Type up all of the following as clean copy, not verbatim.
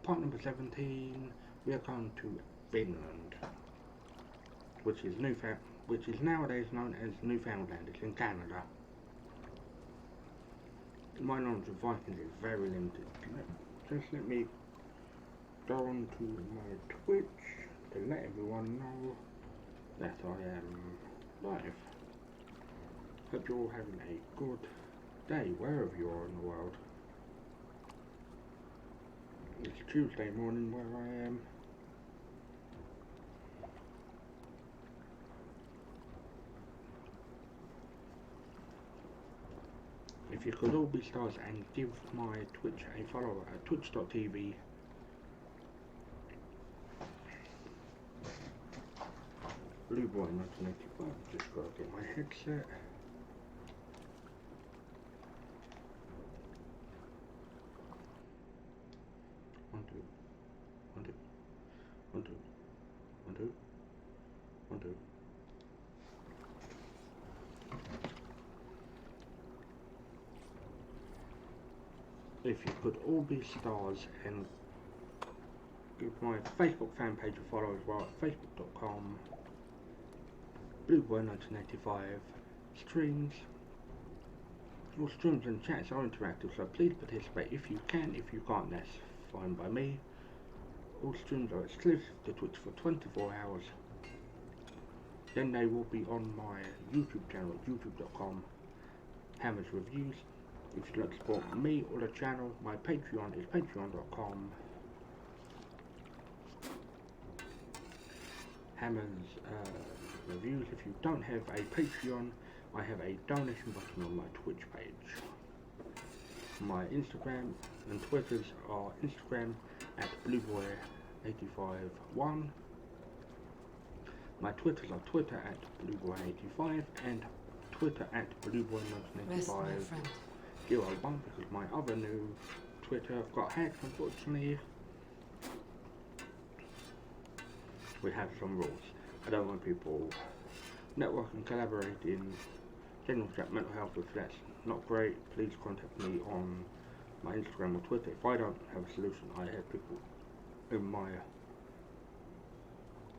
part number 17, we are going to Vinland, which is nowadays known as Newfoundland. It's in Canada. My knowledge of Vikings is very limited. Just let me go on to my Twitch to let everyone know that I am live. Hope you're all having a good day wherever you are in the world. It's Tuesday morning where I am. If you could all be stars and give my Twitch a follow at twitch.tv BlueBoy1985. Just gotta get my headset. One, two, one, two, one, two, one, two, one, two. If you could all be stars and give my Facebook fan page a follow as well at facebook.com BlueBoy1985. Streams. All streams and chats are interactive, so please participate if you can. If you can't, that's fine by me. All streams are exclusive to Twitch for 24 hours. Then they will be on my YouTube channel at youtube.com Hammers Reviews. If you'd like to support me or the channel, my Patreon is patreon.com Hammers Reviews. If you don't have a Patreon, I have a donation button on my Twitch page. My Instagram and Twitters are Instagram at BlueBoy851. My Twitters are Twitter at BlueBoy85 and Twitter at BlueBoy1985. Give I won't, because my other new Twitter I've got hacked, unfortunately. We have some rules. I don't want people networking, collaborating, general chat, mental health. If that's not great, please contact me on my Instagram or Twitter. If I don't have a solution, I have people in my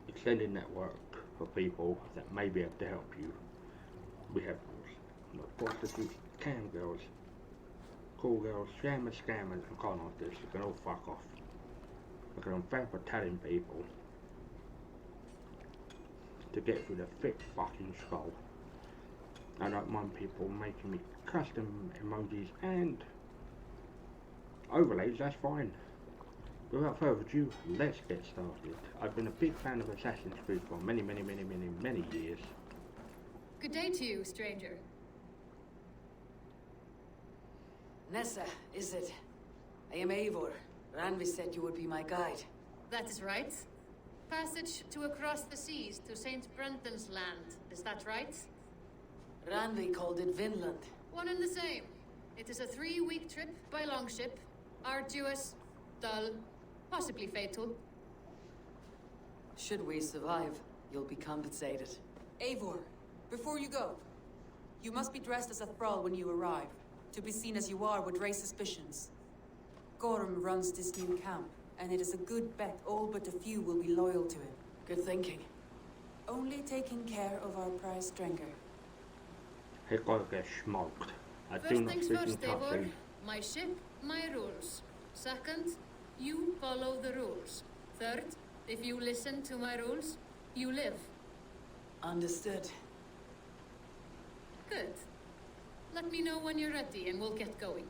extended network of people that may be able to help you. We have rules. Not prostitutes, cam girls, cool girls, scammers, and con artists. You can all fuck off. Because I'm fed for telling people to get through the thick fucking skull. I don't mind people making me custom emojis and overlays, that's fine. Without further ado, let's get started. I've been a big fan of Assassin's Creed for many years. Good day to you, stranger. Nessa, is it? I am Eivor. Randvi said you would be my guide. That is right. Passage to across the seas to St. Brenton's land, is that right? Randvi called it Vinland. One and the same. It is a 3-week trip by longship. Arduous, dull, possibly fatal. Should we survive, you'll be compensated. Eivor, before you go, you must be dressed as a thrall when you arrive. To be seen as you are would raise suspicions. Gorm runs this new camp, and it is a good bet all but a few will be loyal to him. Good thinking. Only taking care of our prize stringer. He gotta get smoked. I do First not things speak in first, Eivor. Tussie. My ship, my rules. Second, you follow the rules. Third, if you listen to my rules, you live. Understood. Good. Let me know when you're ready and we'll get going.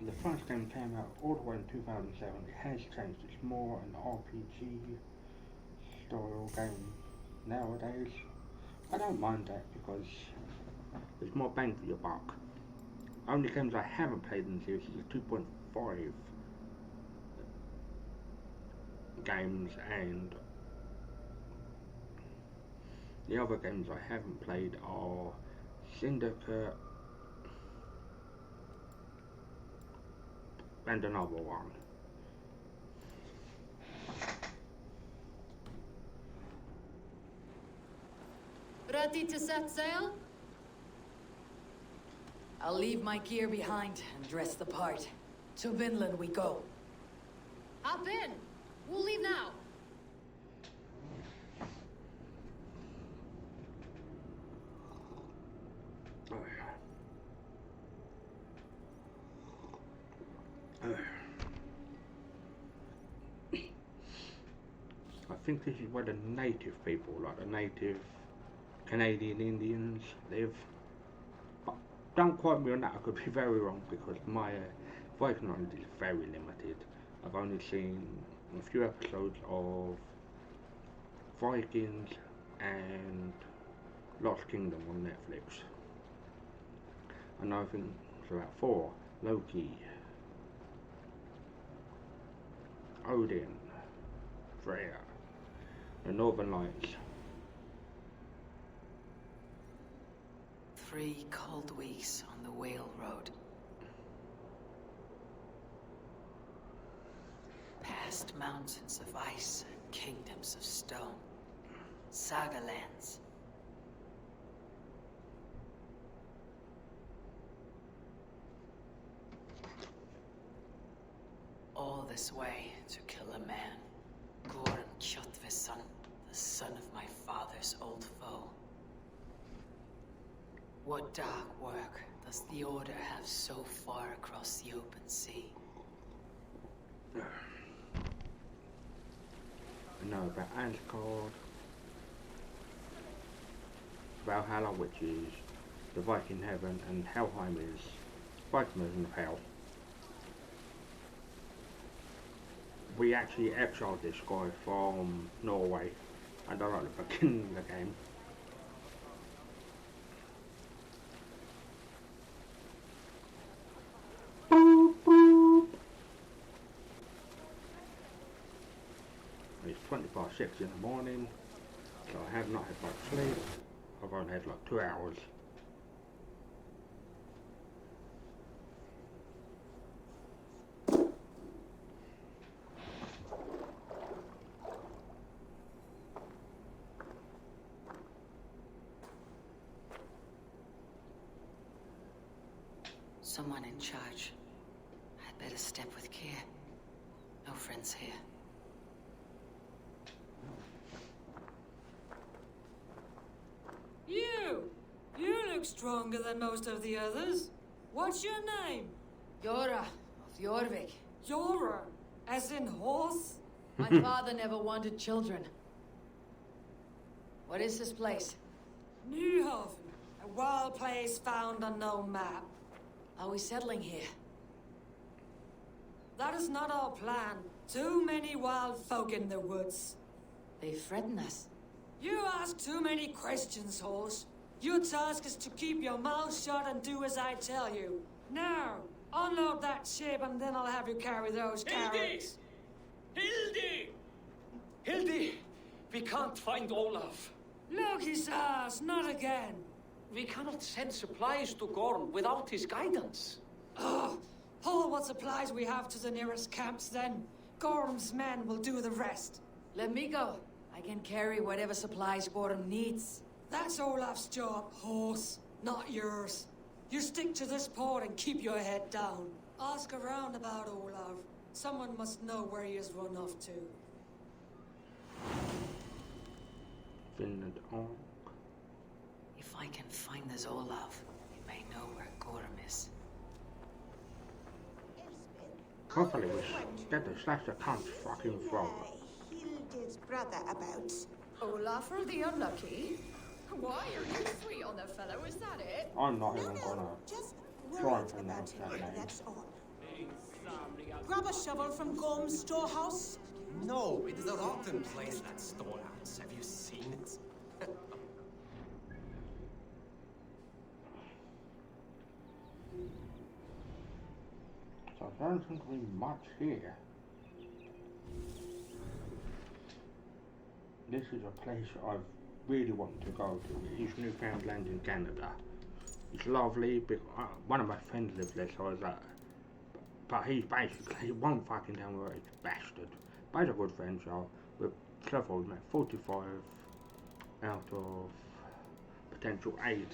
The first game came out all the way in 2007. It has changed. It's more an RPG style game nowadays. I don't mind that because there's more bang for your buck. Only games I haven't played in the series is the 2.5 games, and the other games I haven't played are Syndicate, and another one. Ready to set sail? I'll leave my gear behind and dress the part. To Vinland we go. Hop in. We'll leave now. I think this is where the native people, like the native Canadian Indians, live. But don't quote me on that, I could be very wrong because my Viking knowledge is very limited. I've only seen a few episodes of Vikings and Lost Kingdom on Netflix. And I think it's about 4. Loki, Odin, Freya, the Northern Lights. 3 cold weeks on the Whale Road. Past mountains of ice and kingdoms of stone. Saga lands. All this way to kill a man. Gorm Kjotveson, the son of my father's old foe. What dark work does the Order have so far across the open sea? I know about Asgard, Valhalla, which is the Viking heaven, and Helheim is Viking version of hell. We actually exiled this guy from Norway, and I like the beginning of the game. Boop, boop. It's 6:20 in the morning, so I have not had much sleep. I've only had like 2 hours. Someone in charge. I'd better step with care. No friends here. You look stronger than most of the others. What's your name? Yora of Jorvik. Yora, as in horse? My father never wanted children. What is this place? Newhaven, a wild place found on no map. Are we settling here? That is not our plan. Too many wild folk in the woods. They threaten us. You ask too many questions, horse. Your task is to keep your mouth shut and do as I tell you. Now, unload that ship and then I'll have you carry those carrots. Hildy! Hildy! We can't find Olaf. Look, his ass, not again. We cannot send supplies to Gorm without his guidance. Oh, haul what supplies we have to the nearest camps then. Gorm's men will do the rest. Let me go. I can carry whatever supplies Gorm needs. That's Olaf's job, horse, not yours. You stick to this port and keep your head down. Ask around about Olaf. Someone must know where he has run off to. Vinland on. If I can find this Olaf, we may know where Gorm is. Hopefully we get to slash the cunt's fucking throat. Hilde's brother about. Olafur the Unlucky? Why are you sweet on the fellow, is that it? I'm not even gonna Just try worried and about pronounce that him, name. that's all. Grab a shovel from Gorm's storehouse. No, it is a rotten place, that storehouse. Have you seen it? So there doesn't seem to be much here. This is a place I really want to go to. It is Newfoundland in Canada. He's lovely. One of my friends lives there, so I was like, but he won't fucking tell me where he's a bastard. But he's a good friend, so we're clever. We met 45 out of potential 80.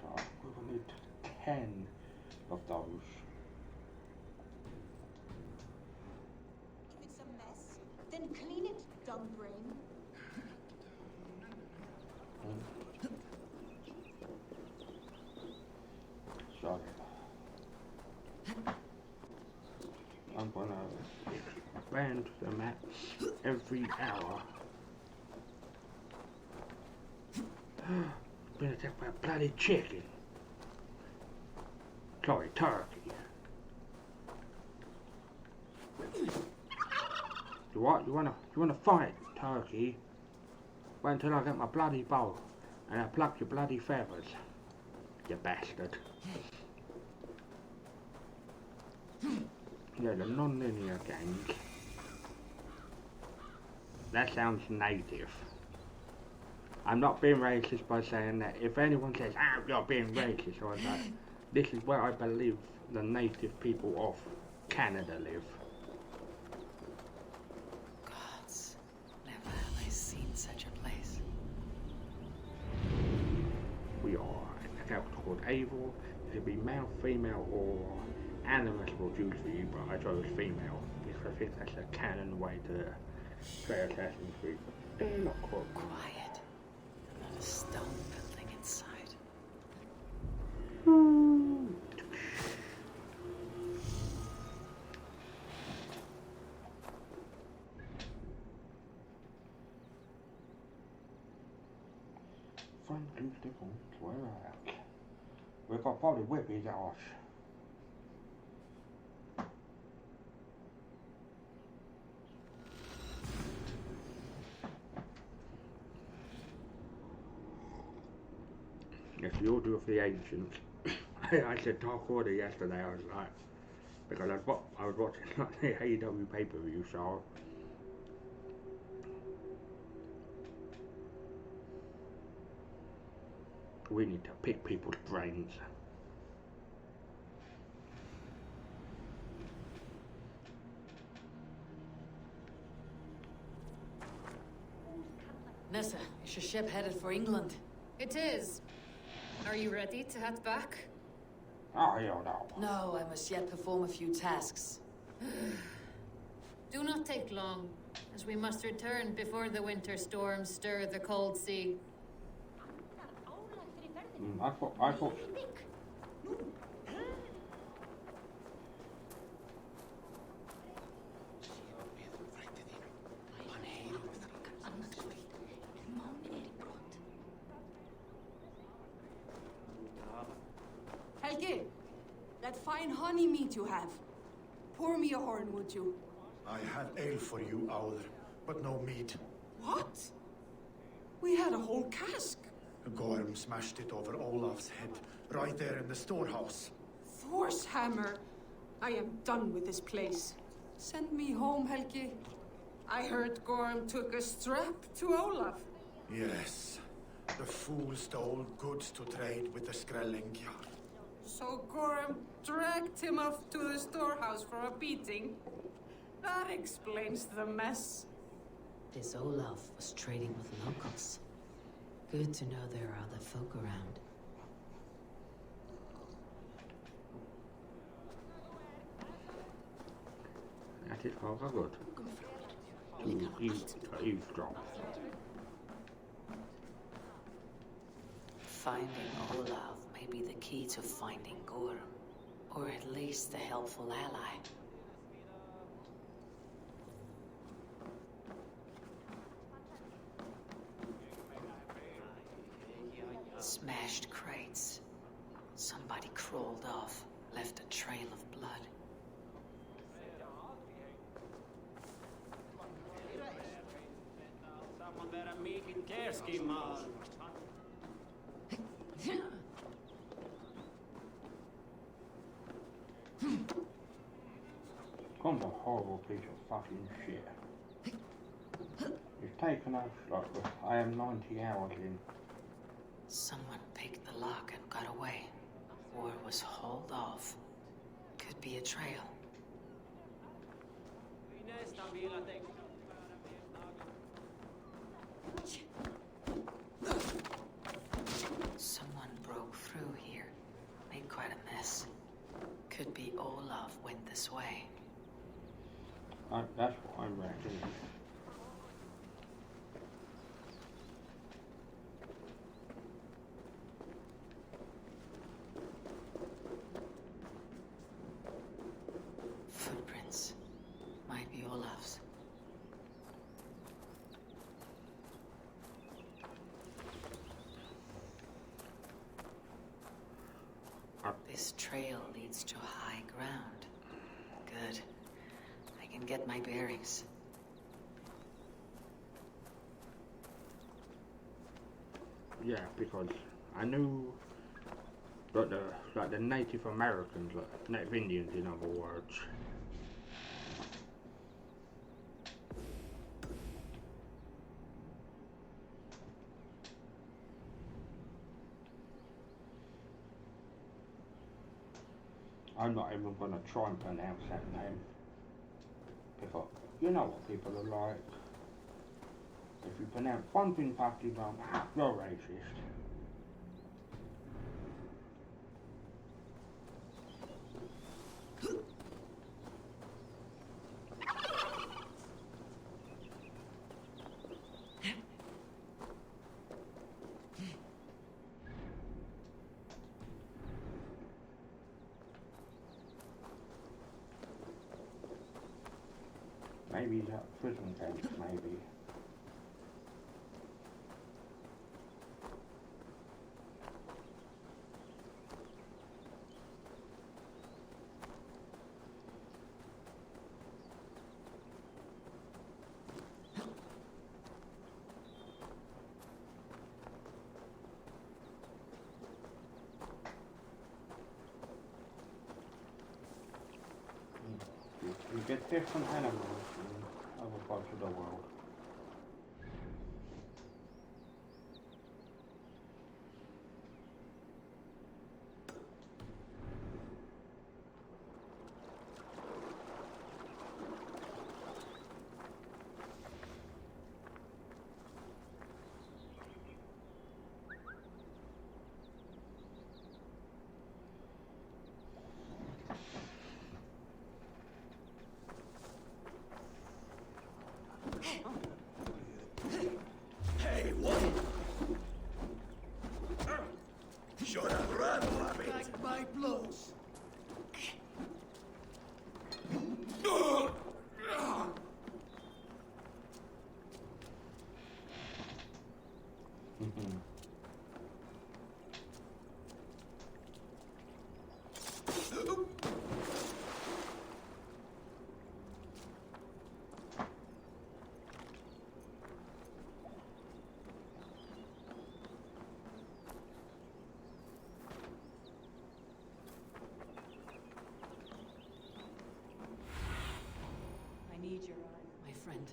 So we will need 10 of those. If it's a mess, then clean it, dumb brain. So I'm gonna expand the map every hour. Been attacked by a bloody chicken. Sorry, turkey. You what? You wanna fight, turkey? Wait until I get my bloody bow and I pluck your bloody feathers. You bastard. Yeah, the non-linear games. That sounds native. I'm not being racist by saying that. If anyone says, ah, you're being racist, or that, this is where I believe the native people of Canada live. Gods, never have I seen such a place. We are in a character called Evil. It could be male, female, or animus will choose for you, but I chose female because I think that's a canon way to play Assassin's Creed. Not quite. Quiet. Not a stone building inside. Fun Tuesday where at? We got probably whip his ass. Yes, the Order of the Ancients. I said Dark Order yesterday, I was like, because I was watching like the AEW pay-per-view, so we need to pick people's brains. Nessa, is your ship headed for England? It is. Are you ready to head back? Oh, hell no. No, I must yet perform a few tasks. Do not take long, as we must return before the winter storms stir the cold sea. I thought. Helge, that fine honey meat you have. Pour me a horn, would you? I have ale for you, Owl, but no meat. What? We had a whole cask. Gorm smashed it over Olaf's head, right there in the storehouse. Thor's hammer. I am done with this place. Send me home, Helgi. I heard Gorm took a strap to Olaf. Yes. The fool stole goods to trade with the Skrellingjar. So Gorm dragged him off to the storehouse for a beating. That explains the mess. This Olaf was trading with locals. Good to know there are other folk around. That is rather good. Eavesdrop. Finding Olaf may be the key to finding Gorm, or at least a helpful ally. Smashed crates. Somebody crawled off, left a trail of blood. John's a horrible piece of fucking shit. He's taken us, like, I am 90 hours in. Someone picked the lock and got away. Or was hauled off. Could be a trail. Someone broke through here. Made quite a mess. Could be Olaf went this way. That's what I'm reckoning. Footprints. Might be Olaf's. This trail leads to high ground. Good. I can get my bearings. Yeah, because I knew that the Native Americans, like Native Indians in other words. I'm not even gonna try and pronounce that name. Because you know what people are like. If you pronounce one thing fucking wrong, you're racist. Maybe that prison camps, maybe. You get different animals in other parts of the world. Hey, what? Should have run, Rabbit. Like my blows. I need your eye. My friend.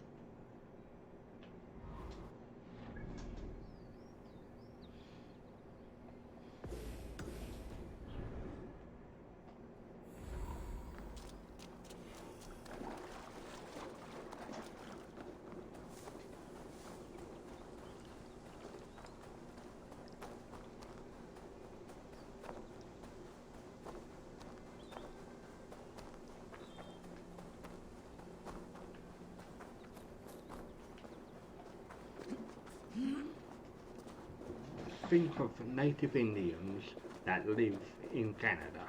Think of Native Indians that live in Canada.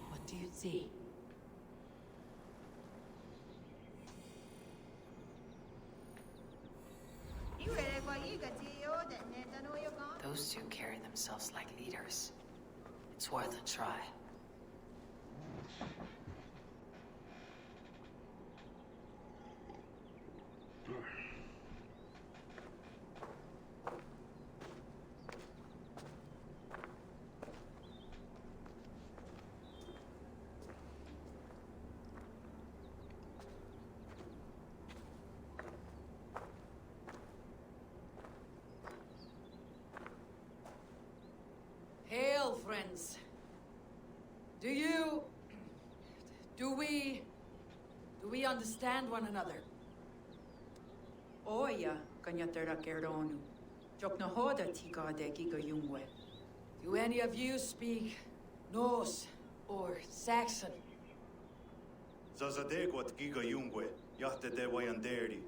What do you see? Those two carry themselves like leaders. It's worth a try. friends. Do we understand one another? Oya kanyatera keronu. Jokna hoda tika de giga yungwe. Do any of you speak Norse or Saxon? Zazadegwat giga yungwe, yahte de wayanderi.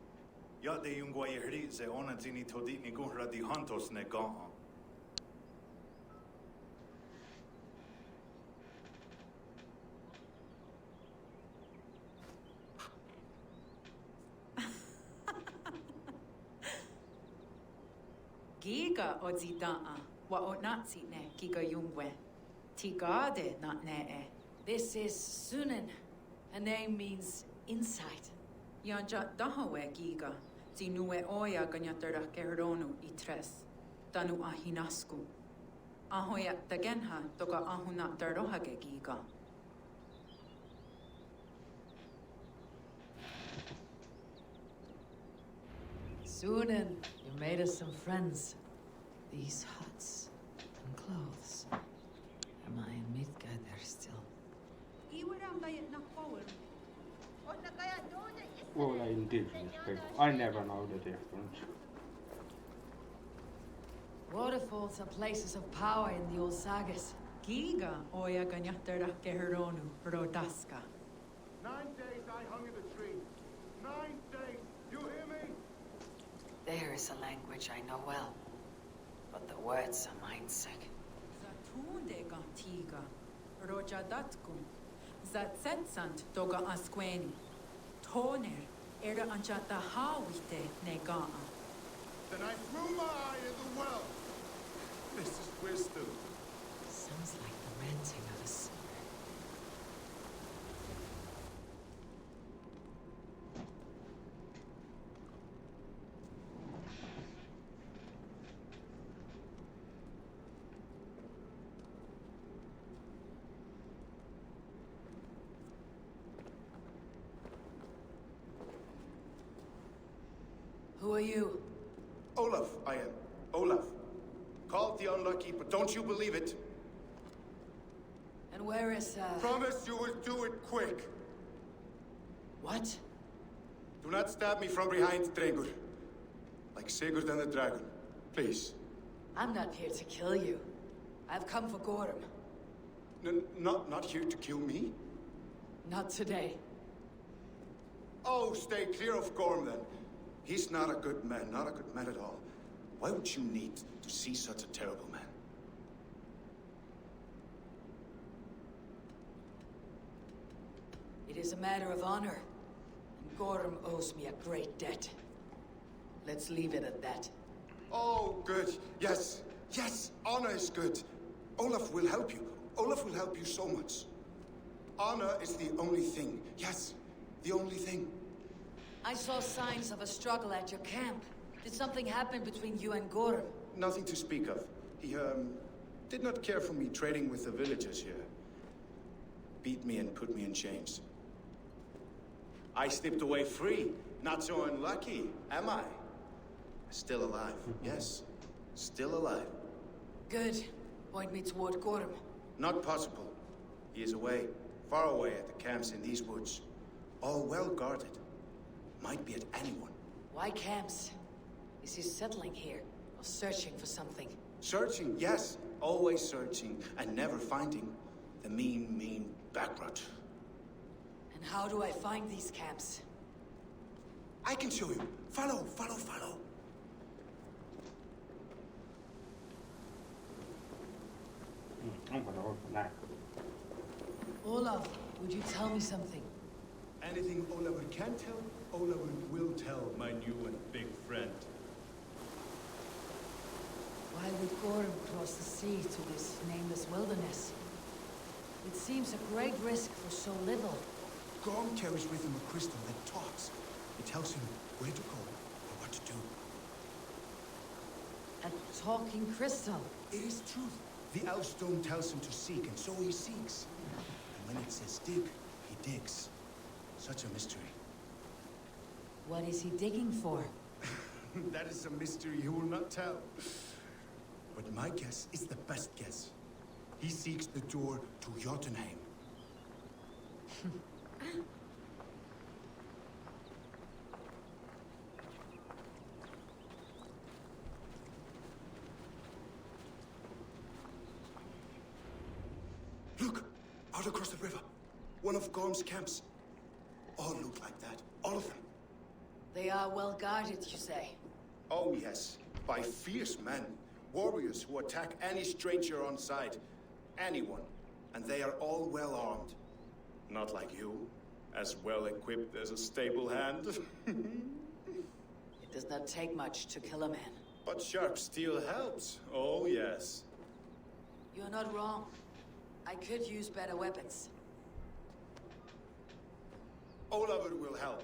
Yahte yungwa yehri ze onantini todit ni gunra di hantos ne gaha. Giga odzidaa wa otnatsi ne giga yungwe. Tigade not ne. This is Sunan. Her name means insight. Yanja dahawe giga. Zinue oya ganyatera keronu itres. Tanu ahinasku. Ahoya tagenha toka ahuna terohage giga. Sunan, you made us some friends. These huts and clothes. Am I in Midgard there still? Well, they're indigenous people. I never know the difference. Waterfalls are places of power in the old sagas. Giga oya ganyatera keronu rodaska. 9 days I hung in the tree. 9 days. You hear me? There is a language I know well, but the words are mindsick. Zatunde gantiga, rojadatkum, zatsetsant toga asqueni, toner, era anchata hawite negaa. Then I threw my eye in the well. This is wisdom. Sounds like the renting of a sewer. Who are you? Olaf, I am. Olaf. Called the unlucky, but don't you believe it? And where is, Promise you will do it quick. What? Do not stab me from behind, Drengur. Like Sigurd and the dragon. Please. I'm not here to kill you. I've come for Gorm. Not here to kill me? Not today. Oh, stay clear of Gorm, then. He's not a good man, not a good man at all. Why would you need to see such a terrible man? It is a matter of honor. And Gorm owes me a great debt. Let's leave it at that. Oh, good. Yes. Yes, honor is good. Olaf will help you. Olaf will help you so much. Honor is the only thing. Yes, the only thing. I saw signs of a struggle at your camp. Did something happen between you and Gorm? Nothing to speak of. He, did not care for me trading with the villagers here. Beat me and put me in chains. I slipped away free. Not so unlucky, am I? Still alive, yes. Still alive. Good. Point me toward Gorm. Not possible. He is away, far away at the camps in these woods. All well guarded. Might be at anyone. Why camps? Is he settling here, or searching for something? Searching, yes. Always searching, and never finding the mean backrot. And how do I find these camps? I can show you. Follow. I'm gonna open that. Olaf, would you tell me something? Anything Olafur can tell, Olafur will tell, my new and big friend. Why would Gorm cross the sea to this nameless wilderness? It seems a great risk for so little. Gorm carries with him a crystal that talks. It tells him where to go or what to do. A talking crystal. It is truth. The Elfstone tells him to seek, and so he seeks. And when it says dig, he digs. Such a mystery. What is he digging for? That is a mystery he will not tell. But my guess is the best guess. He seeks the door to Jotunheim. Look! Out across the river. One of Gorm's camps. All look like that. All of them. They are well guarded, you say? Oh, yes. By fierce men. Warriors who attack any stranger on sight. Anyone. And they are all well armed. Not like you. As well equipped as a stable hand. It does not take much to kill a man. But sharp steel helps. Oh, yes. You're not wrong. I could use better weapons. Olafur will help.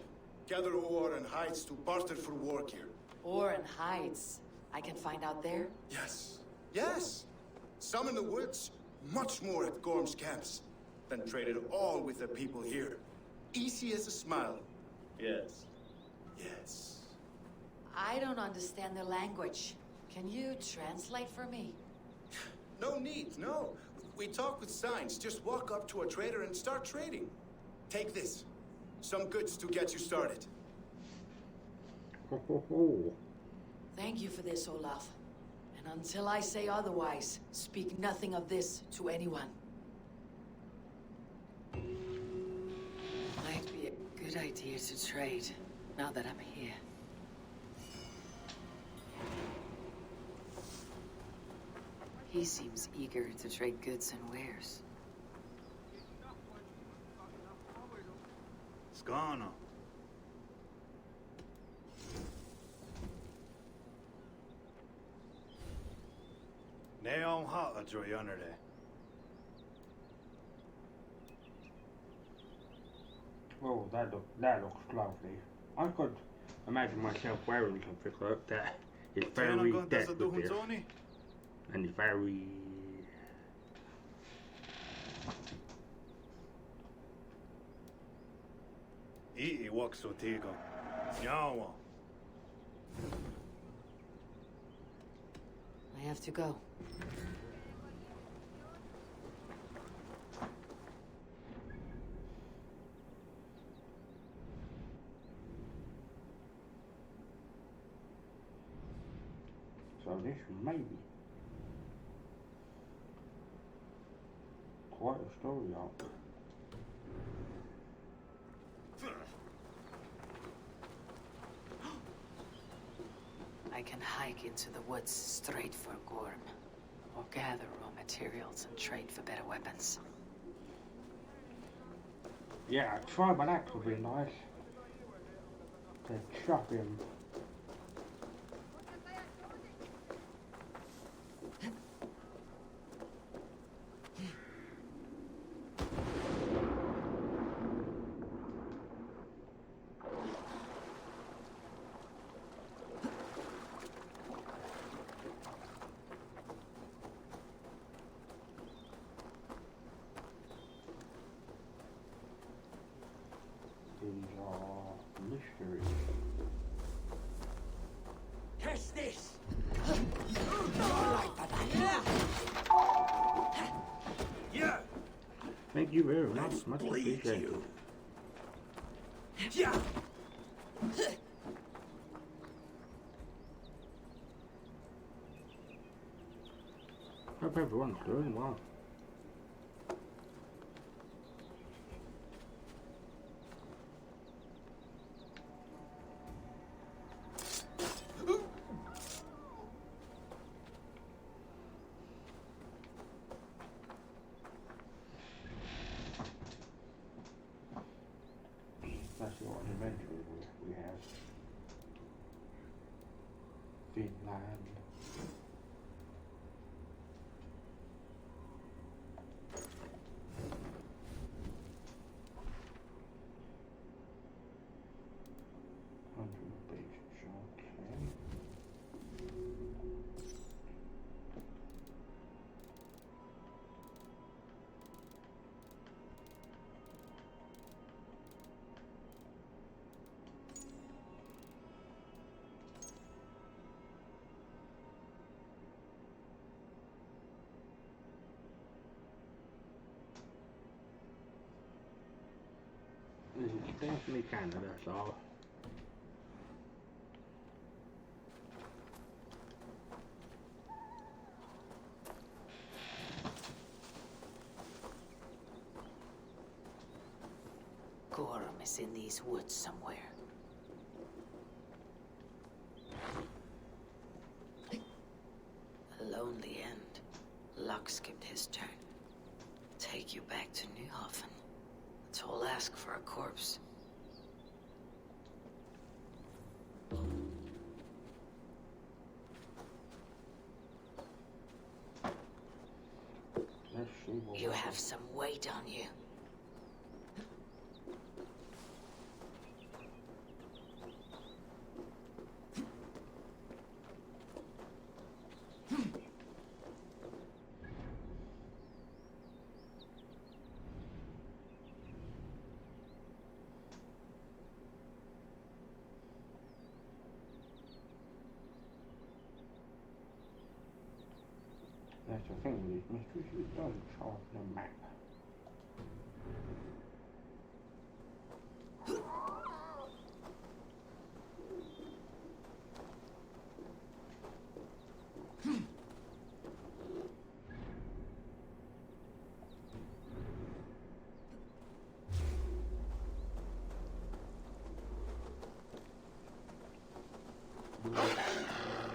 Gather ore and hides to barter for war gear. Ore and hides. I can find out there? Yes. Yes! Some in the woods, much more at Gorm's camps. Then traded all with the people here. Easy as a smile. Yes. Yes. I don't understand the language. Can you translate for me? No need, no. We talk with signs. Just walk up to a trader and start trading. Take this. Some goods to get you started. Ho, ho, ho. Thank you for this, Olaf. And until I say otherwise, speak nothing of this to anyone. Might be a good idea to trade, now that I'm here. He seems eager to trade goods and wares. Skana. Neon hot a joy under there. Oh, that looks lovely. I could imagine myself wearing something like that. It's very depth with this. And it's very... Iti waksu tigo. Yawa. I have to go. So this may be quite a story arc. I can hike into the woods straight for Gorm, or gather raw materials and trade for better weapons. Yeah, a tribal axe would be nice. To chop him. These are mysteries. Catch this! Yeah! Thank you very much. Much appreciated. Yeah! Hope everyone's doing well. Let's see what inventory we have. Vinland. This is definitely Canada, so... Gorm is in these woods somewhere. A lonely end. Luck skipped his turn. Take you back to Neuhofen. Toll ask for a corpse. Let's see what You have some weight on you. That's the thing with these mysteries, it doesn't show up in the map.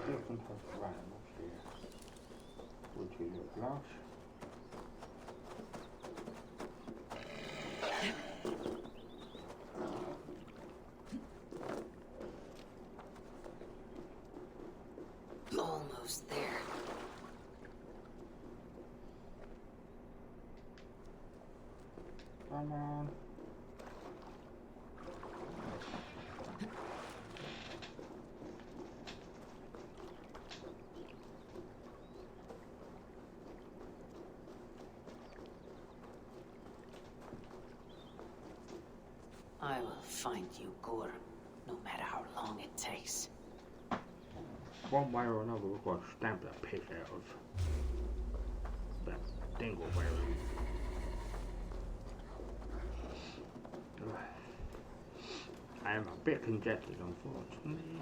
Different animals here. Which is a glass. Almost there. Come on. I will find you, Gorm, no matter how long it takes. One way or another, we've got to stamp the piss out of that dingleberry. I am a bit congested, unfortunately.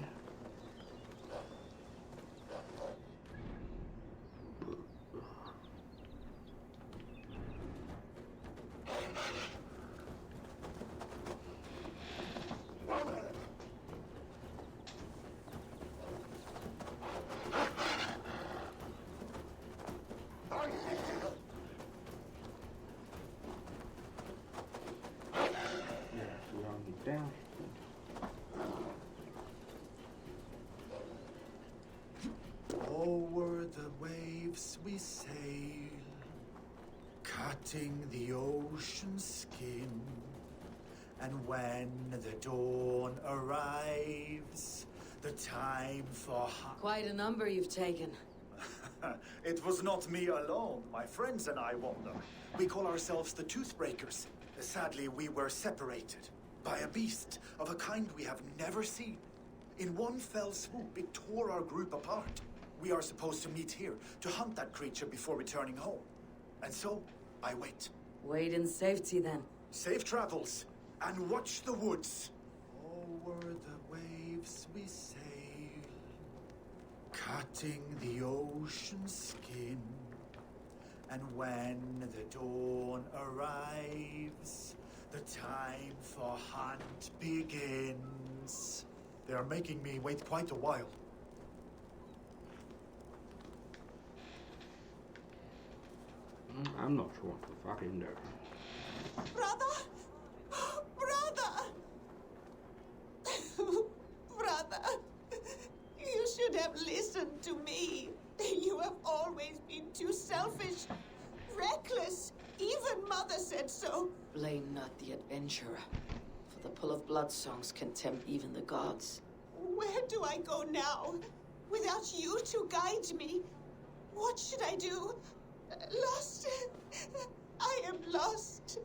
Down. Over the waves we sail, cutting the ocean's skin. And when the dawn arrives, the time for Quite a number you've taken. It was not me alone. My friends and I wander. We call ourselves the Toothbreakers. Sadly, we were separated by a beast of a kind we have never seen. In one fell swoop, it tore our group apart. We are supposed to meet here to hunt that creature before returning home. And so, I wait. Wait in safety, then. Safe travels, and watch the woods. Over the waves we sail, cutting the ocean's skin. And when the dawn arrives, the time for hunt begins. They are making me wait quite a while. I'm not sure what to fucking do. Brother! Brother! Brother! You should have listened to me. You have always been too selfish, reckless. Even Mother said so. Blame not the adventurer. For the pull of blood songs can tempt even the gods. Where do I go now? Without you to guide me? What should I do? Lost. I am lost.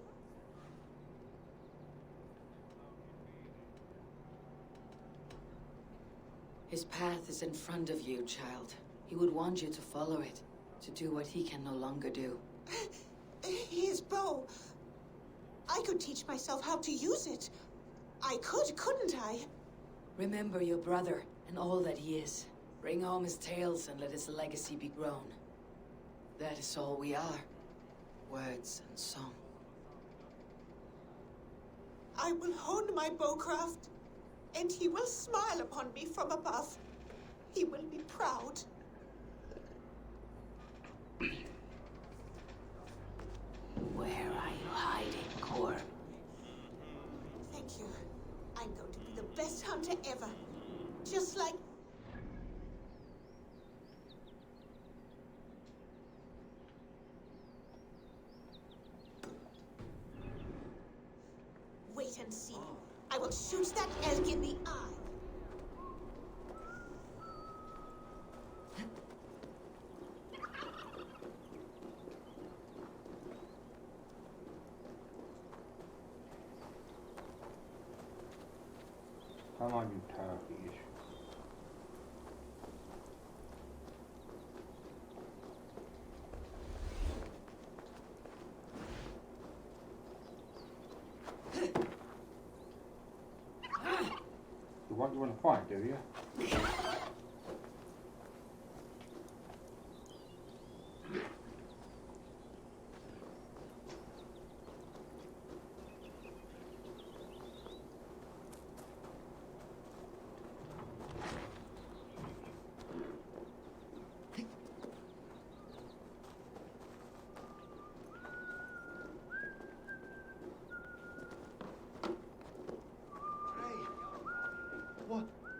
His path is in front of you, child. He would want you to follow it, to do what he can no longer do. His bow. I could teach myself how to use it. I could, couldn't I? Remember your brother and all that he is. Bring home his tales and let his legacy be grown. That is all we are. Words and song. I will hone my bowcraft, and he will smile upon me from above. He will be proud. Where are you hiding, Gorm? Thank you. I'm going to be the best hunter ever. Just like... Wait and see. I will shoot that elk in the eye. Come on, you turkeys. You want to fight, do you?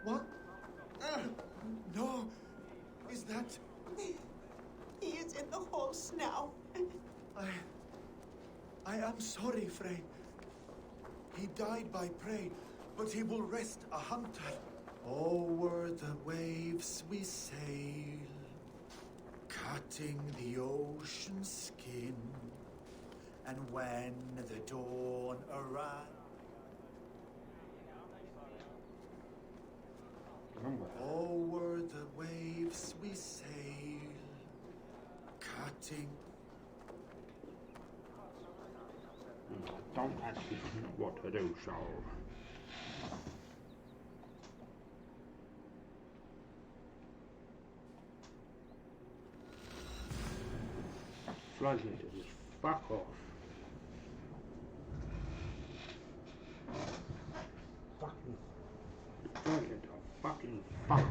What? No! Is that... He is in the halls now. I am sorry, Frey. He died by prey, but he will rest a hunter. O'er the waves we sail, cutting the ocean's skin. And when the dawn arrives, over the waves we sail, cutting... Don't actually know what to do, so... Flies into this. Fuck off. Fucking fuck off.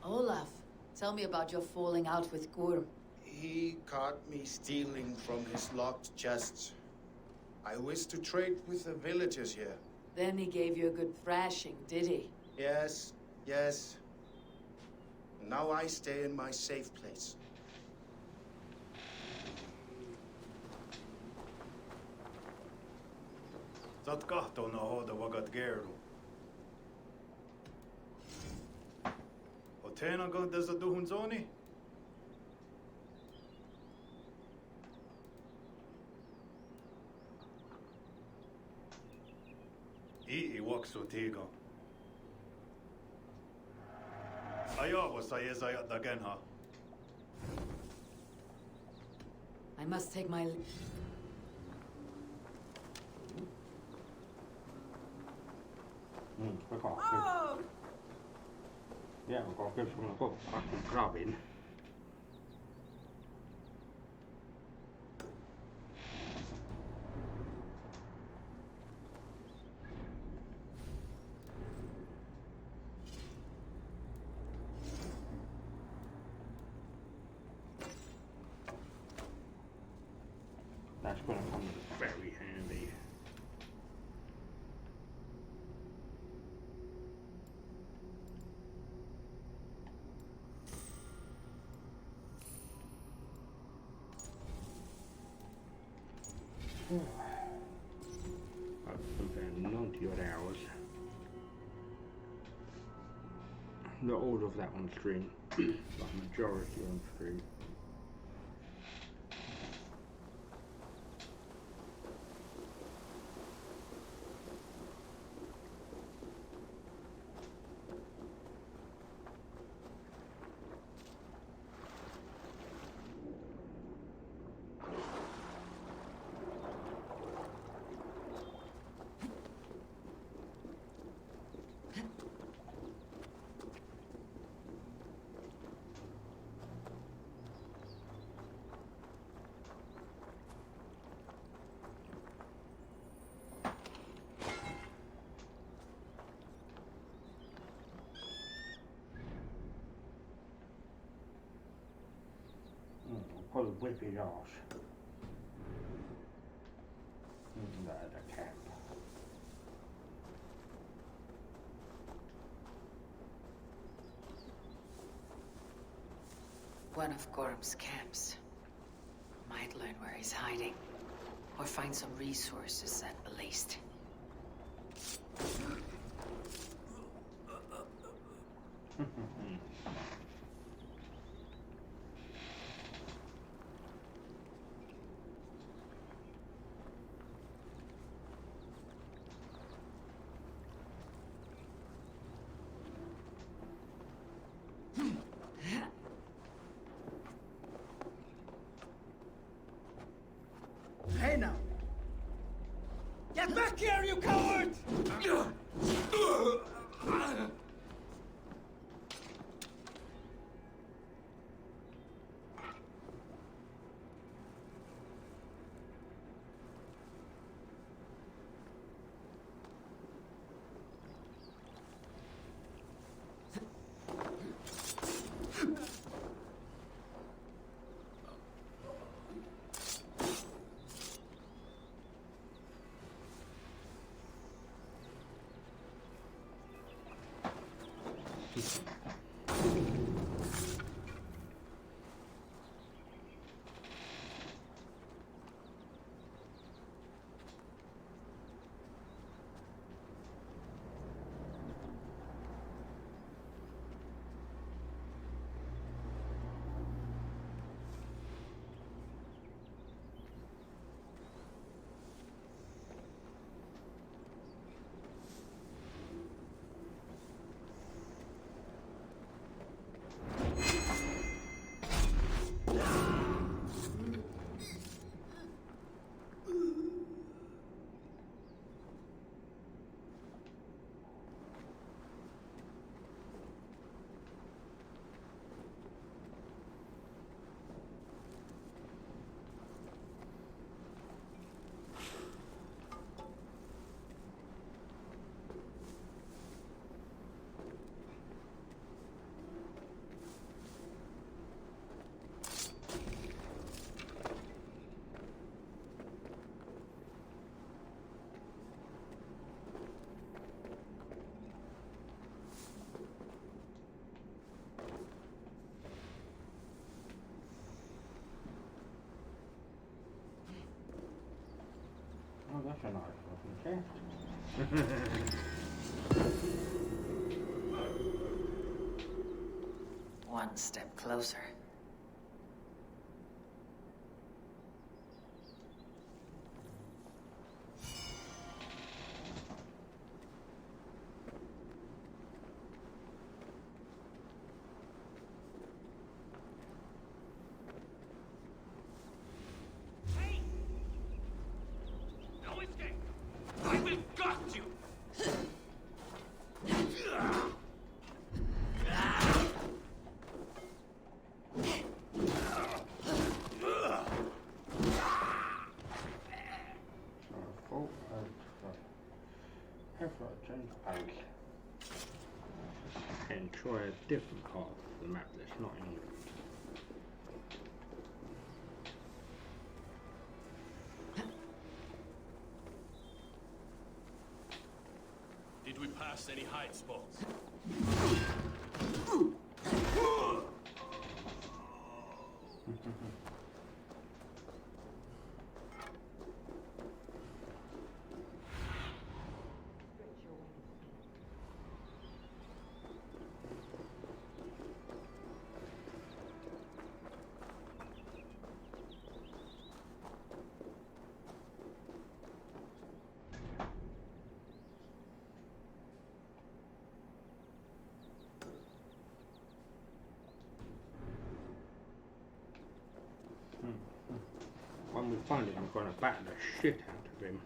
Olaf, tell me about your falling out with Gorm. He caught me stealing from his locked chests. I wish to trade with the villagers here. Then he gave you a good thrashing, did he? Yes, yes. Now I stay in my safe place. Saat kahtona hoida vagat gerdu. Otena tässä duhun zoni? I waksu tiga. Ajavassa jesajat dagenha. I must take my... Jääkö kysymään koko gravin? That's going to come very handy. I've spent 90 odd hours. Not all of that on stream, but majority on stream. Probably whip it off. The cap. One of Gorham's camps. Might learn where he's hiding. Or find some resources at the least. Hey now! Get back here, you coward! Oh, that's a nice looking chest. One step closer. And try a different part of the map that's not England. Did we pass any hide spots? When we find it, I'm going to batter the shit out of him.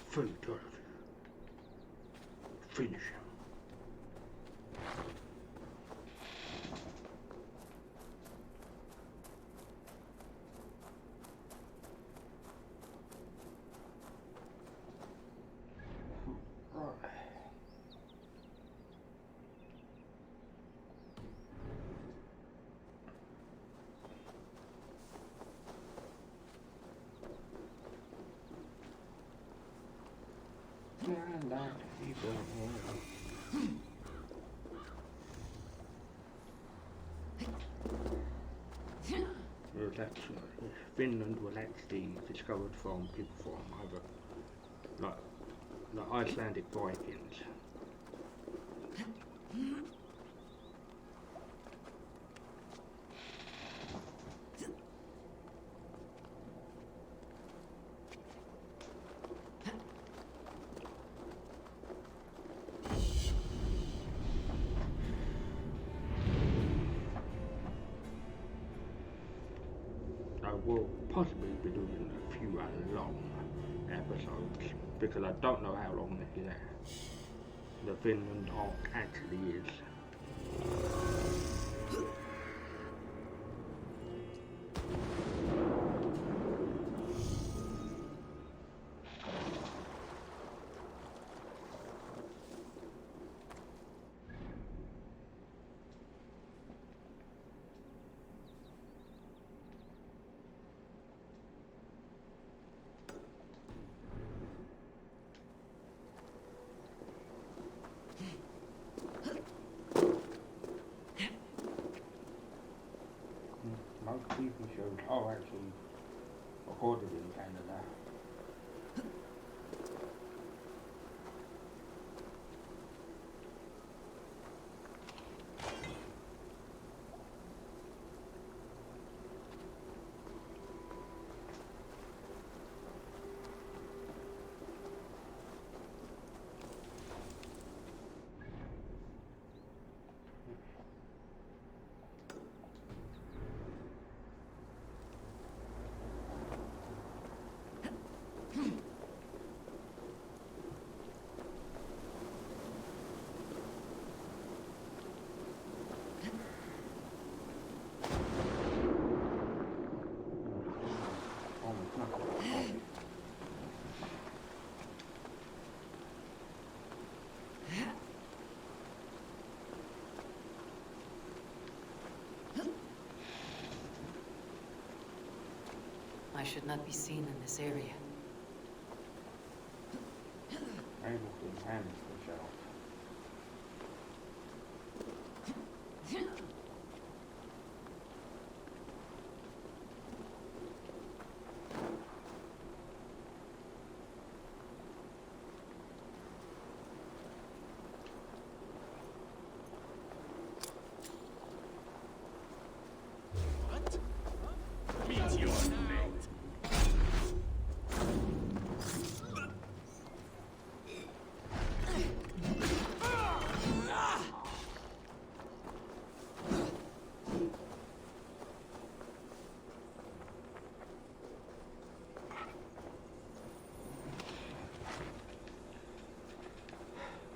Fully turret. Finish him. Vinland was actually discovered from people from either like the Icelandic Vikings. I will possibly be doing a few long episodes because I don't know how long the Vinland arc actually is. Most TV shows are actually recorded in Canada. should not be seen in this area. Able to manage myself. Meet your fate.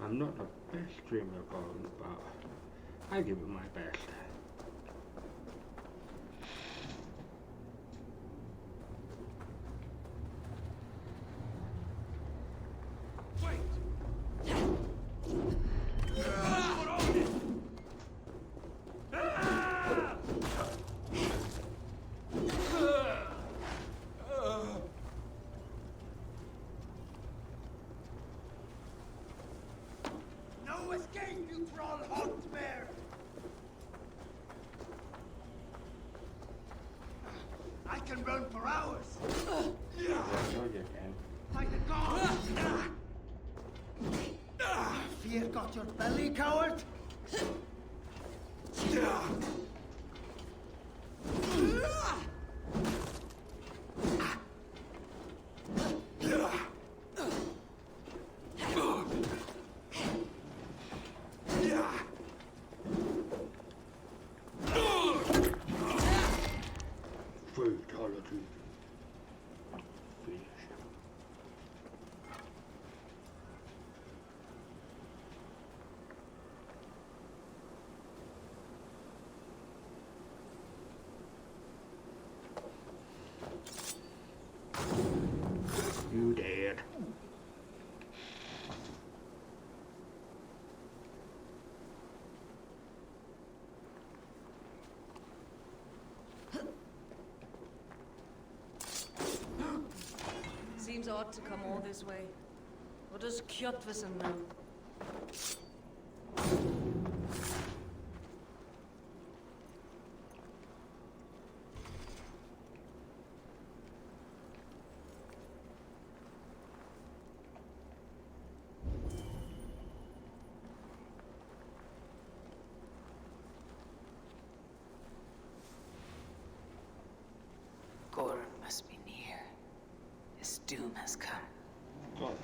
I'm not the best streamer going, but I give it my best. No escape, you troll hotmare! I can run for hours! Yeah, sure you can. By the gods! Fear got your belly, coward? Fatality. Finish. You dead. Seems odd to come all this way. What does Kjotveson know? Gorum must be near. His doom has come. God.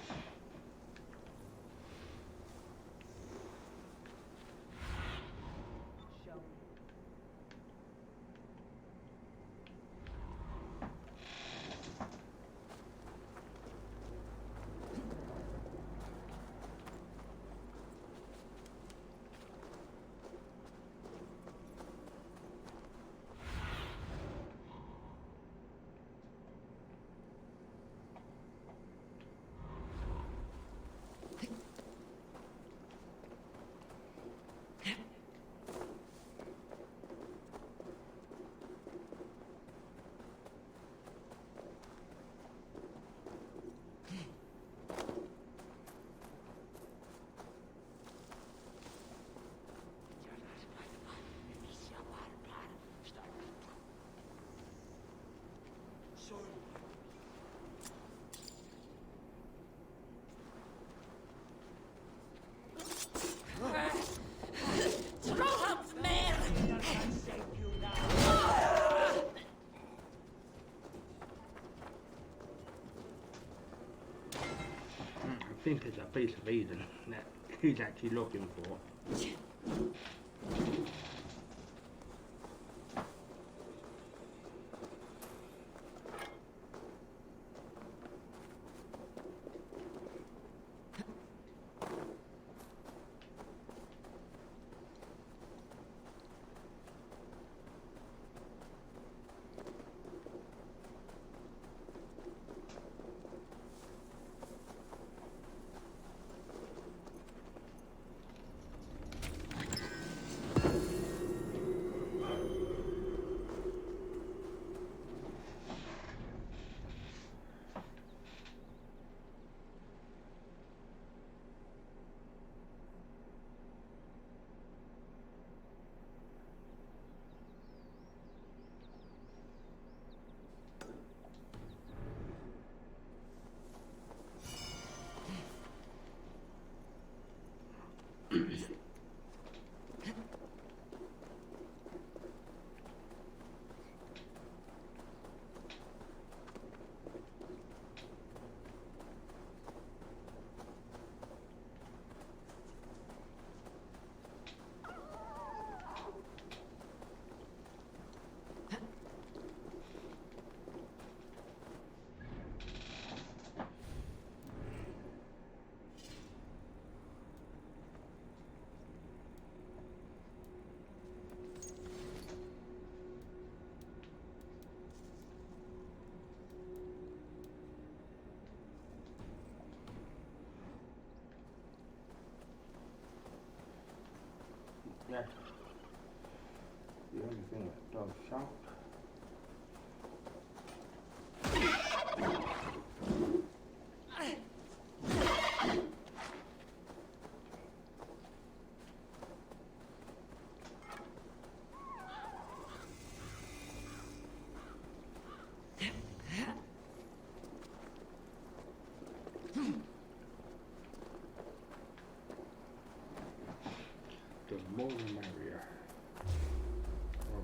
I think it's a piece of Eden that he's actually looking for. That's the only thing that does shout. The more the merrier. Oh.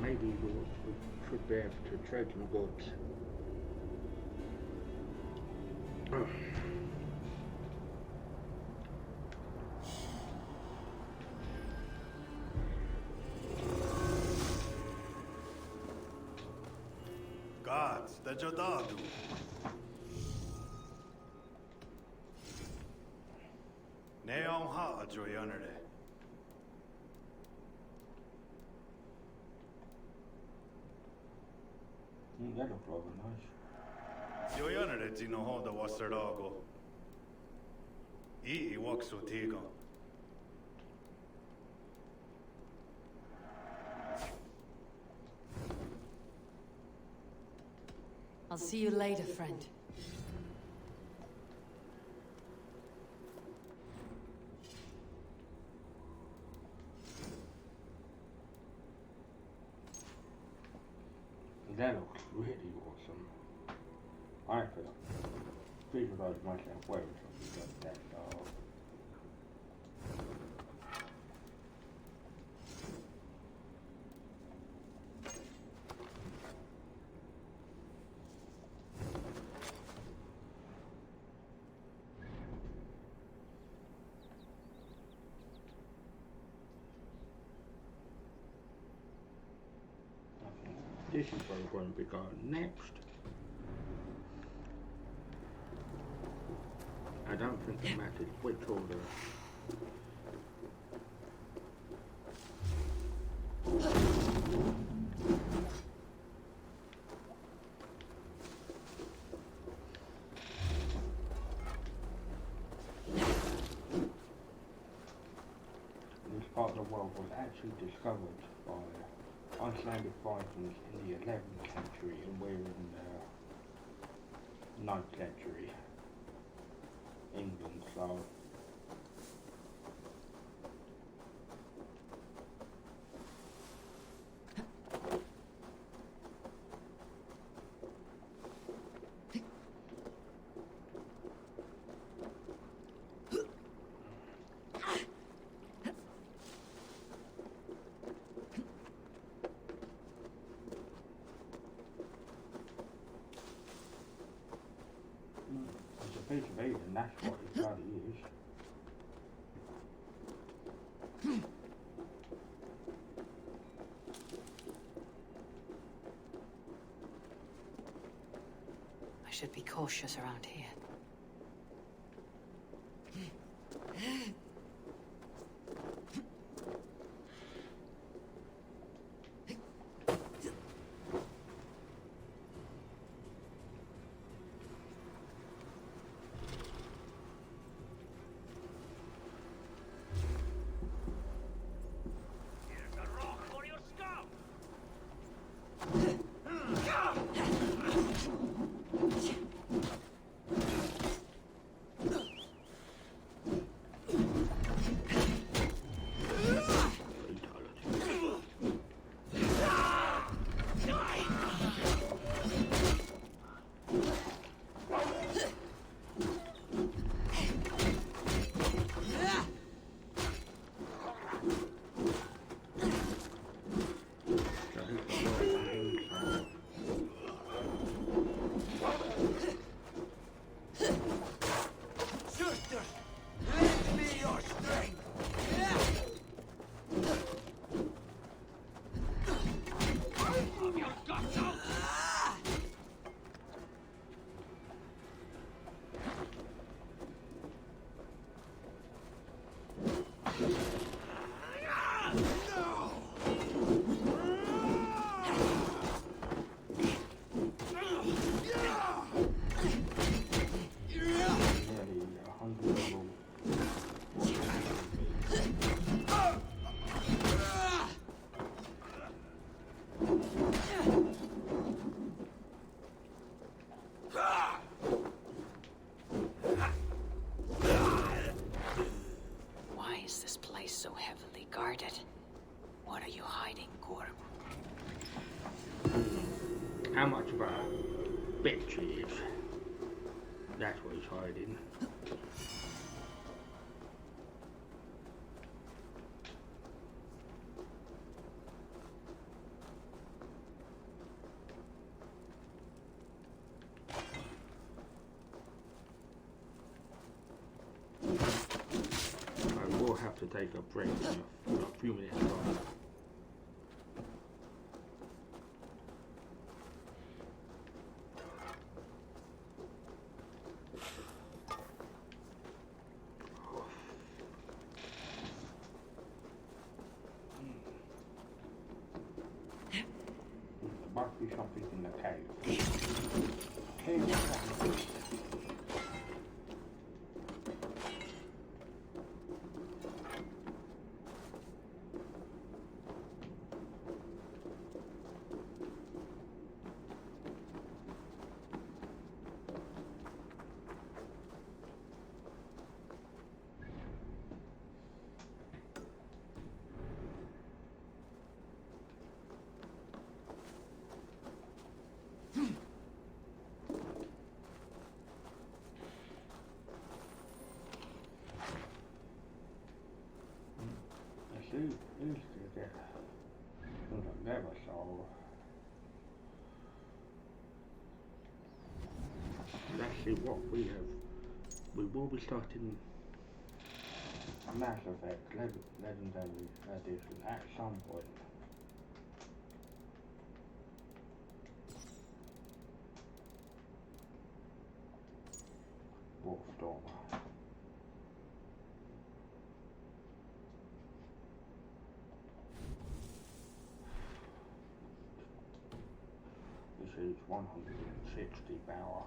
Maybe we should be able to trade some goods. Gods, that's your dog. Neon hot joy under there. That looks rather nice. Joy under there, you know how the was their dog. He walks so tiga. I'll see you later, friend. That looks really awesome. I could visualize myself wearing something like that. This is where we're going to be going next. I don't think it matters which order. This part of the world was actually discovered by Icelandic Vikings in the 11th century, and we're in the 9th century England, so it's a piece of Eden, that's what it bloody is. I should be cautious around here. how much of a bitch he is. That's what he's hiding. I will have to take a break in a few minutes time. There must be something in the cave. Who's to get things I've never saw. Let's see what we have. We will be starting Mass Effect Legendary Edition at some point. Wolfstorm. This is 160 power.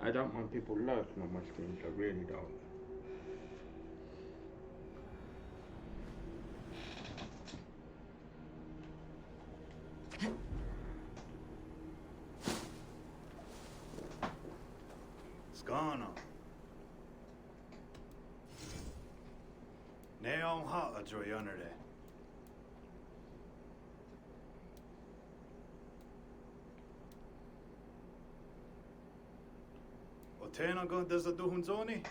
I don't want people lurking on my streams, I really don't. Skana. Neon hot a joy under there. Tena go there's a duhun zoni?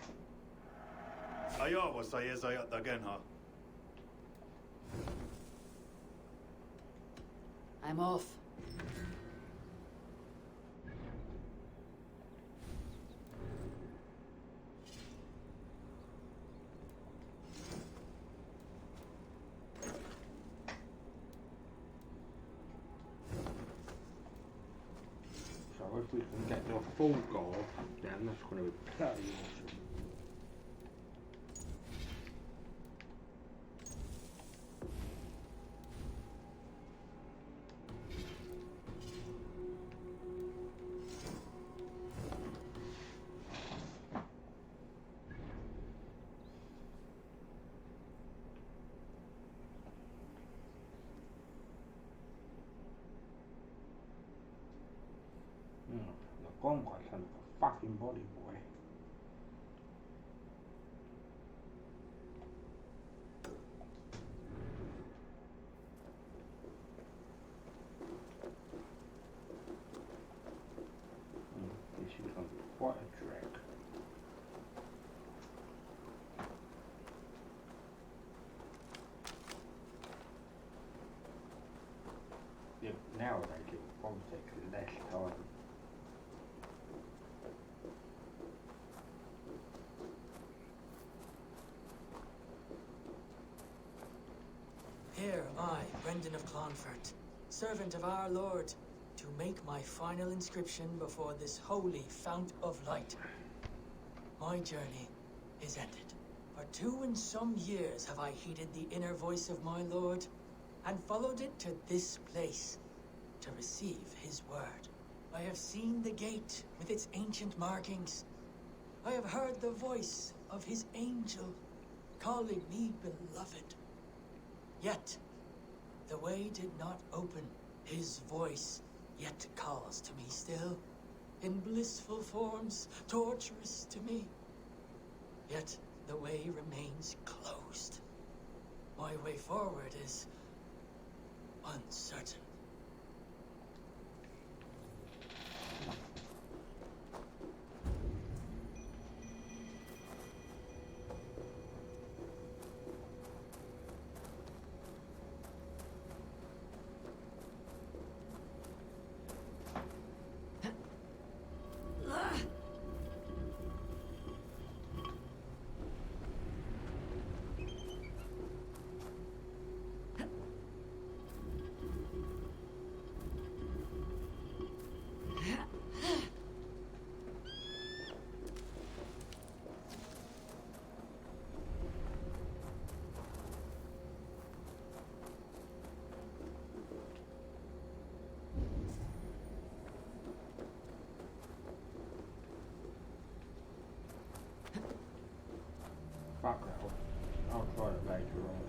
Ayo was I is I again ha. I'm off. So if we can get the full goal, then that's going to be bloody awesome. The Gonga son of a fucking body boy. This is going to be quite a trek. Yeah, nowadays it will probably take less time. Here I, Brendan of Clonfert, servant of our Lord, to make my final inscription before this holy fount of light. My journey is ended. For 2 and some years have I heeded the inner voice of my Lord, and followed it to this place, to receive his word. I have seen the gate with its ancient markings. I have heard the voice of his angel calling me beloved. Yet, the way did not open. His voice yet calls to me still, in blissful forms, torturous to me. Yet, the way remains closed. My way forward is uncertain. Fuck that one. I'll try it later on.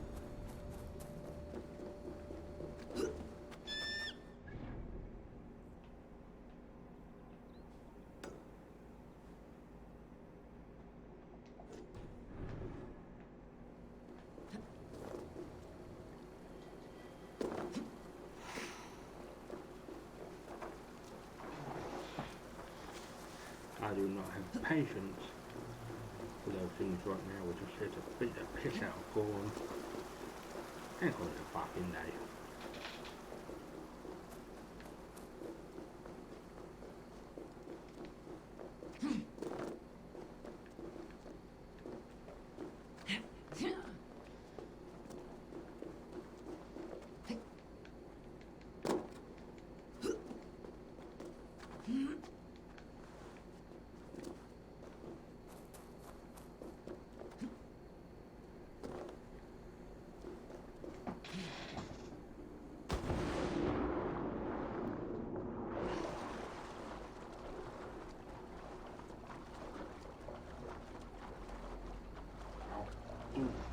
I do not have patience for those things right now. We're just here to beat the piss out of Gorn and call it a fucking day.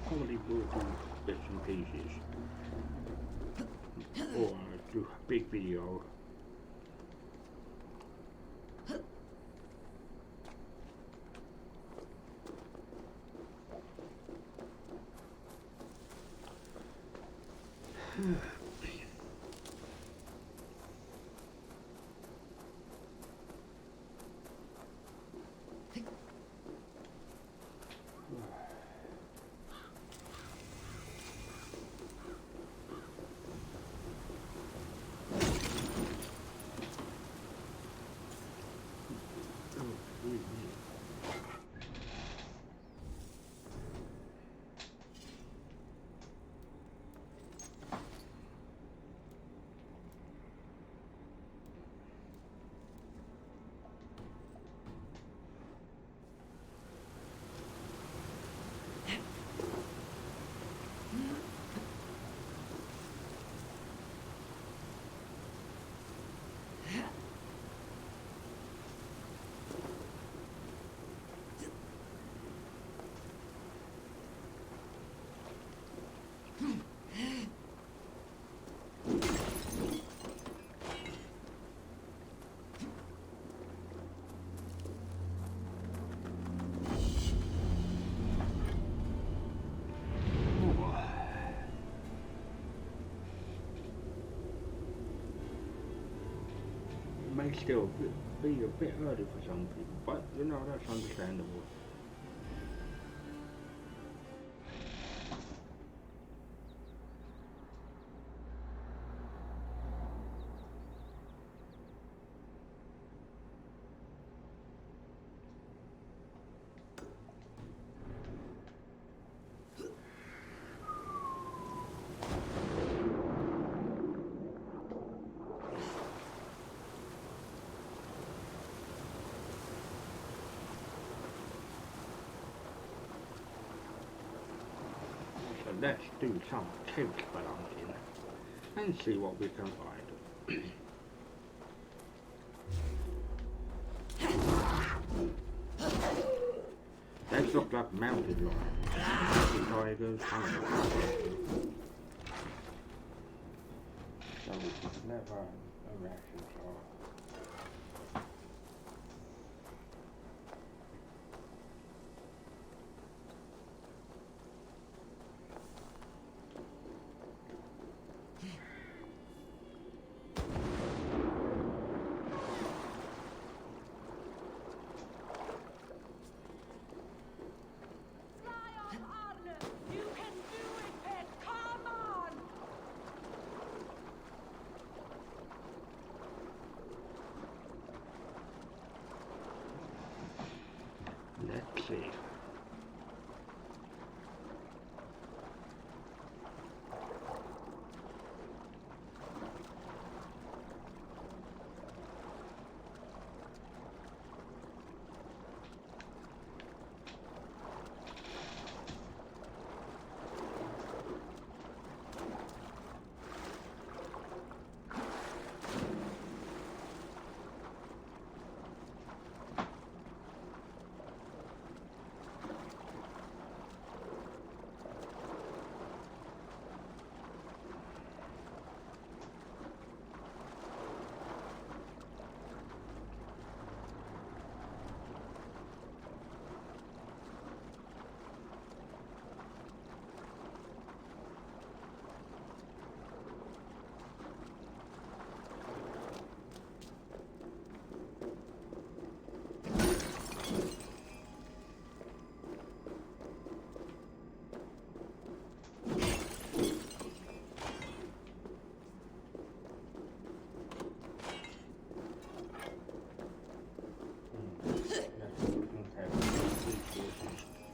Probably will do bits and pieces, or do a big video. May still be a bit early for some people, but you know, that's understandable. Let's do some cave spelunking and see what we can find. These look like mounted lions. Tigers, hunters. So it's never a reaction shot. Let's see.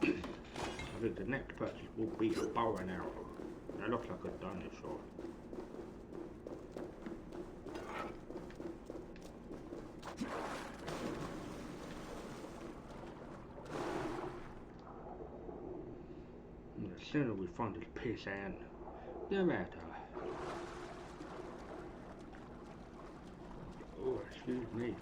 I think the next purchase will be a bow and arrow. That looks like a dinosaur. And the sooner we find this piece and the better. Oh, excuse me.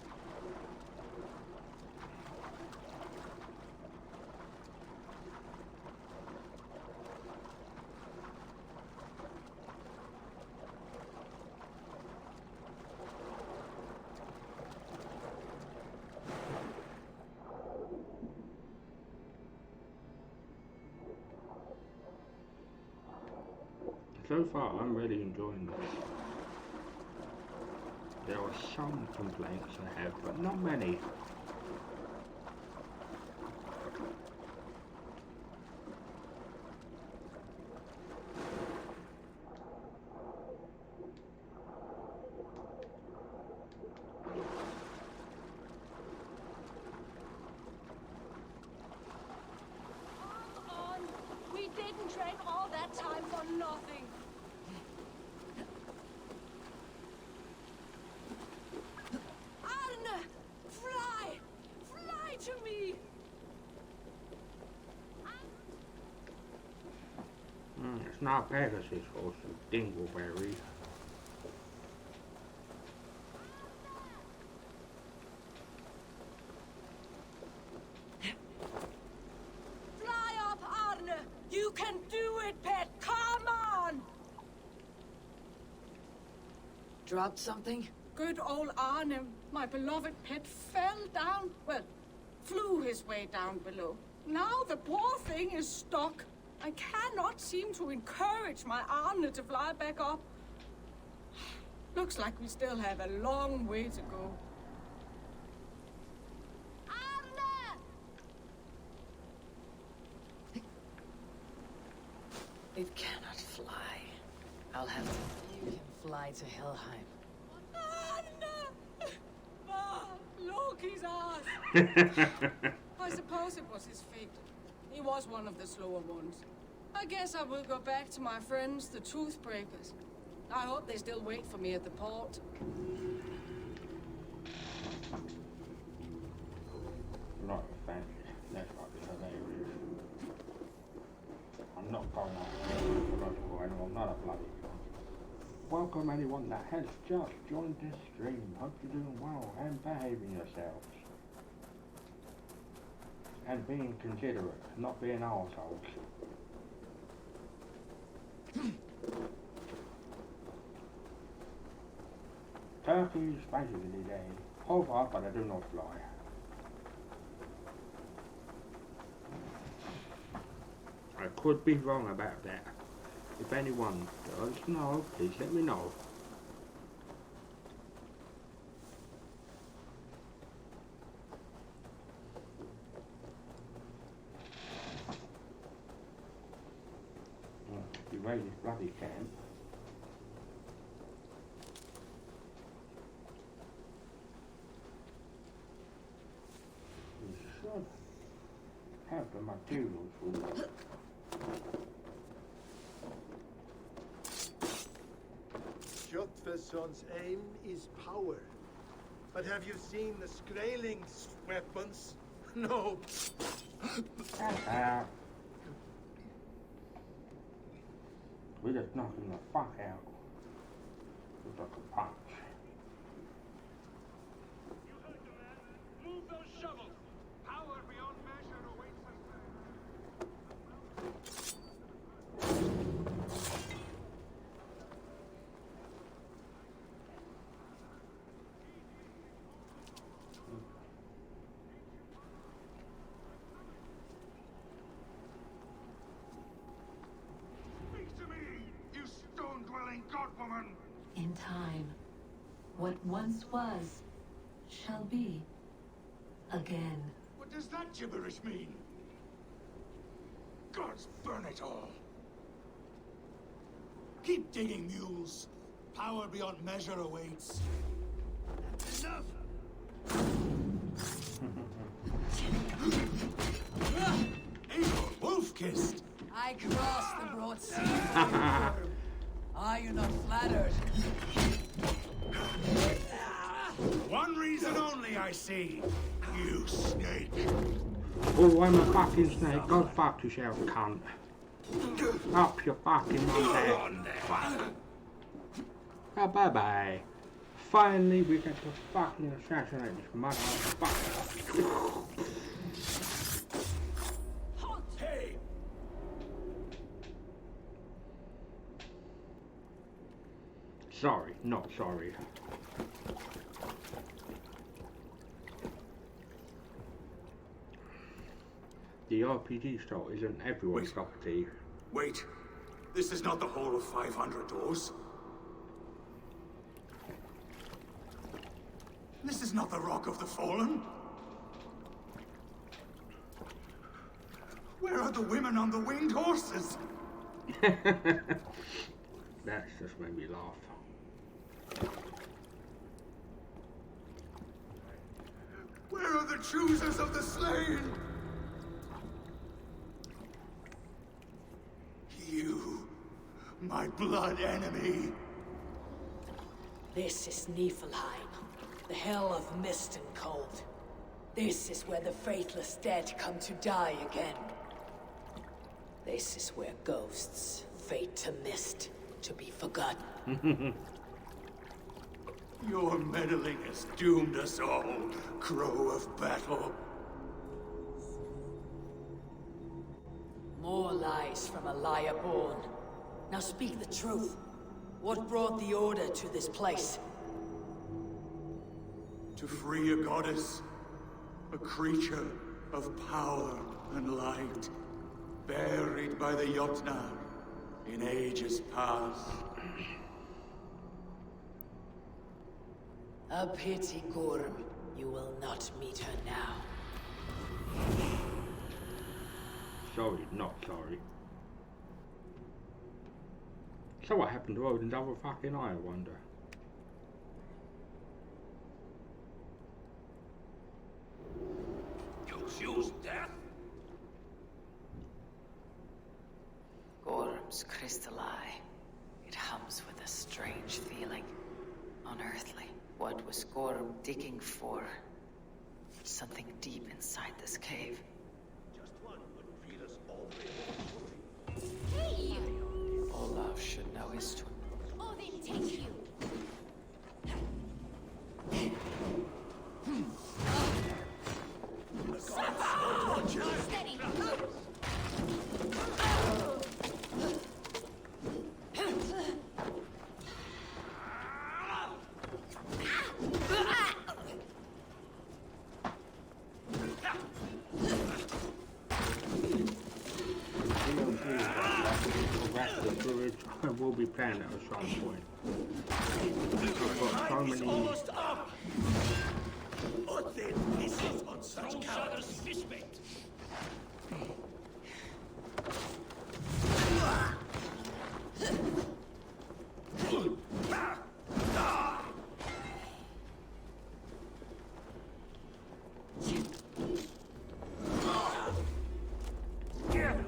So far, I'm really enjoying this. There are some complaints I have, but not many. We didn't train all that time for nothing. Arne! Fly! Fly to me! It's not Pegasus or some dingleberry. Fly up, Arne! You can do it, pet! Come on! Dropped something? Good old Arne, my beloved pet, fell down, well, flew his way down below. Now the poor thing is stuck. I cannot seem to encourage my Arne to fly back up. Looks like we still have a long way to go. Arne! It cannot fly. I'll have to you can fly to Helheim. Arne! Ah, Loki's ass! I suppose it was his fate. He was one of the slower ones. I guess I will go back to my friends, the Toothbreakers. I hope they still wait for me at the port. Not fancy. That's not hilarious. I'm not going on I'm not a bloody. Welcome anyone that has just joined this stream. Hope you're doing well and behaving yourselves. And being considerate, not being arseholes. Turkeys basically they hover but they do not fly. I could be wrong about that. If anyone does know, please let me know. You raid this bloody camp. You should have the materials for it. Kjotvesson's aim is power. But have you seen the Skraeling's weapons? No. We're just knocking the fuck out with like a punch. You heard the man. Move those shovels. Power beyond measure awaits us God-woman! In time, what once was, shall be, again. What does that gibberish mean? Gods burn it all! Keep digging, mules. Power beyond measure awaits. That's enough! Eagle, wolf-kissed! I crossed the broad sea. Are you not flattered? One reason only I see. You snake. Oh, I'm a fucking snake. Go fuck yourself, cunt. Up your fucking mum there. Oh, bye-bye. Finally, we get to fucking assassinate this motherfucker. Hey! Sorry, not sorry. The RPG style isn't everyone's cup of tea. Wait. This is not the whole of 500 doors. This is not the Rock of the Fallen. Where are the women on the winged horses? That's just made me laugh. Where are the choosers of the slain? You, my blood enemy. This is Niflheim, the hell of mist and cold. This is where the faithless dead come to die again. This is where ghosts fade to mist, to be forgotten. Your meddling has doomed us all, crow of battle. More lies from a liar born. Now speak the truth. What brought the Order to this place? To free a goddess, a creature of power and light, buried by the Jotnar in ages past. A pity, Gorm. You will not meet her now. Sorry, not sorry. So what happened to Odin's other fucking eye, I wonder? You choose death? Gorm's crystal eye. It hums with a strange feeling. Unearthly. What was Gorm digging for? Something deep inside this cave. Just one would feed us all three. Hey! Olaf should know his story. Odin, take you! The gods won't watch can at some point. I've got so many. Almost up. What then pisses on such cowards?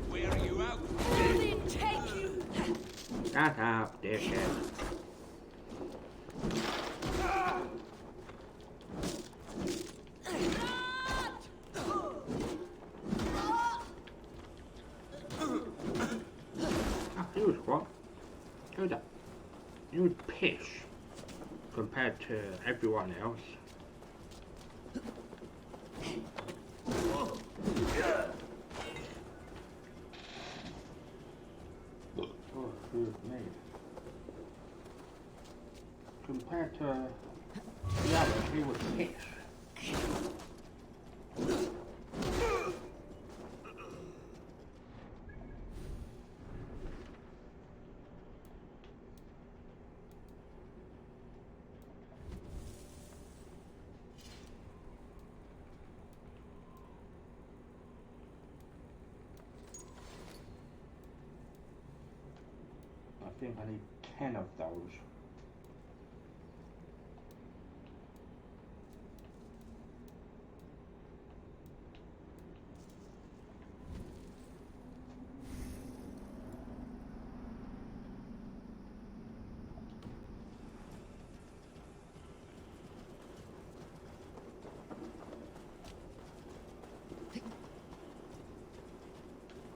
Where are you out? Shut up, dickhead. He was what? Hold up. He was pish compared to everyone else. Oh, excuse me. Compared to the other, he was pish. I think I need 10 of those.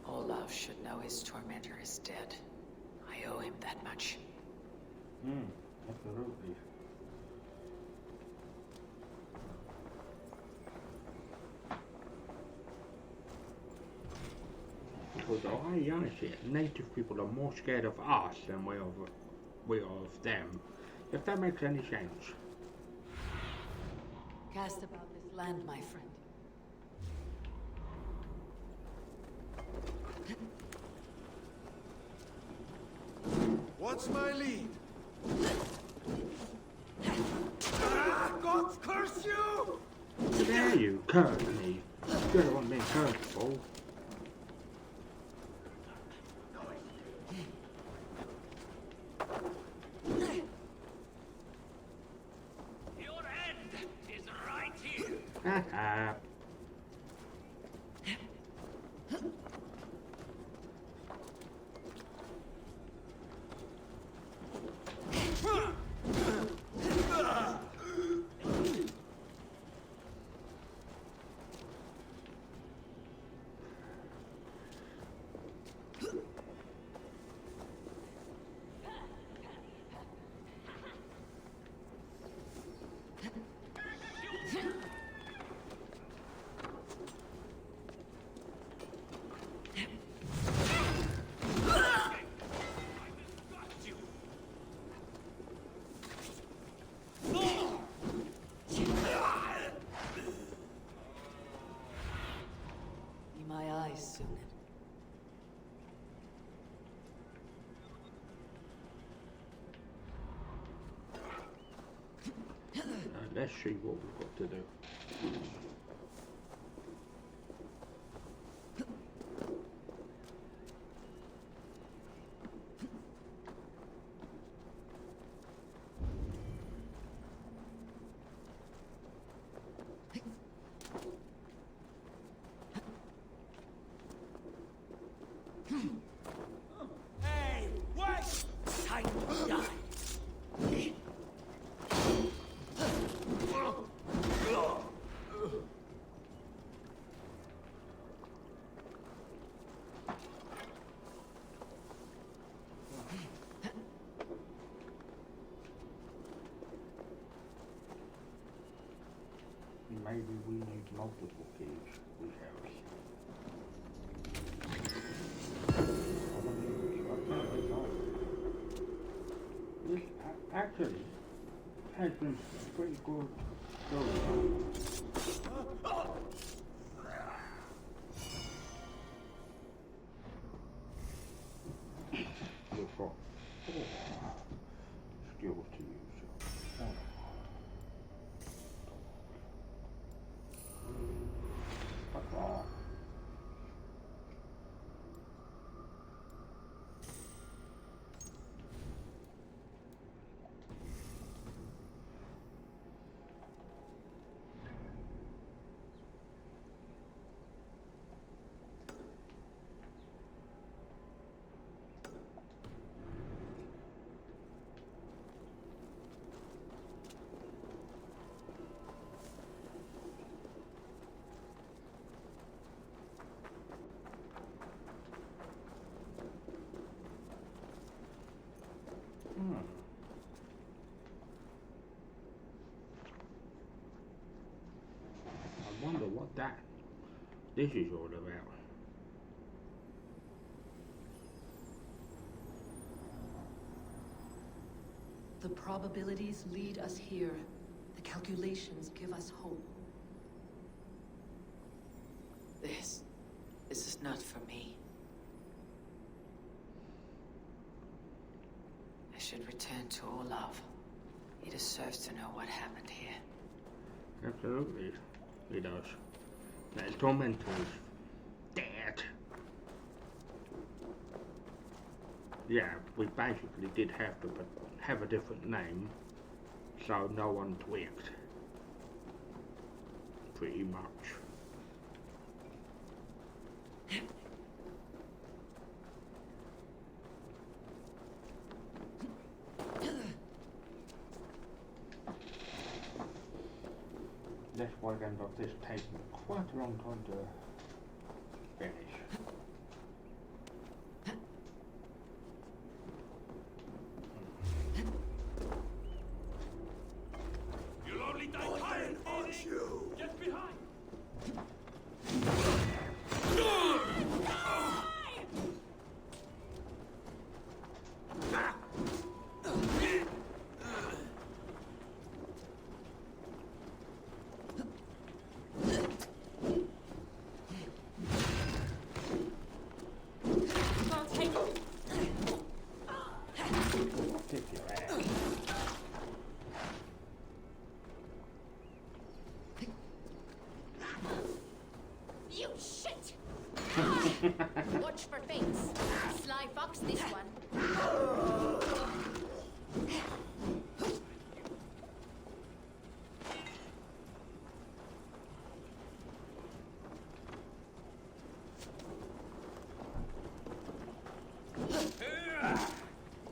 Olaf should know his tormentor is dead. I owe him that much. Absolutely. Because I honestly, native people are more scared of us than we are of them. If that makes any sense. Cast about this land, my friend. What's my lead? God curse you! Dare you curse me? You don't want me cursed, fool. Your end is right here. Haha. My eyes soon. Let's see what we've got to do. Hey, wait! Time to die. Maybe we need multiple keys. We have. This actually has been pretty good so far. We've got 4. wonder what this is all about. The probabilities lead us here. The calculations give us hope. This is not for me. I should return to Olaf. He deserves to know what happened here. Absolutely, he does. That tormentor's dead. Yeah, we basically did have to have a different name, so no one twigged. Pretty much. This weekend of this taking quite a long time to finish. You'll only die tired, aren't you? Get behind! You shit! Watch for fates. Sly fox, this one.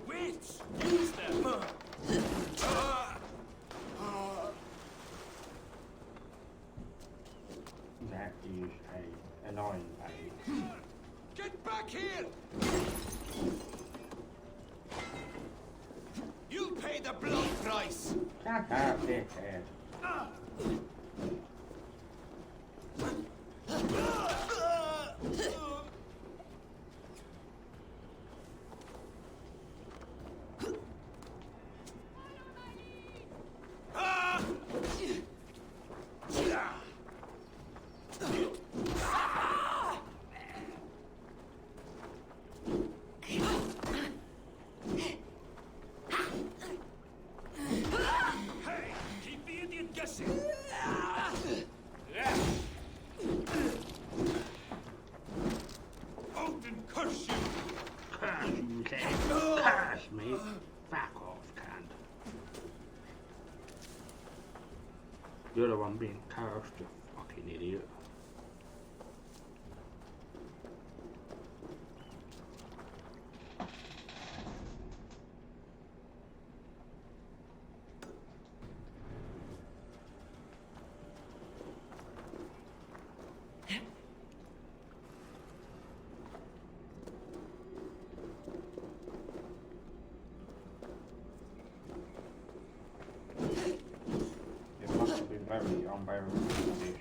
Wait! Use them! That is a annoying pain. Get back here! You'll pay the blood price! Shut up, dickhead. Hey! Keep the idiot guessing! Odin curse you! Curse you, then. Curse me. Fuck off, cunt. You're the one being cursed, you fucking idiot. It must have been very unbearable conditions.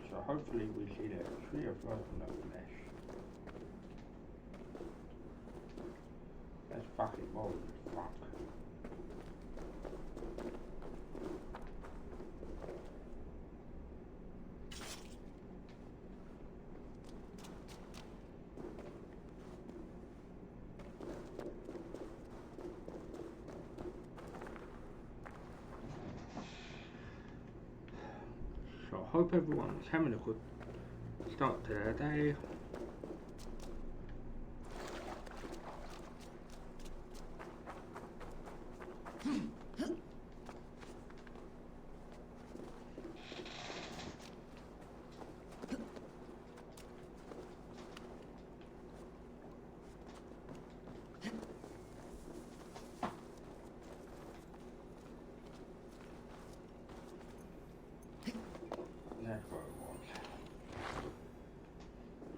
So hopefully we see the tree of life in that flesh. That's fucking bold as fuck. So I hope everyone's having a good start to their day. That's what it was.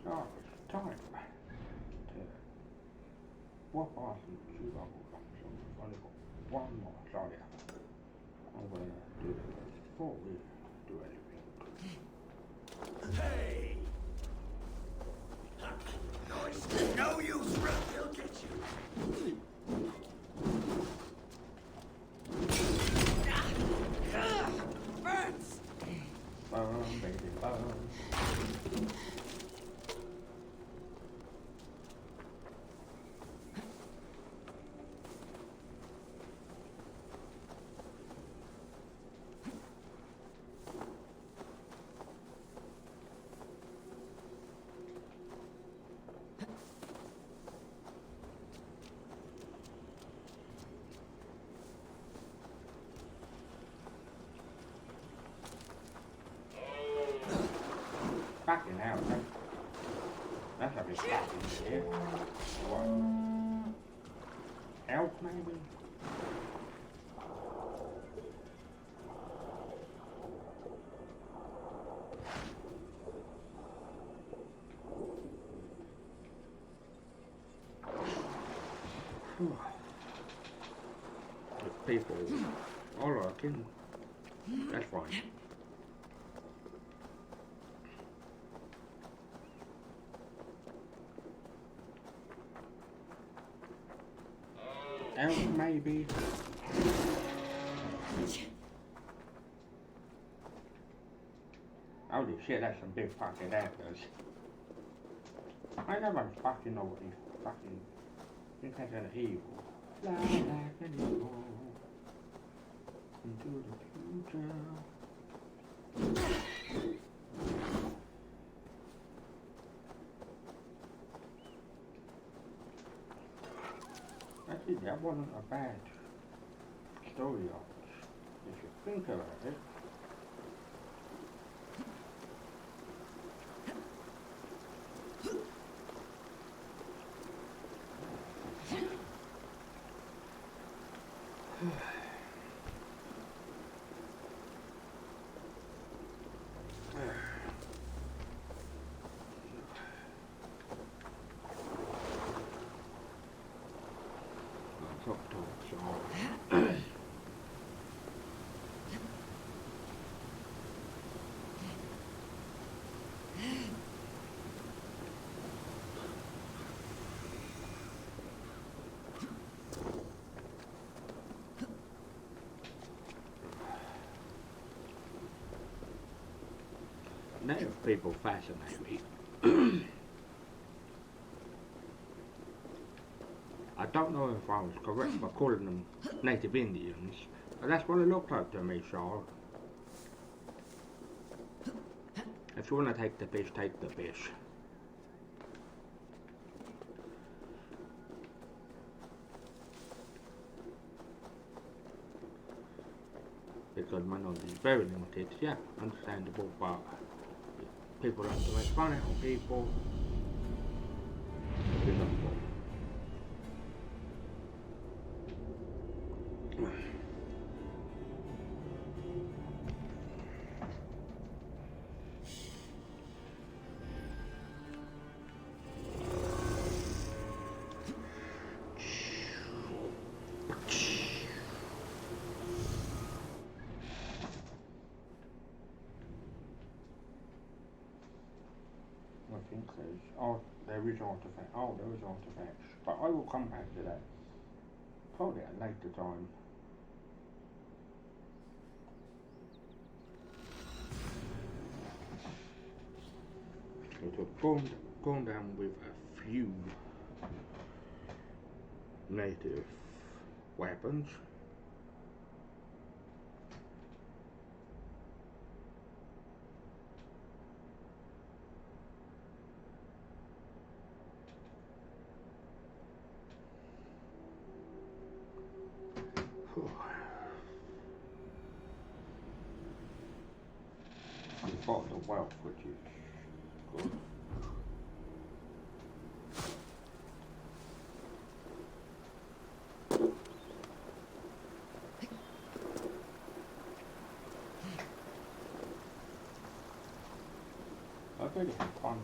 Gosh. time to walk past and shoot up all them. So we've only got one more. So yeah, I'm gonna do it before we do anything. Hey! Noise, no use, they'll get you. Burns! Baby, burn. Fucking hell, that's a bit fucking shit. What? Elf, maybe? People all looking. That's fine. Elf, maybe. Holy shit, that's some big fucking antlers. I never fucking know what these fucking think that's an eagle. Fly like an eagle into the future. Actually, that wasn't a bad story arc, if you think about it. Native people fascinate me. I don't know if I was correct by calling them Native Indians, but that's what it looked like to me, Charles. If you want to take the fish, take the fish. Because my knowledge is very limited, yeah, understandable, but people like to make fun out of people. I think there is artifact. Oh, there is artifacts, but I will come back to that probably at a later time. So I've gone down with a few native weapons. We've got the wealth, which is good. I really had fun.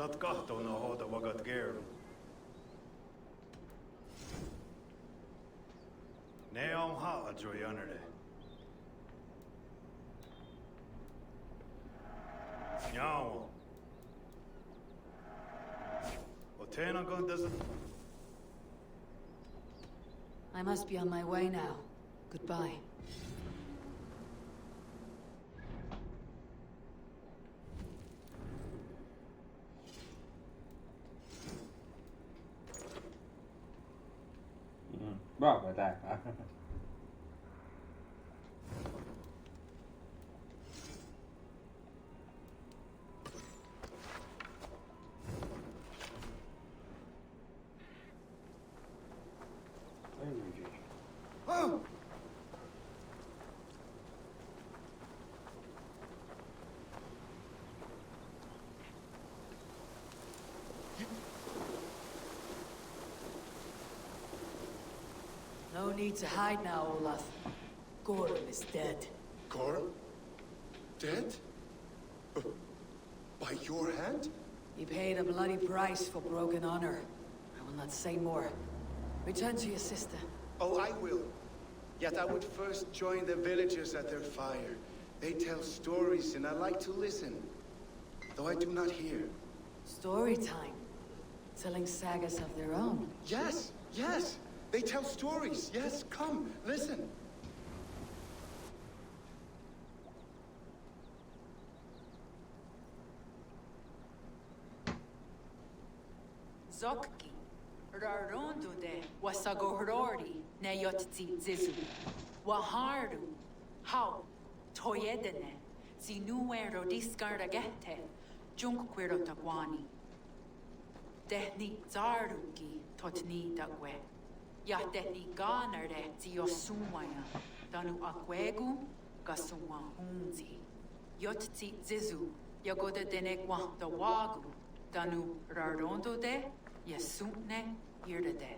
Not kahtona hoda wagat geru. Ne om ha joy under. Now. Otena gon doesn't. I must be on my way now. Goodbye. Bỏ vào tay hả? Oh! No need to hide now, Olaf. Gorm is dead. Gorm? Dead? By your hand? He paid a bloody price for broken honor. I will not say more. Return to your sister. Oh, I will. Yet I would first join the villagers at their fire. They tell stories and I like to listen. Though I do not hear. Story time. Telling sagas of their own. Yes, yes. They tell stories. Yes, come, listen. Zokki, Rarondo de Wasagohorori, Nayotzi Zizu, Waharu, How, Toyedene, Zinuero discardagete, Junquiro Taguani. Dehni Zaruki, Totni Dagwe, Yateni Ganare, Ziosumaya, Danu Aquegu, Gasuma Hunzi, Yotzi Zizu, Yagoda Denegwa, the Wagu, Danu Rarondo de, Yasune, Yerdade.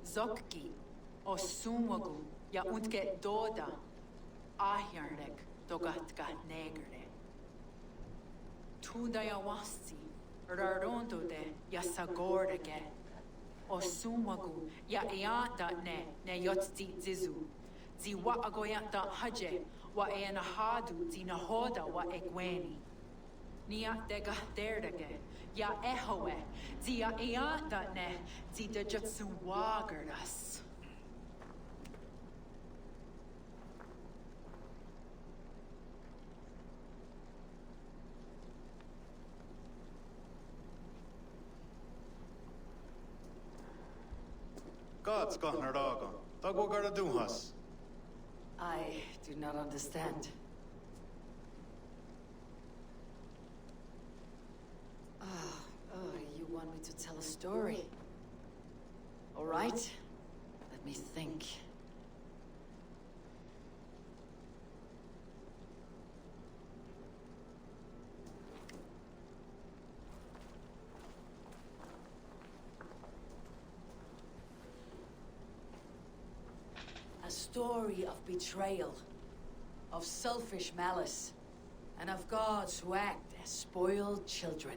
Zokki, Osumagu, ya untge doda, ahjarnek, dogatka negerne. Tudaya wasti, rarondo de, ya sagordege, Osumagu, ya eata ne yotzi zizu, zi wa agoyata haje, wa eanahadu, zi nahoda wa egweni. Nia dega derdege, ya ehoe, zi ya eata ne, zi de jutsu wagardas. God's gotten her dog on. Dog what gotta do us? I do not understand. You want me to tell a story? All right. Let me think. A story of betrayal, of selfish malice, and of gods who act as spoiled children.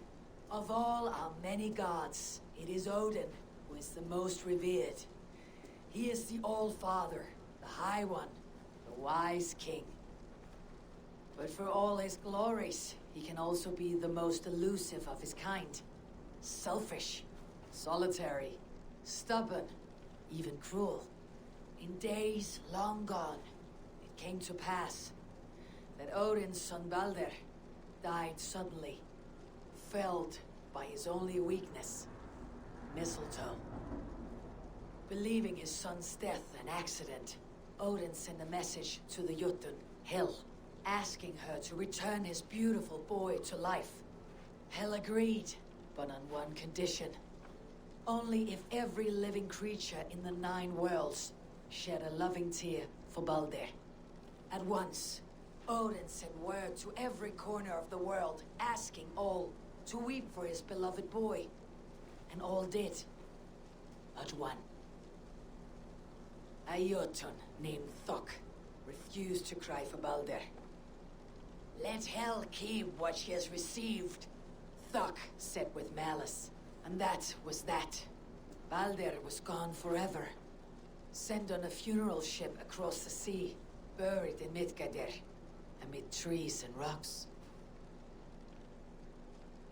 Of all our many gods, it is Odin who is the most revered. He is the All-Father, the High One, the Wise King. But for all his glories, he can also be the most elusive of his kind. Selfish, solitary, stubborn, even cruel. In days long gone, it came to pass that Odin's son Balder died suddenly, felled by his only weakness, mistletoe. Believing his son's death an accident, Odin sent a message to the Jotun, Hel, asking her to return his beautiful boy to life. Hel agreed, but on one condition. Only if every living creature in the 9 worlds shed a loving tear for Balder. At once, Odin sent word to every corner of the world, asking all to weep for his beloved boy. And all did. But one. A Jotun named Thok refused to cry for Balder. Let hell keep what she has received, Thok said with malice. And that was that. Balder was gone forever. Sent on a funeral ship across the sea, buried in Midgardr, amid trees and rocks.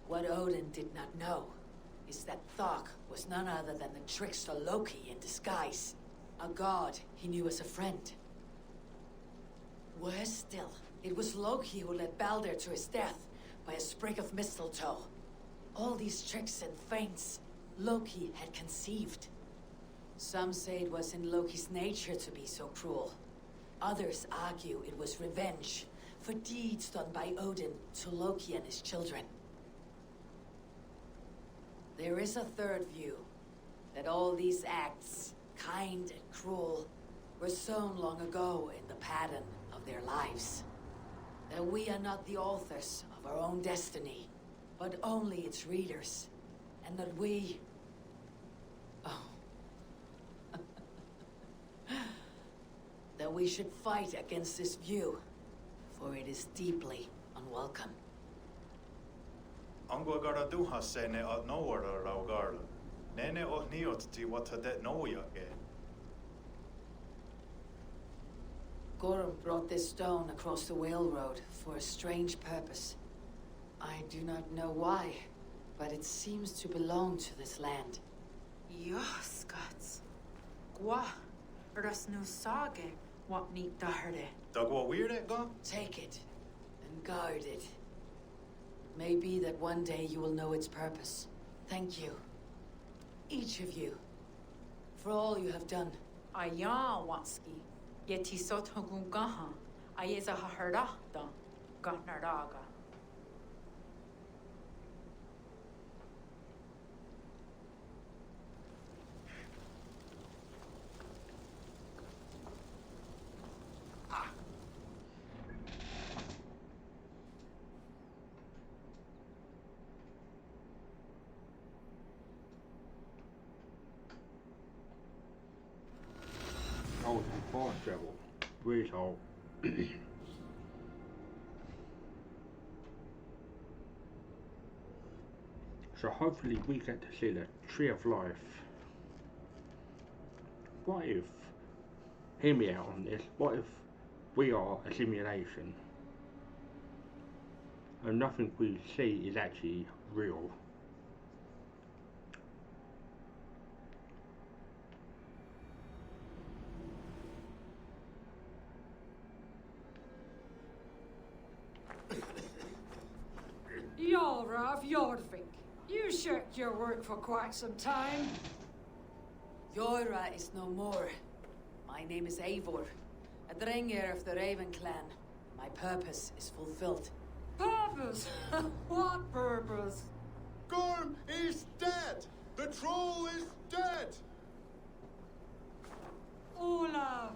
What Odin did not know is that Thok was none other than the trickster Loki in disguise. A god he knew as a friend. Worse still, it was Loki who led Balder to his death by a sprig of mistletoe. All these tricks and feints Loki had conceived. Some say it was in Loki's nature to be so cruel. Others argue it was revenge for deeds done by Odin to Loki and his children. There is a third view, that all these acts, kind and cruel, were sown long ago in the pattern of their lives. That we are not the authors of our own destiny, but only its readers. And that we... Oh. That we should fight against this view, for it is deeply unwelcome. Angwa gara duha se ne at nowara raugarla. Nene o niot ti wata det noya ge. Gorm brought this stone across the whale road for a strange purpose. I do not know why, but it seems to belong to this land. Joskats. Gwa. Ras nu sage. What neat daherde. Dagwa weird it go? Take it and guard it. It may be that one day you will know its purpose. Thank you. Each of you. For all you have done. Aya watski. Yeti sot hugungaha. Ayeza haherdahta. Gatnardaga. Oh, some fast travel. Retard. So hopefully we get to see the Tree of Life. What if, hear me out on this, what if we are a simulation and nothing we see is actually real? Jorah of Jorvik, you shirked your work for quite some time. Jorah is no more. My name is Eivor, a Drengir of the Raven clan. My purpose is fulfilled. Purpose? What purpose? Gorm is dead! The troll is dead! Olav!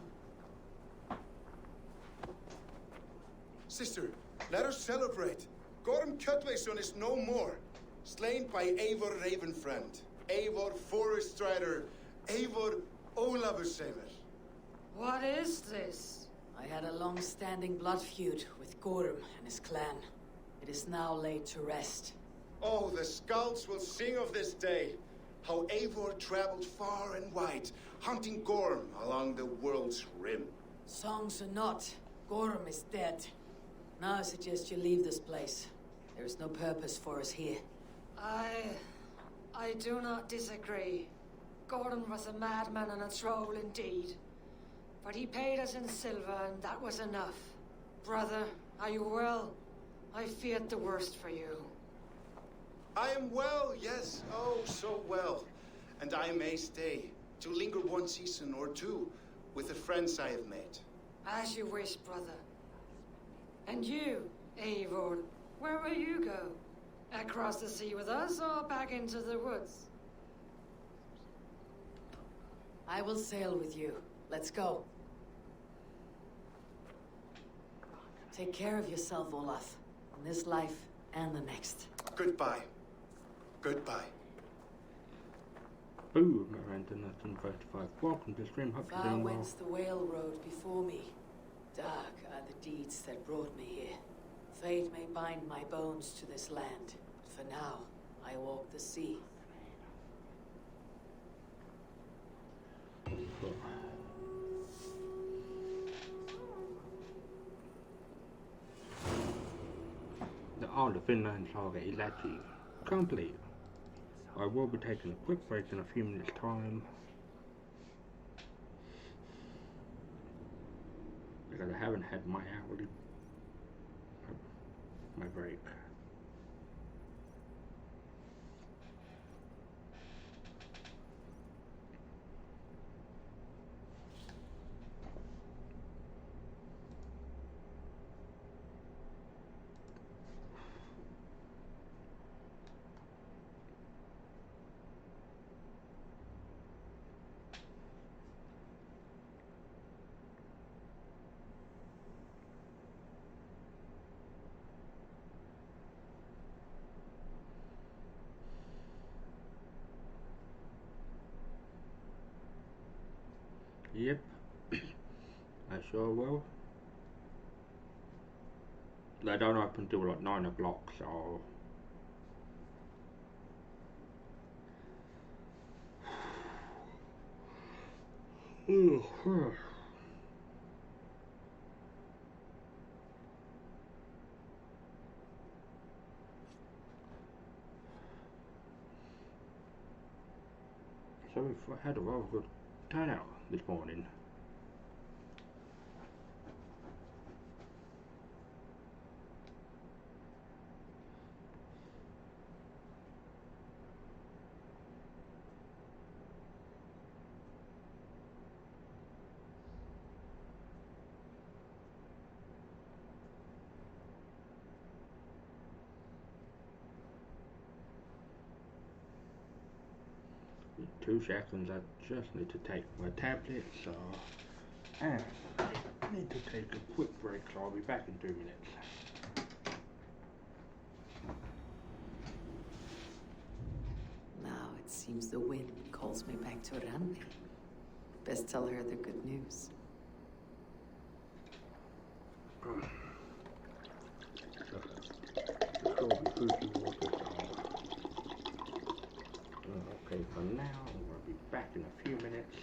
Sister, let us celebrate. Gorm Kjötveson is no more. Slain by Eivor Ravenfriend, Eivor Forest Strider, Eivor Ólafursaver. What is this? I had a long-standing blood feud with Gorm and his clan. It is now laid to rest. Oh, the scouts will sing of this day. How Eivor traveled far and wide, hunting Gorm along the world's rim. Songs or not, Gorm is dead. Now I suggest you leave this place. There is no purpose for us here. I do not disagree. Gordon was a madman and a troll indeed. But he paid us in silver, and that was enough. Brother, are you well? I feared the worst for you. I am well, yes, oh, so well. And I may stay, to linger one season or two, with the friends I have made. As you wish, brother. And you, Eivor, where will you go? Across the sea with us, or back into the woods? I will sail with you. Let's go. Take care of yourself, Olaf. In this life and the next. Goodbye. Goodbye. Ooh, Miranda 1935. Welcome to stream. Hope you're Far doing well. went the whale road before me. Dark are the deeds that brought me here. Fate may bind my bones to this land. But for now, I walk the sea. The Vinland saga is actually complete. I will be taking a quick break in a few minutes time because I haven't had my hourly my break. Yep, I sure will. They don't open till like 9 o'clock, so so we've had a rather good turnout this morning. In 2 seconds, I just need to take my tablet, so and I need to take a quick break, so I'll be back in 2 minutes. Now it seems the wind calls me back to Randi. Best tell her the good news. Okay, for now, I'll be back in a few minutes.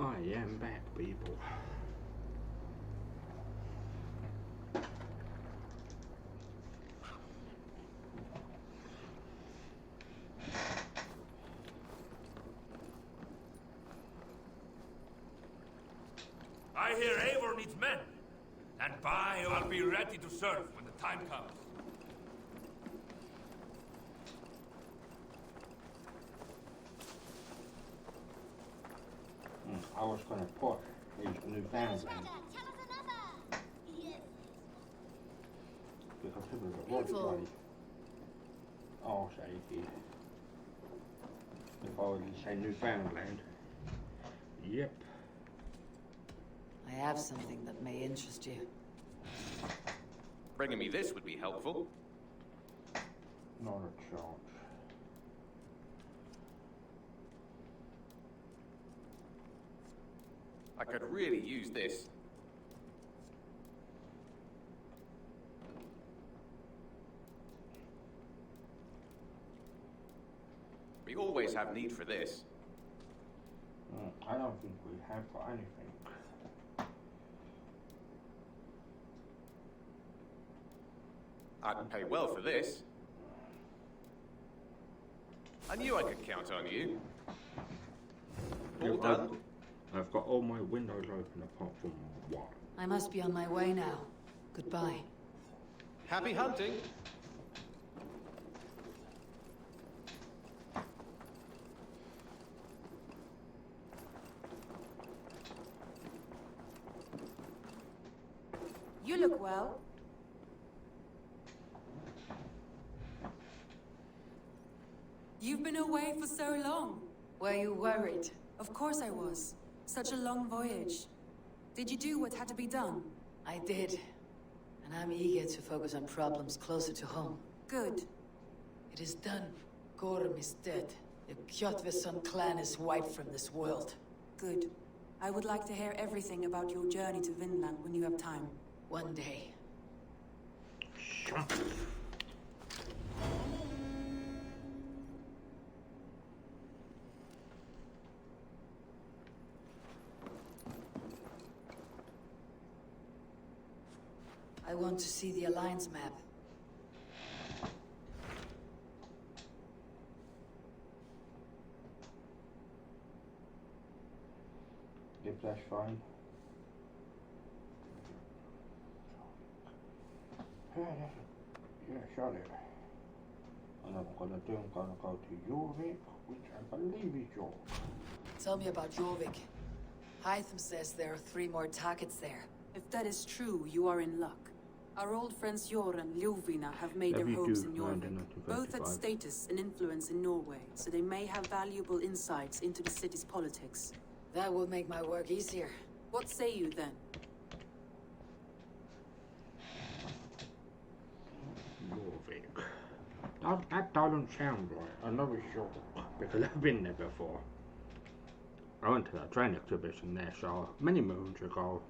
I am back, people. I hear Eivor needs men. And by I'll be ready to serve when the time comes. I was gonna put his Newfoundland because he was a really bloody arse achy. If I was to say Newfoundland. Yep. I have something that may interest you. Bringing me this would be helpful. Not a chance. I could really use this. We always have need for this. I don't think we have got anything. I'd pay well for this. I knew I could count on you. All done? I've got all my windows open apart from one. I must be on my way now. Goodbye. Happy hunting. You look well. You've been away for so long. Were you worried? Of course I was. Such a long voyage. Did you do what had to be done? I did. And I'm eager to focus on problems closer to home. Good. It is done. Gorm is dead. The Kjotveson clan is wiped from this world. Good. I would like to hear everything about your journey to Vinland when you have time. One day. I want to see the Alliance map. Yep, that's fine. Yeah, shut it. And I'm gonna go to Jorvik, which I believe is York. Tell me about Jorvik. Hytham says there are 3 more targets there. If that is true, you are in luck. Our old friends Jor and Ljuvina have made their homes in Jorvik, both had status and influence in Norway, so they may have valuable insights into the city's politics. That will make my work easier. What say you then? Jorvik. That doesn't sound right. I know it's York, because I've been there before. I went to that train exhibition there, so many moons ago.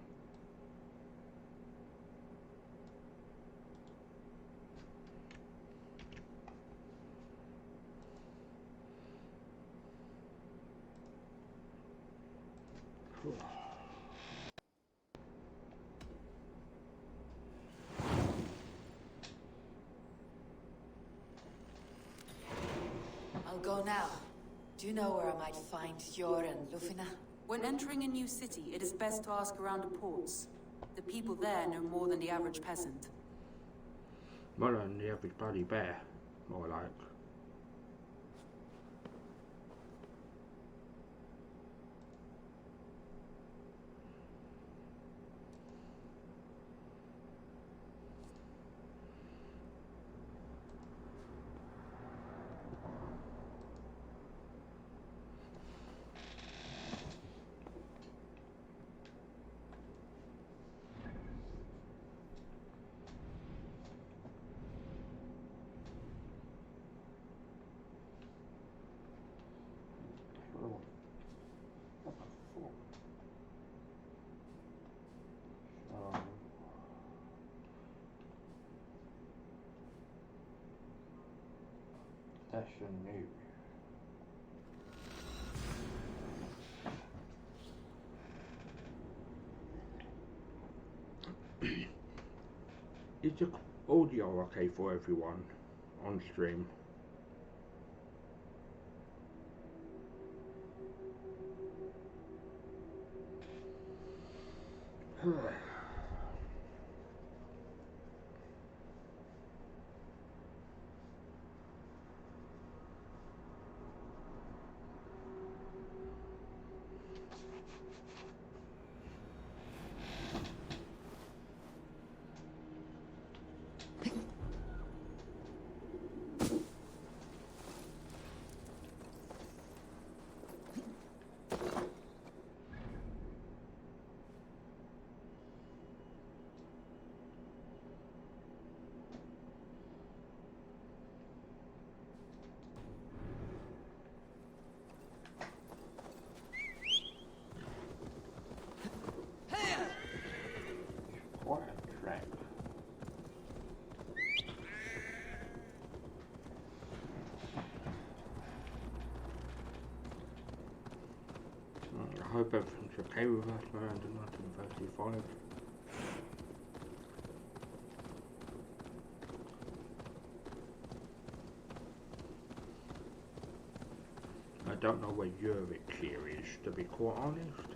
I'll go now. Do you know where I might find Jor and Ljufina? When entering a new city, it is best to ask around the ports. The people there know more than the average peasant. More than the average bloody bear, more like. That's a new. Is the audio okay for everyone on stream? What a track. I hope everything's okay with us around 1935. I don't know where Europe here is, to be quite honest.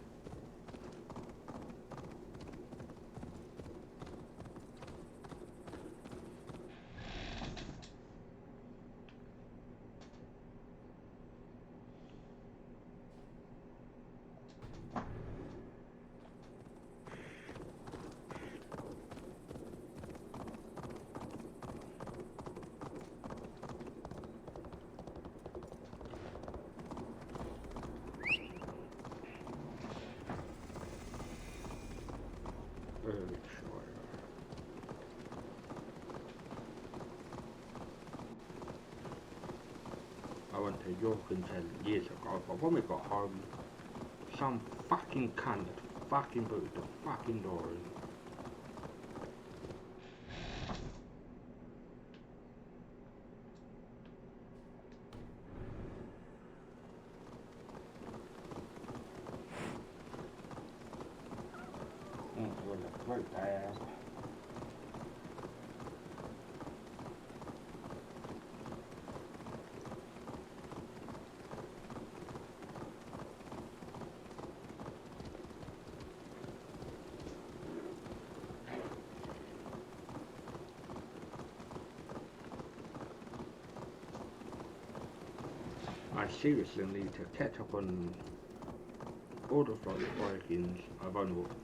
I went to York and 10 years ago, but when we got home, some fucking cunt fucking booted the fucking door in. It was a great time. I seriously need to catch up on all the Vikings. I've only watched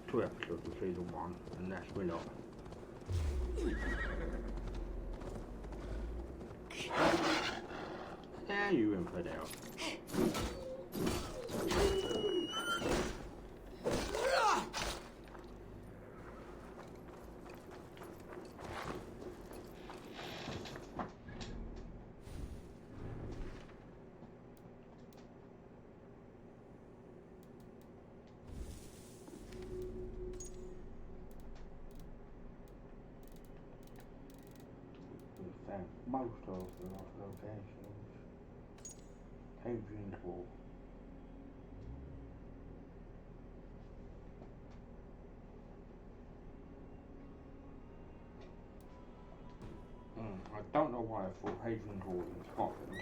2 episodes of season 1, and that's me not. There you infidel. Most of the locations. Hadrian's Wall. I don't know why I thought Hadrian's Wall in Scotland.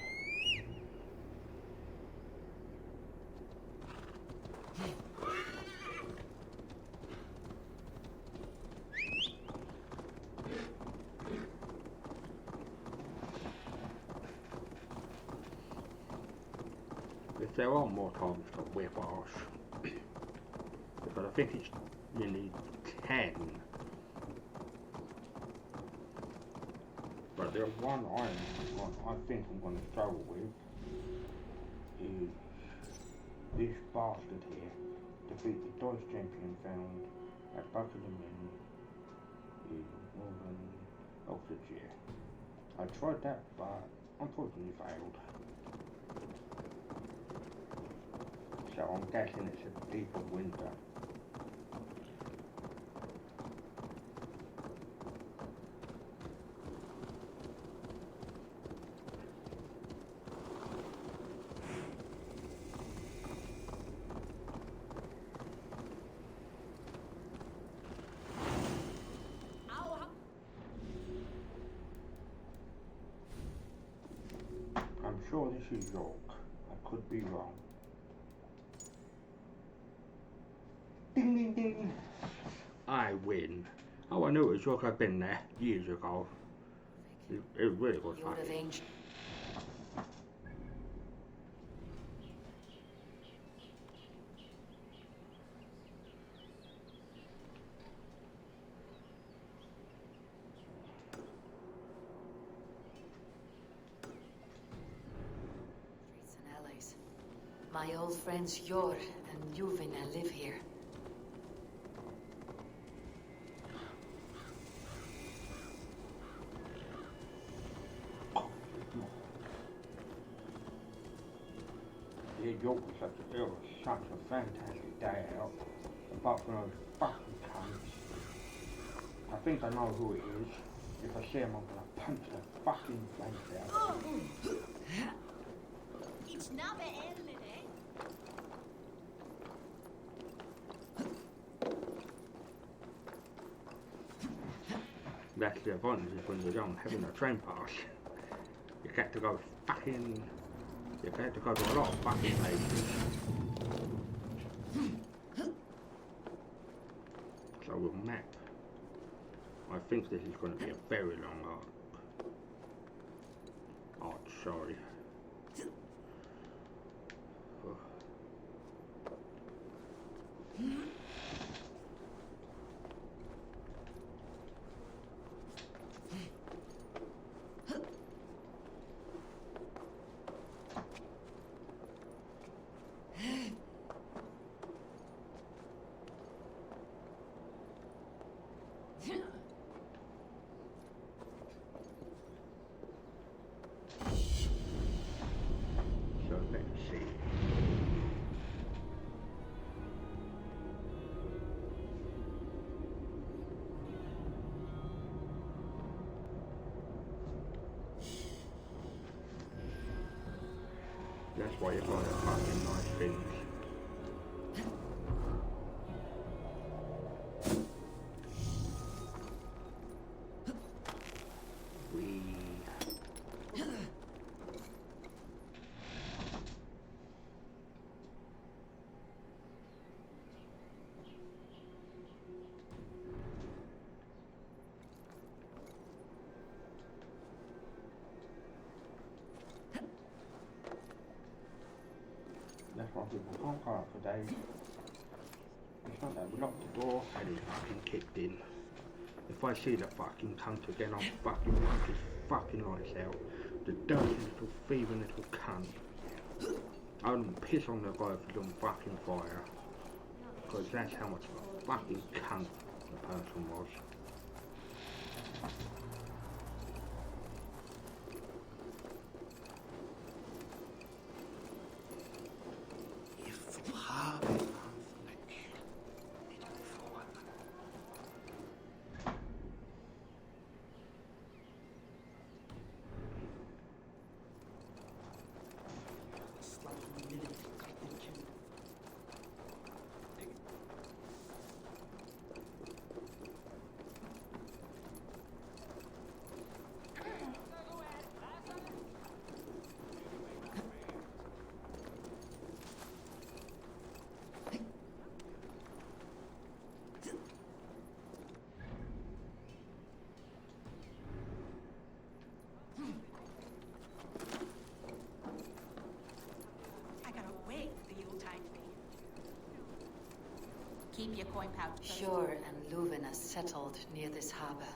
If there are more times to whip ass, because I think it's you need 10. But the one I think I'm going to struggle with is this bastard here defeat the Dodge champion found at Buckingham in northern Oxfordshire. I tried that, but unfortunately failed. So I'm guessing it's a deeper winter. this is York. I could be wrong. Ding ding ding! I win. Oh, I knew it was York. I've been there years ago. It really was Lord of funny. Ancient. Streets and alleys. My old friends Yor and Juvina live here. Yeah, York was such a fantastic day out. Apart from those fucking cunts. I think I know who it is. If I see him, I'm gonna punch the fucking face out. It's not the end, eh? That's the advantage when you're young, having a train pass. You get to go fucking... You get to go to a lot of fucking places. So we'll map. I think this is going to be a very long arc. Oh, sorry. Oh. So let's see. That's why you buy the fucking nice things. That's why people can't go out for days. It's not that we locked the door and he's fucking kicked in. If I see the fucking cunt again, I'll fucking knock his fucking lights out. The dirty little thieving little cunt. I wouldn't piss on the guy if he's on fucking fire. Because that's how much of a fucking cunt the person was. Keep your coin pouch. Shore and Luvin settled near this harbor.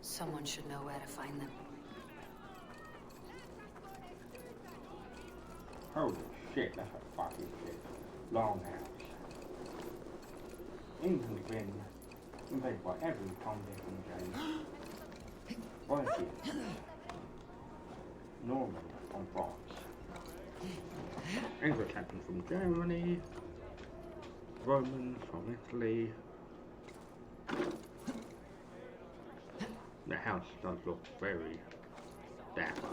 Someone should know where to find them. Holy shit, that's a fucking shit. Longhouse. England's been invaded by every Tom, Dick and Jane. Vikings. Norman from France. English happened from Germany. Romans from Italy. The house does look very dapper.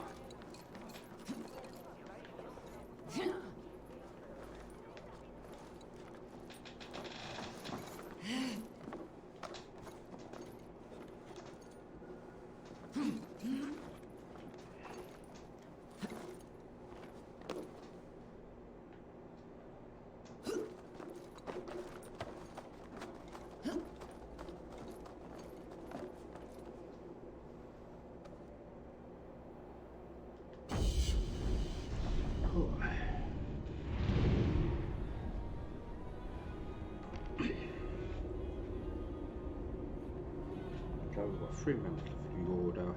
got 3 members of the order.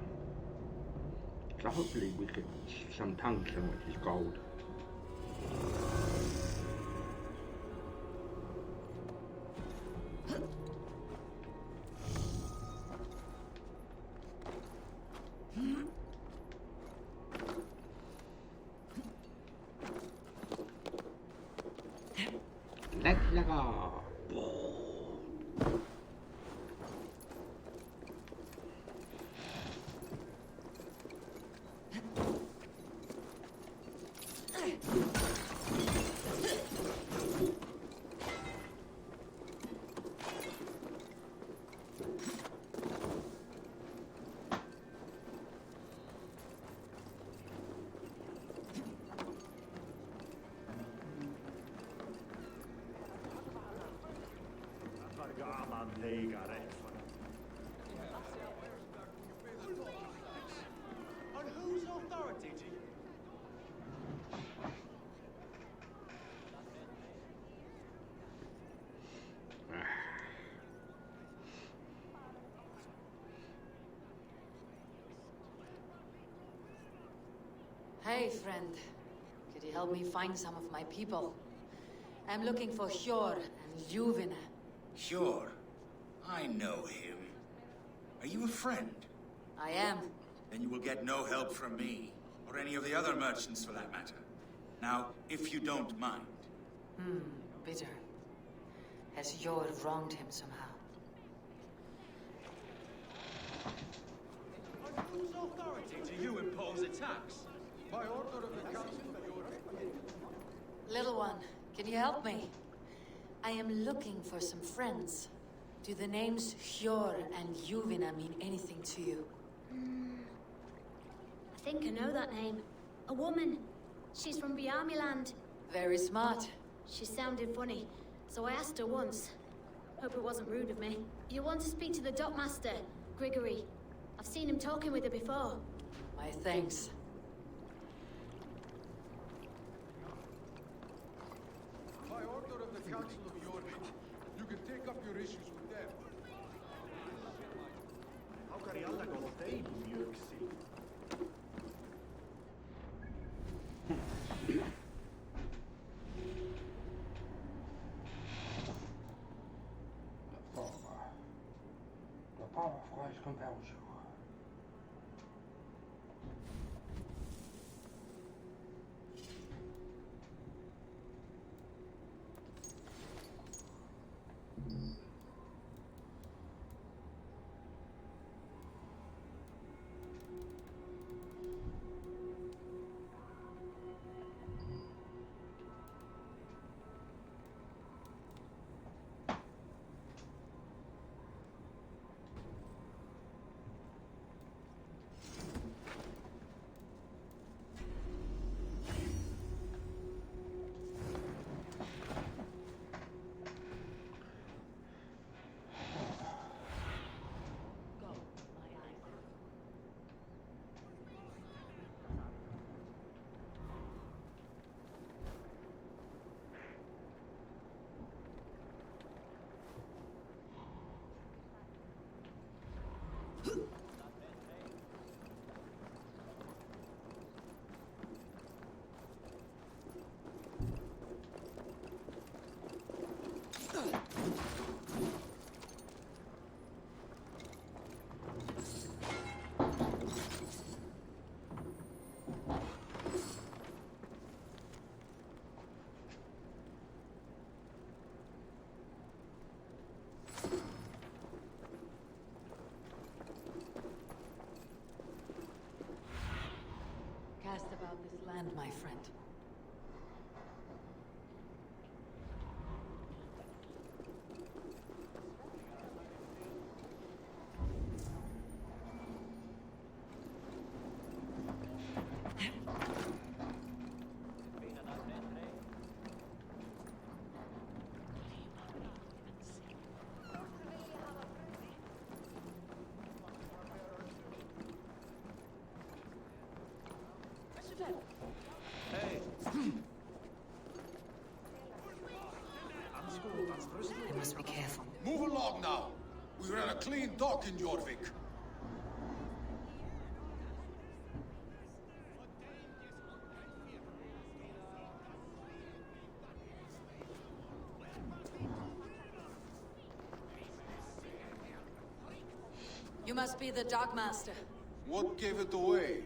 So hopefully we get some tungsten, which is gold. Let's go. On whose authority do you... Hey, friend. Could you help me find some of my people? I'm looking for Hjor and Juvina. Sure. I know him. Are you a friend? I am. Then you will get no help from me, or any of the other merchants for that matter. Now, if you don't mind. Bitter. Has Hjor wronged him somehow? On whose authority do you impose a tax? By order of the council of your... Little one, can you help me? I am looking for some friends. Do the names Hjor and Juvina mean anything to you? I think I know that name. A woman. She's from Land. Very smart. She sounded funny, so I asked her once. Hope it wasn't rude of me. You want to speak to the dockmaster, Grigory. I've seen him talking with her before. My thanks. By order of the council of your... You can take up your issues with them. How can I go stay you see? The power of Christ compels you. Cast about this land, my friend. Hey. I must be careful. Move along now. We're at a clean dock in Jorvik. You must be the Dogmaster. What gave it away?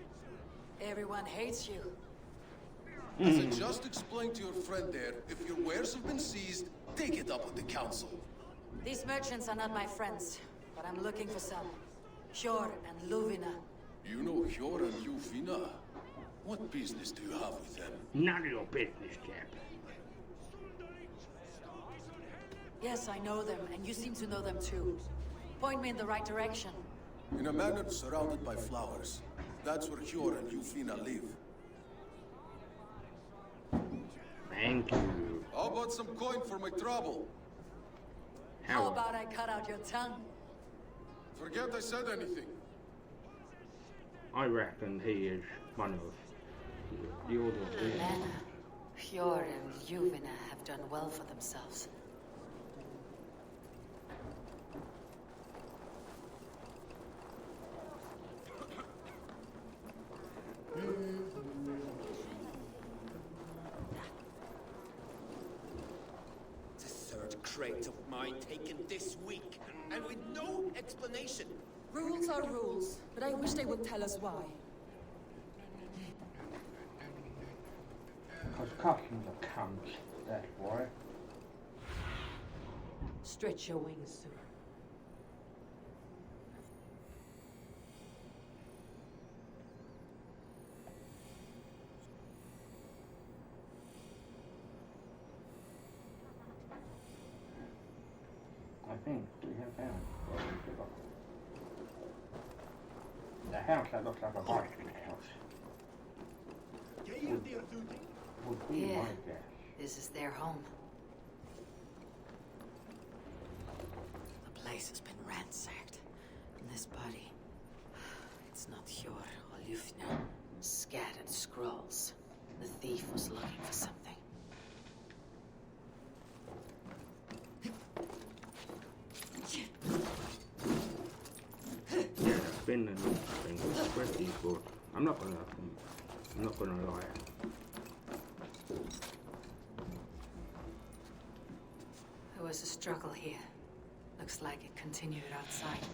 Everyone hates you. As I just explained to your friend there, if your wares have been seized, take it up with the council. These merchants are not my friends, but I'm looking for some. Hjor and Luvina. You know Hjor and Luvina? What business do you have with them? None of your business, chap. Yes, I know them, and you seem to know them too. Point me in the right direction. In a manor surrounded by flowers. That's where Hjor and Luvina live. Thank you. How about some coin for my trouble? How about I cut out your tongue? Forget I said anything. I reckon he is one of the order of The manor, Hjor and Luvina have done well for themselves. The third crate of mine taken this week, and with no explanation. Rules are rules, but I wish they would tell us why. Because customs are cunts, that's why. Stretch your wings, sir. I think we have found what we forgot. The house that looks like a Viking house would be Yeah, my guess. this is their home. The place has been ransacked. And this body, it's not Hjor or Lufna. Scattered scrolls. The thief was looking for something. Yeah, Vinland thing was pretty good. I'm not gonna lie. There was a struggle here. Looks like it continued outside.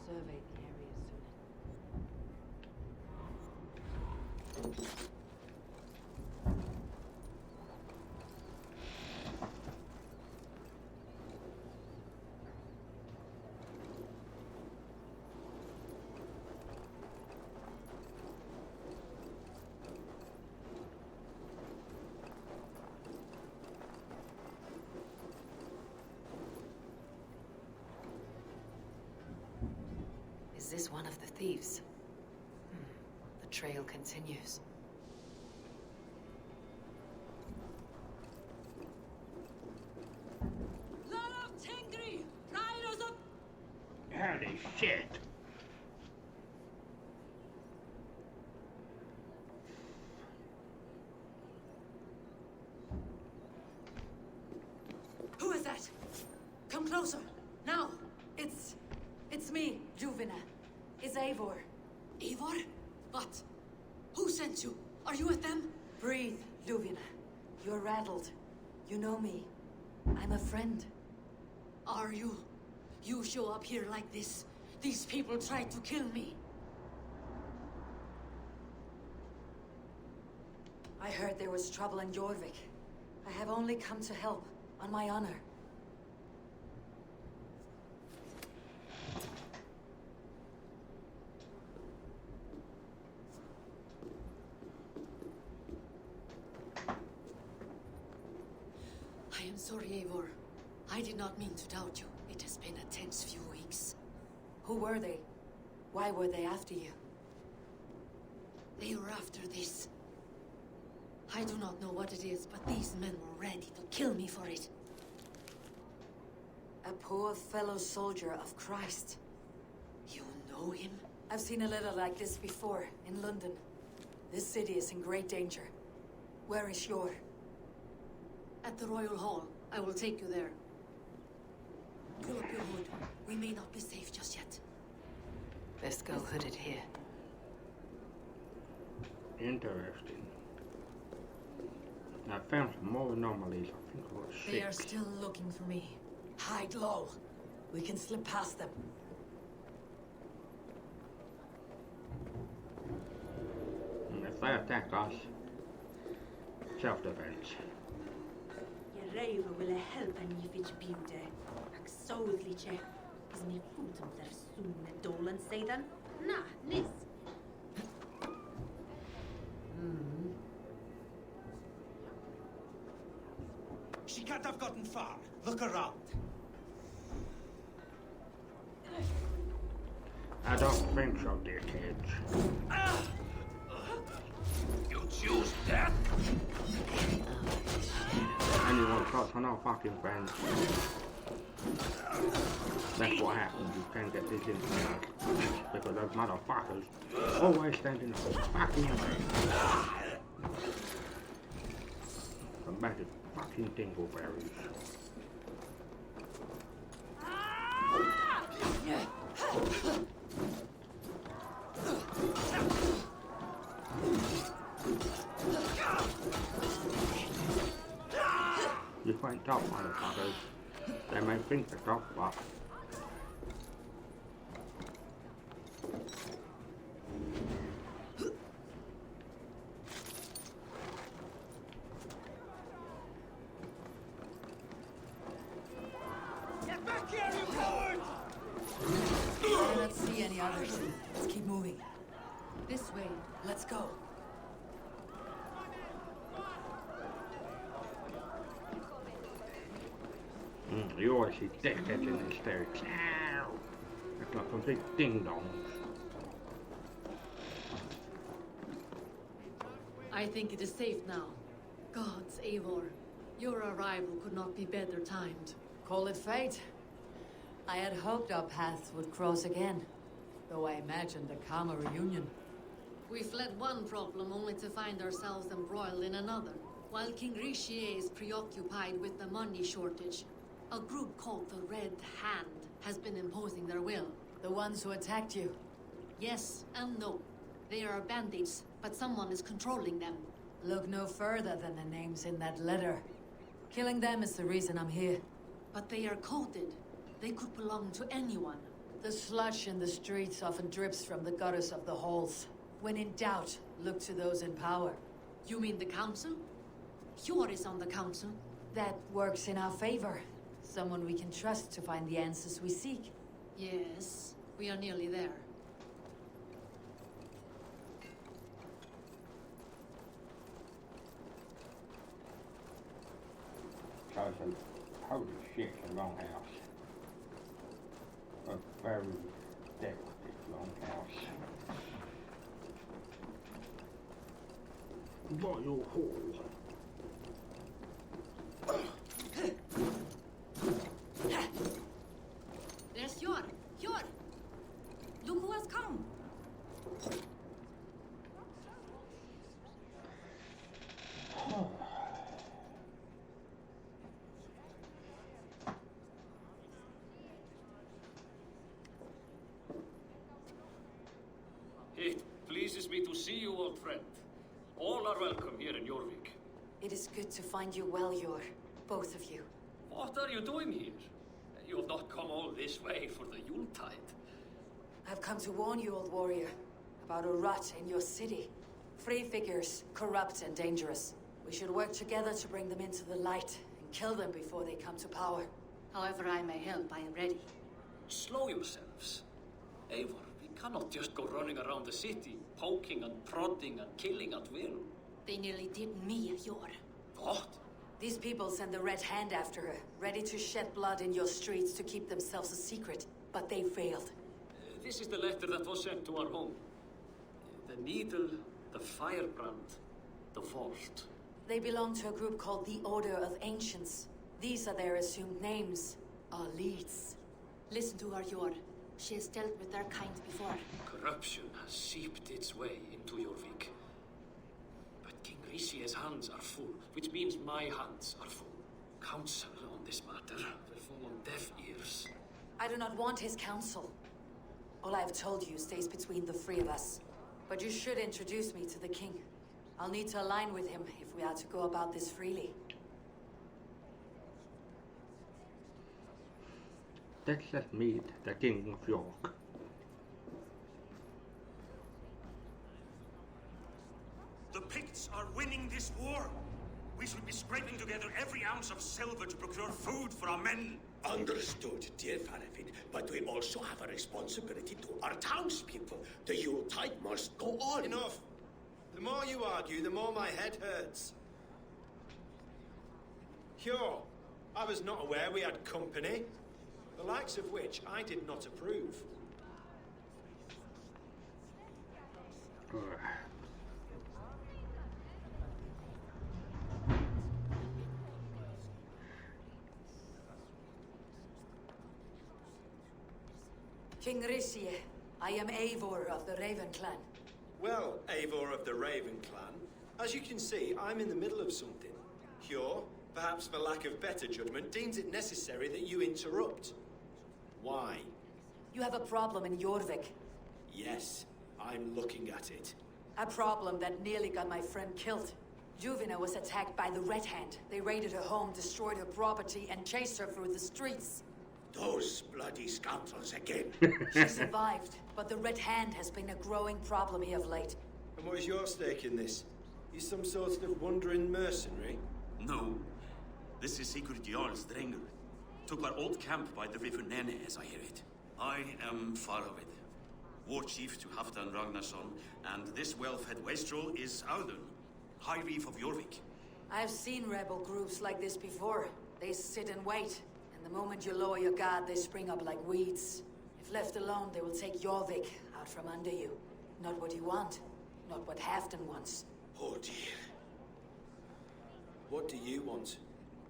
Survey the area soon. Is this one of the thieves? The trail continues. Holy shit! Who is that? Come closer. Now. It's me, Luvina. It's Eivor. Eivor? What? Who sent you? Are you with them? Breathe, Luvina. You're rattled. You know me. I'm a friend. Are you? You show up here like this. These people tried to kill me. I heard there was trouble in Jorvik. I have only come to help, on my honor. I am sorry, Eivor. I did not mean to doubt you. It has been a tense few weeks. Who were they? Why were they after you? They were after this. I do not know what it is, but these men were ready to kill me for it. poor fellow soldier of Christ. You know him? I've seen a letter like this before, in London. This city is in great danger. Where is Yor? At the Royal Hall. I will take you there. Pull up your hood. We may not be safe just yet. Best go hooded here. Interesting. I found some more anomalies. I think I got They are 6. still looking for me. Hide low. We can slip past them. And if they attack us, self-defense. Jeg reiver ville helpen i fitch beauty. Ak soutliche. Is me futum der sune dolan seidan? Na, nis. She can't have gotten far. Look around. I don't think so, dear kids. You choose death? Anyone cuts on our fucking friends. That's what happens. You can't get this inside. Because those motherfuckers always stand in the fucking way. Come back to fucking dingleberries. You ain't tough, motherfuckers. They may think they're tough, but Get back here, you cowards! I do not see any others. Let's keep moving. This way. Let's go. you always see dickheads in this there. It's like complete ding-dongs. I think it is safe now. Gods, Eivor. Your arrival could not be better timed. Call it fate. I had hoped our paths would cross again. Though I imagined a calmer reunion. We fled one problem only to find ourselves embroiled in another. While King Richier is preoccupied with the money shortage, a group called the Red Hand has been imposing their will. The ones who attacked you? Yes and no. They are bandits, but someone is controlling them. Look no further than the names in that letter. Killing them is the reason I'm here. But they are coded. They could belong to anyone. The sludge in the streets often drips from the gutters of the halls. When in doubt, look to those in power. You mean the council? Yor is on the council. That works in our favor. Someone we can trust to find the answers we seek. Yes, we are nearly there. Cousin, holy shit, a long house. A very decorative long house. Royal Hall. There's Yor! Yor! Look who has come! It pleases me to see you, old friend. All are welcome here in Jorvik. It is good to find you well, Yor. Both of you. What are you doing here? You have not come all this way for the Yuletide. I've come to warn you, old warrior, about a rot in your city. Free figures, corrupt and dangerous. We should work together to bring them into the light and kill them before they come to power. However I may help, I am ready. Slow yourselves. Eivor, we cannot just go running around the city, poking and prodding and killing at will. They nearly did me, Yor. What? These people send the Red Hand after her, ready to shed blood in your streets to keep themselves a secret. But they failed. This is the letter that was sent to our home. The needle, the firebrand, the vault. They belong to a group called the Order of Ancients. These are their assumed names. All leads. Listen to her, Yor. She has dealt with their kind before. Corruption has seeped its way into Jorvik. But King Rishie's hands are full, which means my hands are full. Counsel on this matter will fall on deaf ears. I do not want his counsel. All I have told you stays between the three of us. But you should introduce me to the king. I'll need to align with him if we are to go about this freely. Let's meet the King of York. The Picts are winning this war. We should be scraping together every ounce of silver to procure food for our men. Understood, dear Faravin, but we also have a responsibility to our townspeople. The Yuletide must go on. Enough! The more you argue, the more my head hurts. Cure, I was not aware we had company, the likes of which I did not approve. King Rishie, I am Eivor of the Raven Clan. Well, Eivor of the Raven Clan, as you can see, I'm in the middle of something. Cure, perhaps for lack of better judgment, deems it necessary that you interrupt. Why? You have a problem in Jorvik. Yes, I'm looking at it. A problem that nearly got my friend killed. Juvina was attacked by the Red Hand. They raided her home, destroyed her property, and chased her through the streets. Those bloody scoundrels again. She survived, but the Red Hand has been a growing problem here of late. And what is your stake in this? You some sort of wandering mercenary? No. This is Sigurd Jarl's Drenger. Took our old camp by the river Nene, as I hear it. I am far of it. War chief to Halfdan Ragnarsson, and this well-fed wastrel is Audun, High Reef of Jorvik. I've seen rebel groups like this before. They sit and wait. The moment you lower your guard, they spring up like weeds. If left alone, they will take Jorvik out from under you. Not what you want, not what Halfdan wants. Oh dear. What do you want?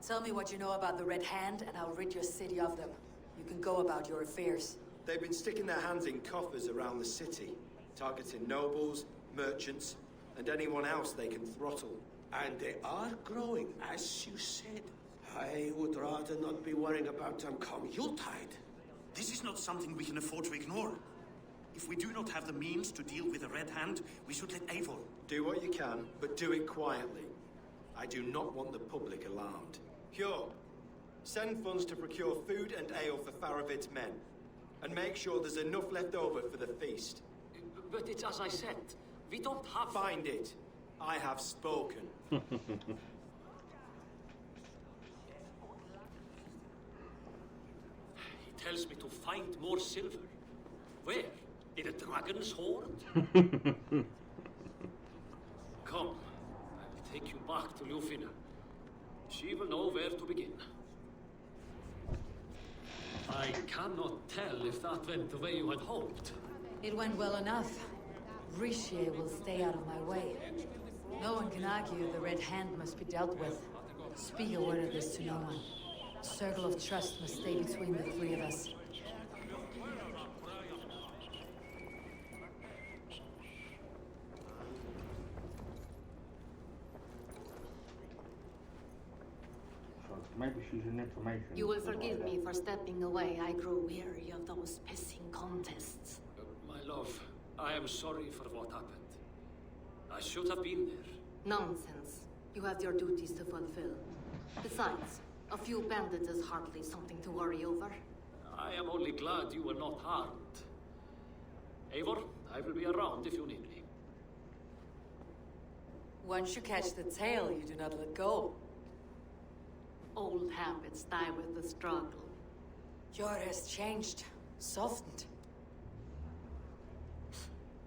Tell me what you know about the Red Hand, and I'll rid your city of them. You can go about your affairs. They've been sticking their hands in coffers around the city, targeting nobles, merchants, and anyone else they can throttle. And they are growing, as you said. I would rather not be worrying about them come Yuletide. This is not something we can afford to ignore. If we do not have the means to deal with the Red Hand, we should let Eivor. Do what you can, but do it quietly. I do not want the public alarmed. Cure, send funds to procure food and ale for Faravid's men. And make sure there's enough left over for the feast. But it's as I said, we don't have... Find it. I have spoken. Tells me to find more silver. Where? In a dragon's hoard? Come, I will take you back to Ljufina. She will know where to begin. I cannot tell if that went the way you had hoped. It went well enough. Rishie will stay out of my way. No one can argue the Red Hand must be dealt with. Speak a word of this to no one. Circle of trust must stay between the three of us. Maybe she's an information. You will forgive me for stepping away. I grow weary of those pissing contests. My love, I am sorry for what happened. I should have been there. Nonsense. You have your duties to fulfill. Besides, a few bandits is hardly something to worry over. I am only glad you were not harmed. Eivor, I will be around if you need me. Once you catch the tail, you do not let go. Old habits die with the struggle. Yor has changed, softened.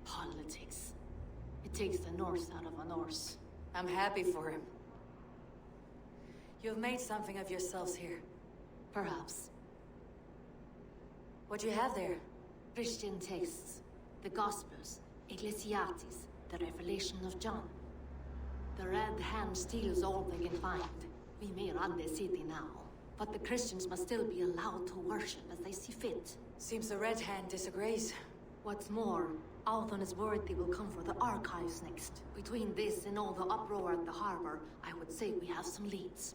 Politics. It takes the Norse out of a Norse. I'm happy for him. You've made something of yourselves here. Perhaps. What do you have there? Christian texts, the Gospels, Ecclesiastes, the Revelation of John. The Red Hand steals all they can find. We may run the city now. But the Christians must still be allowed to worship as they see fit. Seems the Red Hand disagrees. What's more, Althon is worried they will come for the archives next. Between this and all the uproar at the harbor, I would say we have some leads.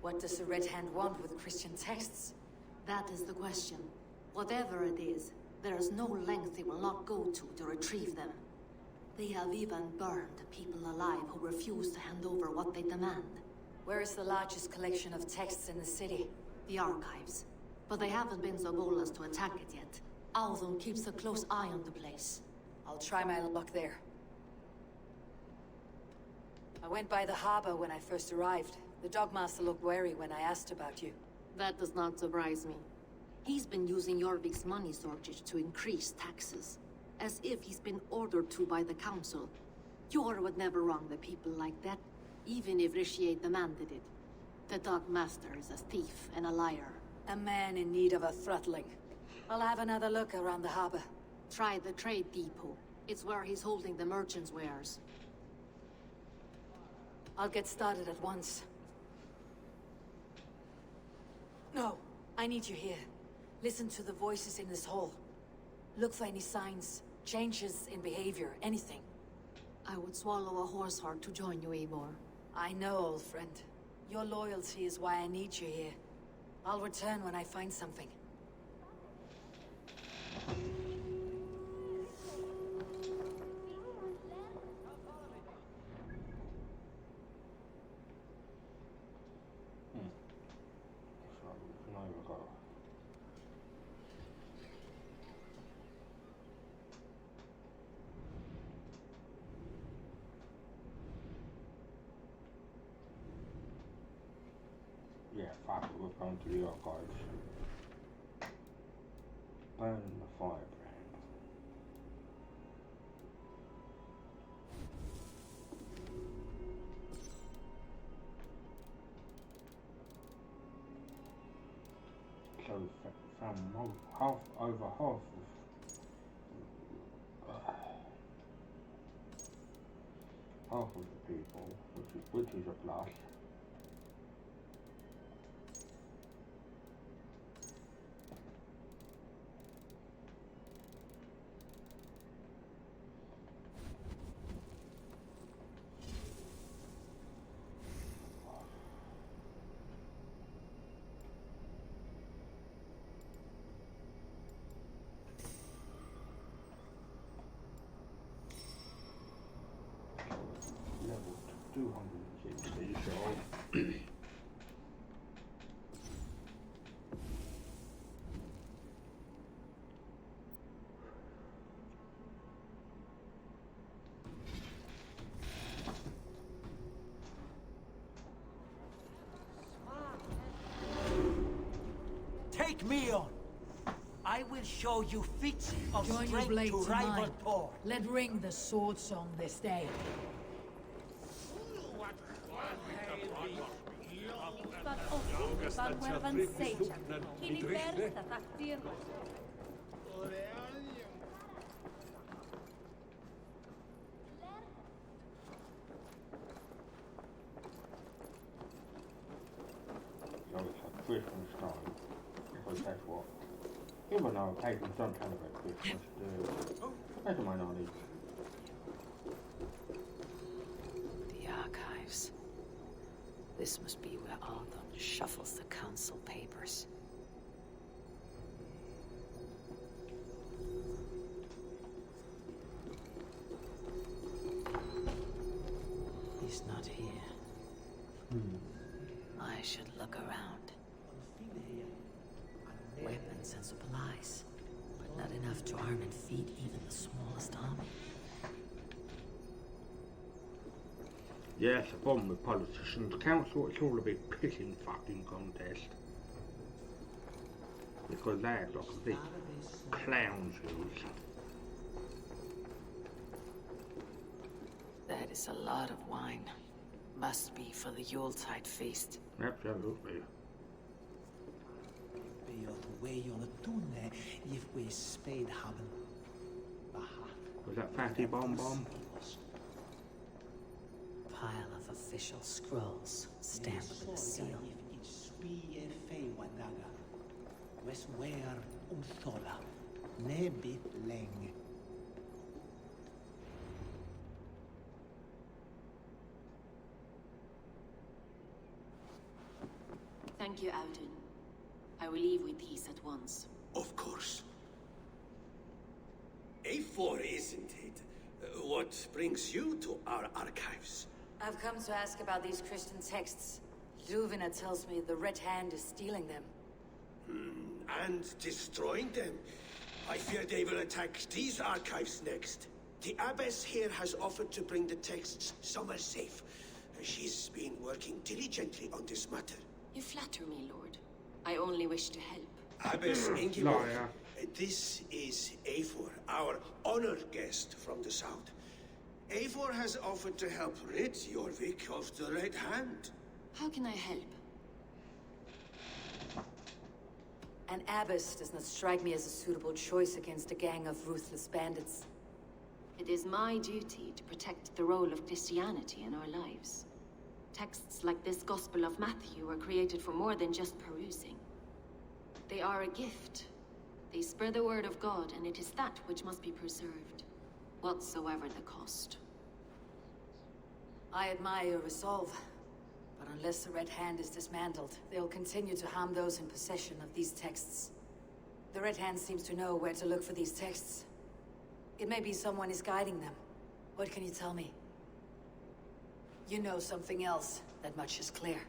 What does the Red Hand want with Christian texts? That is the question. Whatever it is, there is no length they will not go to retrieve them. They have even burned people alive who refuse to hand over what they demand. Where is the largest collection of texts in the city? The archives. But they haven't been so bold as to attack it yet. Althon keeps a close eye on the place. I'll try my luck there. I went by the harbor when I first arrived. The Dogmaster looked wary when I asked about you. That does not surprise me. He's been using Jorvik's money shortage to increase taxes. As if he's been ordered to by the council. Jor would never wrong the people like that, even if Rishier demanded it. The Dogmaster is a thief and a liar. A man in need of a throttling. I'll have another look around the harbor. Try the trade depot. It's where he's holding the merchants' wares. I'll get started at once. No, I need you here. Listen to the voices in this hall. Look for any signs, changes in behavior, anything. I would swallow a horse heart to join you, Eivor. I know, old friend. Your loyalty is why I need you here. I'll return when I find something. Yeah, fuck it, we're going to the archives. Burn the firebrand. So we found over half of the people, which is a plus. Level 260, so take me on. I will show you feats of Join your strength blade to to rival mine. Thor. Let ring the sword song this day. so it's a Christmas time, because that's what, even though taking some kind of a Christmas do, that's my knowledge. The archives. This must be where Althon shuffles the council papers. He's not here. I should look around. Weapons and supplies, but not enough to arm and feed even the smallest army. Yes, the problem with politicians, council, it's all a big pissing fucking contest. Because they act like a big clown shoes. That is a lot of wine. Must be for the Yuletide feast. Absolutely. Was that Fatty Bomb Bomb? pile of official scrolls stamped with a seal. Thank you, Alden. I will leave with these at once. Of course. A4, isn't it? What brings you to our archives? I've come to ask about these Christian texts. Luvina tells me the Red Hand is stealing them. And destroying them. I fear they will attack these archives next. The abbess here has offered to bring the texts somewhere safe. She's been working diligently on this matter. You flatter me, Lord. I only wish to help. Abbess Ingeborg, this is Eivor, our honored guest from the south. Eivor has offered to help rid Jorvik of the Red Hand. How can I help? An abbess does not strike me as a suitable choice against a gang of ruthless bandits. It is my duty to protect the role of Christianity in our lives. Texts like this Gospel of Matthew were created for more than just perusing. They are a gift. They spread the word of God, and it is that which must be preserved, whatsoever the cost. I admire your resolve, but unless the Red Hand is dismantled, they'll continue to harm those in possession of these texts. The Red Hand seems to know where to look for these texts. It may be someone is guiding them. What can you tell me? You know something else. That much is clear.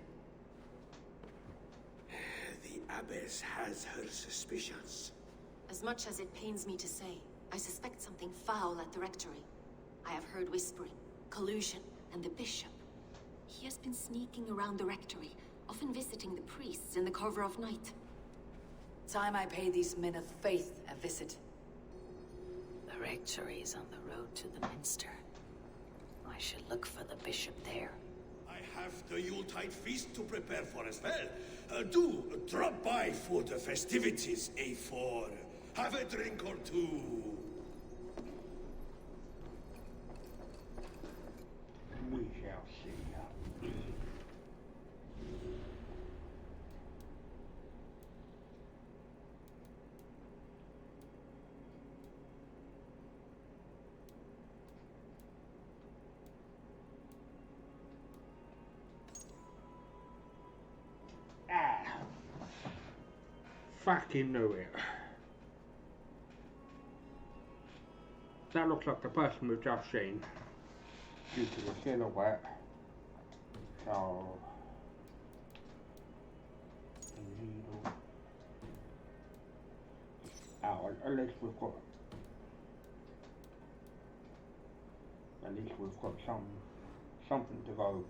The abbess has her suspicions. As much as it pains me to say, I suspect something foul at the rectory. I have heard whispering, collusion, and the bishop. He has been sneaking around the rectory, often visiting the priests in the cover of night. Time I pay these men of faith a visit. The rectory is on the road to the minster. I should look for the bishop there. I have the Yuletide feast to prepare for as well. Do drop by for the festivities, A4. Have a drink or two. We shall see. Fucking knew it. That looks like the person we've just seen due to the silhouette. So at least we've got something to go.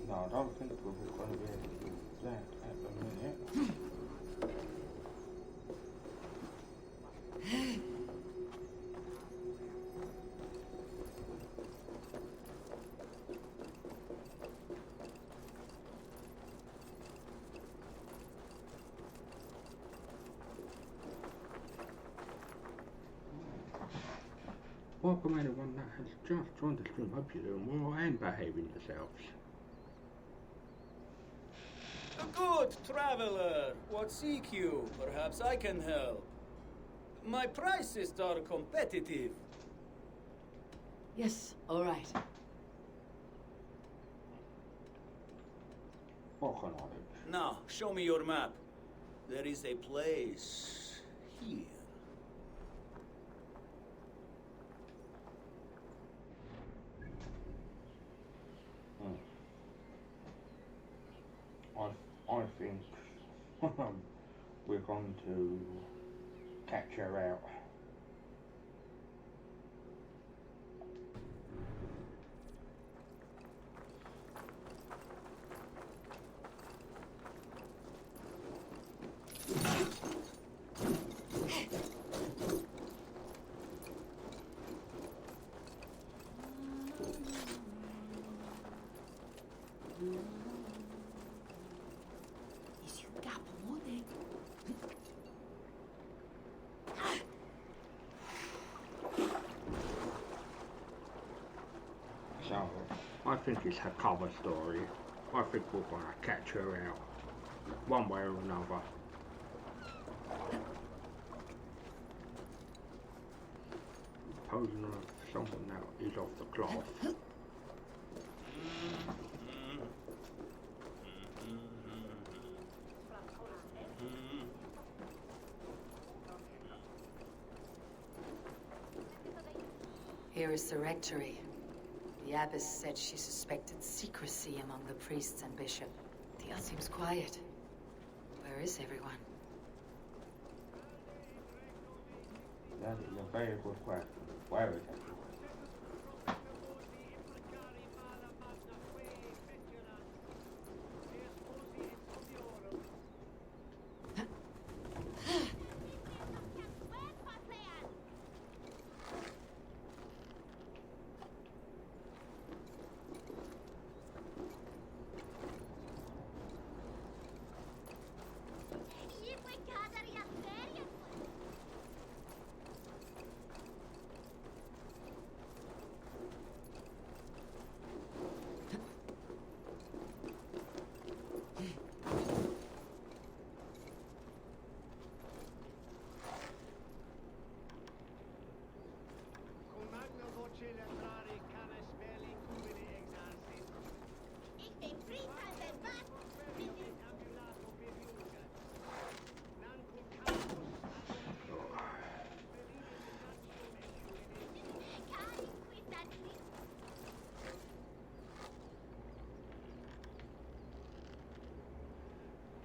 No, I don't think we're going to be able to do that at the minute. Welcome anyone that has just joined the stream. Hope you're doing well and behaving yourselves. A good traveler. What seek you? Perhaps I can help. My prices are competitive. Yes, all right. What can I do? Now, show me your map. There is a place here. I think we're going to catch her out. So, I think it's her cover story. I think we're gonna catch her out, one way or another. Posing of someone that is off the cloth. Here is the rectory. The abbess said she suspected secrecy among the priests and bishop. The inn seems quiet. Where is everyone? That is a very good question. Where is everyone?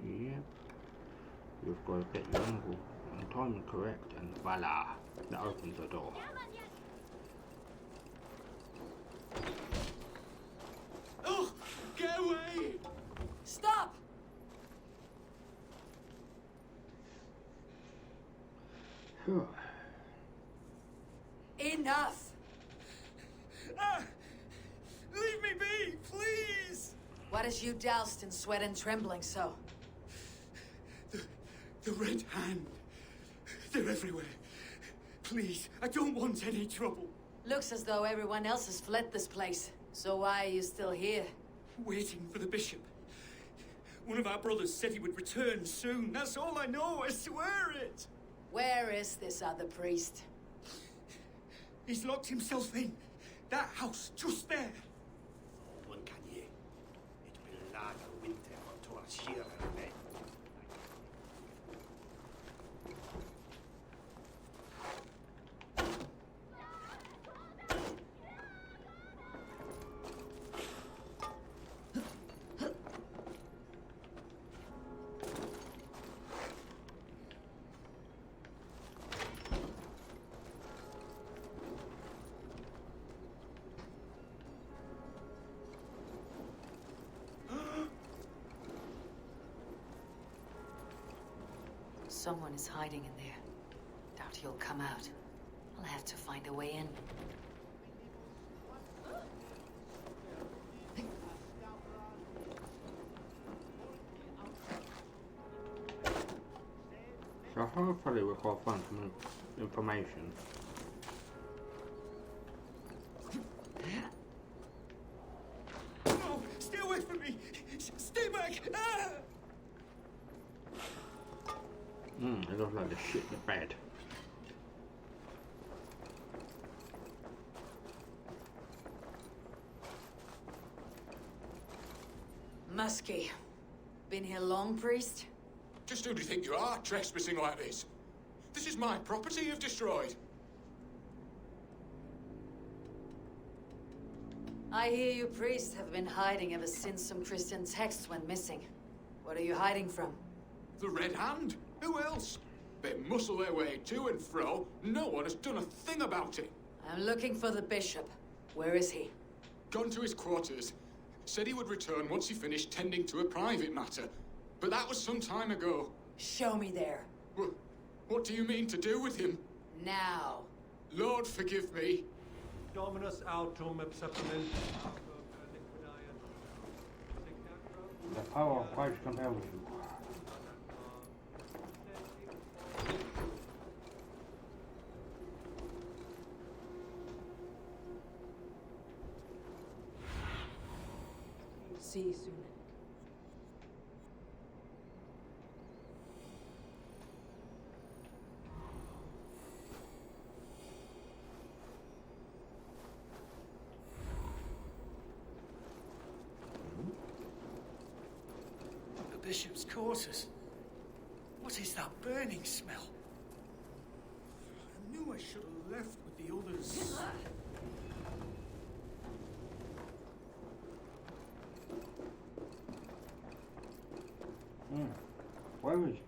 Yep. You've got to get your angle and timing correct, and voila, that opens the door. Oh, get away! Stop! Enough! Leave me be, please! What has you doused in sweat and trembling so? The Red Hand. They're everywhere. Please, I don't want any trouble. Looks as though everyone else has fled this place. So why are you still here? Waiting for the bishop. One of our brothers said he would return soon. That's all I know, I swear it! Where is this other priest? He's locked himself in. That house, just there. Someone is hiding in there. Doubt he'll come out. I'll have to find a way in. So hopefully we can find some information. No, stay away from me! Stay back! Ah! It looks like the shit in the bed. Muskie. Been here long, priest? Just who do you think you are, trespassing like this? This is my property you've destroyed. I hear you priests have been hiding ever since some Christian texts went missing. What are you hiding from? The Red Hand? Who else? They muscle their way to and fro. No one has done a thing about it. I'm looking for the bishop. Where is he? Gone to his quarters. Said he would return once he finished tending to a private matter. But that was some time ago. Show me there. What do you mean to do with him? Now. Lord, forgive me. Dominus autum abseptament. The power of Christ compels you. See you soon. The bishop's quarters. What is that burning smell? I knew I should have left with the others. Where is he?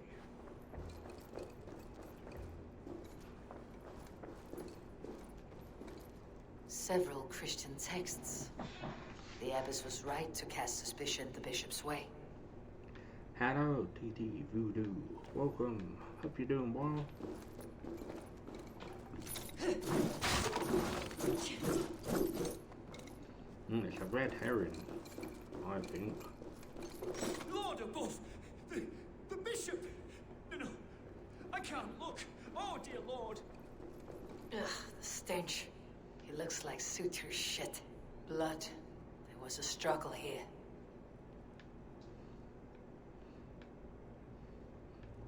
Several Christian texts. The abbess was right to cast suspicion the bishop's way. Hello, TT Voodoo. Welcome. Hope you're doing well. It's a red herring, I think. Lord above! The bishop! No, I can't look. Oh, dear Lord. Ugh, the stench. He looks like suture shit. Blood. There was a struggle here.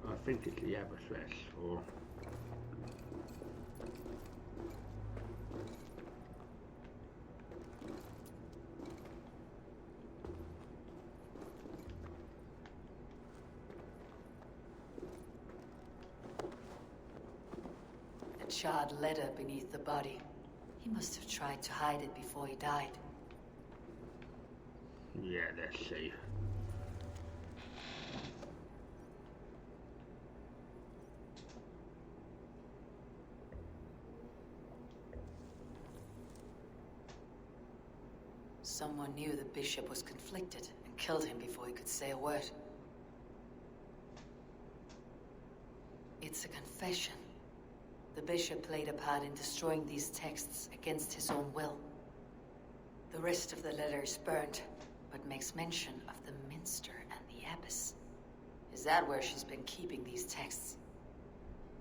I think it's the abbess, or... A charred letter beneath the body. He must have tried to hide it before he died. Yeah, let's see. Someone knew the bishop was conflicted and killed him before he could say a word. It's a confession. The bishop played a part in destroying these texts against his own will. The rest of the letter is burned, but makes mention of the minster and the abbess. Is that where she's been keeping these texts?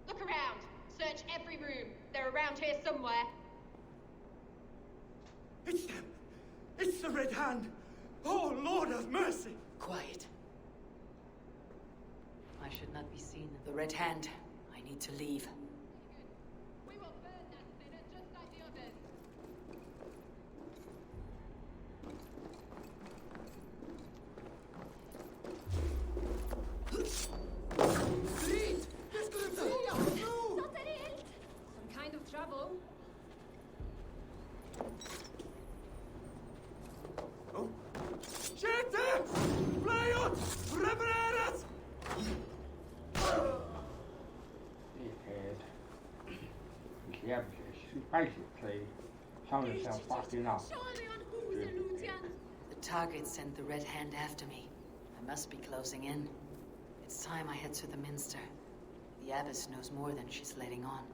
Look around. Search every room. They're around here somewhere. It's them! It's the Red Hand! Oh, Lord have mercy! Quiet. I should not be seen. The Red Hand. I need to leave. We will burn that sinner just like the others. Some kind of trouble. Siete! Plejot! Revererat! Dickhead. It's the abbess. She's basically showing herself fucking up. The target sent the Red Hand after me. I must be closing in. It's time I head to the minster. The abbess knows more than she's letting on.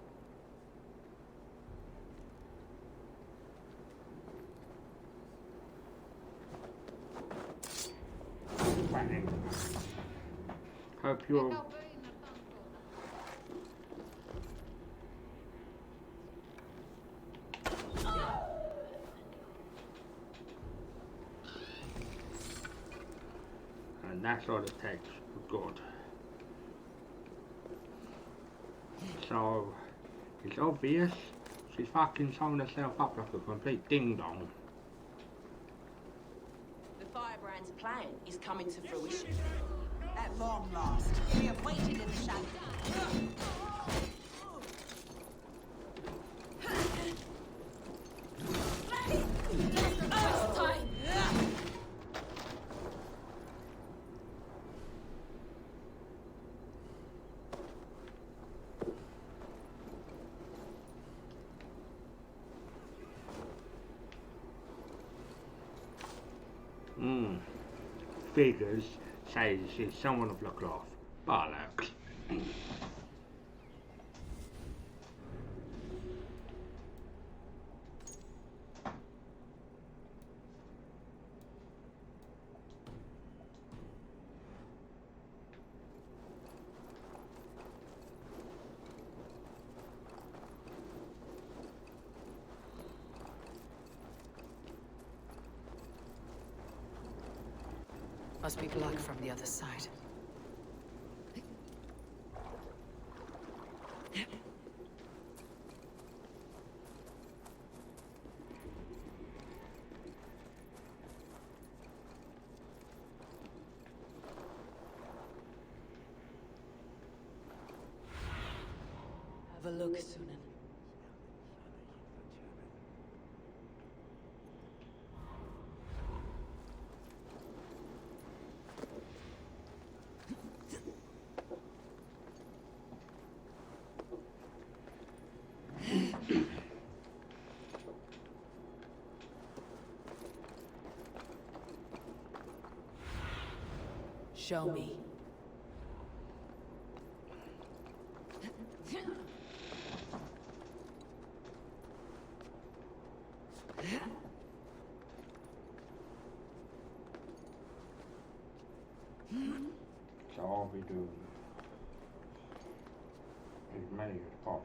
Hope you're... And that's all it takes. Good. So, it's obvious she's fucking sewn herself up like a complete ding-dong. The Firebrand's plan is coming to fruition. At long last, we have waited in the shadows. Figures says she's someone of the cloth. Bollocks. Must be blocked from the other side. Have a look, Sunan. Show me. So I'll be doing as many as possible.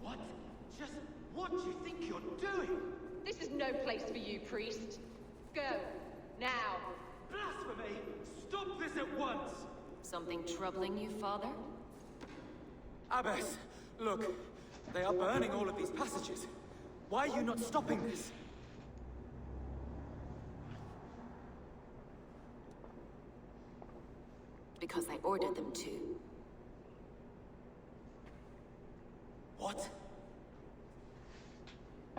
What? Just what do you think you're doing? This is no place for you, priest. Go. Now. Blasphemy! Stop this at once! Something troubling you, Father? Abbess, look. They are burning all of these passages. Why are you not stopping this? Because I ordered them to. What?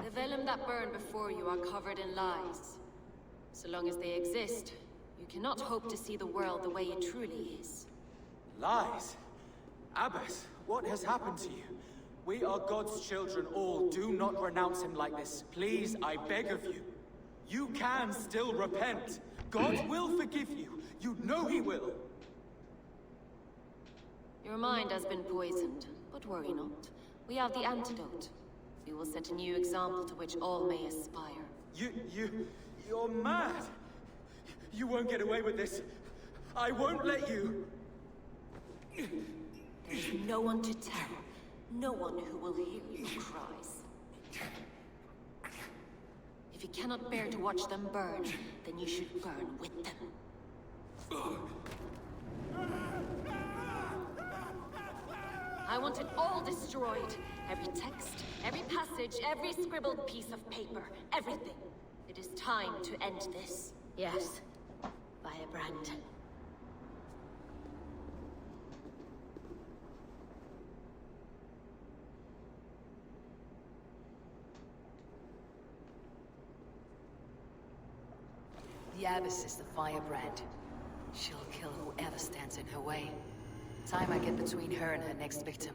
The vellum that burn before you are covered in lies. So long as they exist, you cannot hope to see the world the way it truly is. Lies? Abbess, what has happened to you? We are God's children all. Do not renounce him like this. Please, I beg of you. You can still repent. God will forgive you. You know he will. Your mind has been poisoned, but worry not. We have the antidote. We will set a new example to which all may aspire. You're mad! You won't get away with this. I won't let you! There's no one to tell. No one who will hear your cries. If you cannot bear to watch them burn, then you should burn with them. I want it all destroyed. Every text, every passage, every scribbled piece of paper, everything. It is time to end this. Yes. Firebrand. The Abbess is the firebrand. She'll kill whoever stands in her way. Time I get between her and her next victim.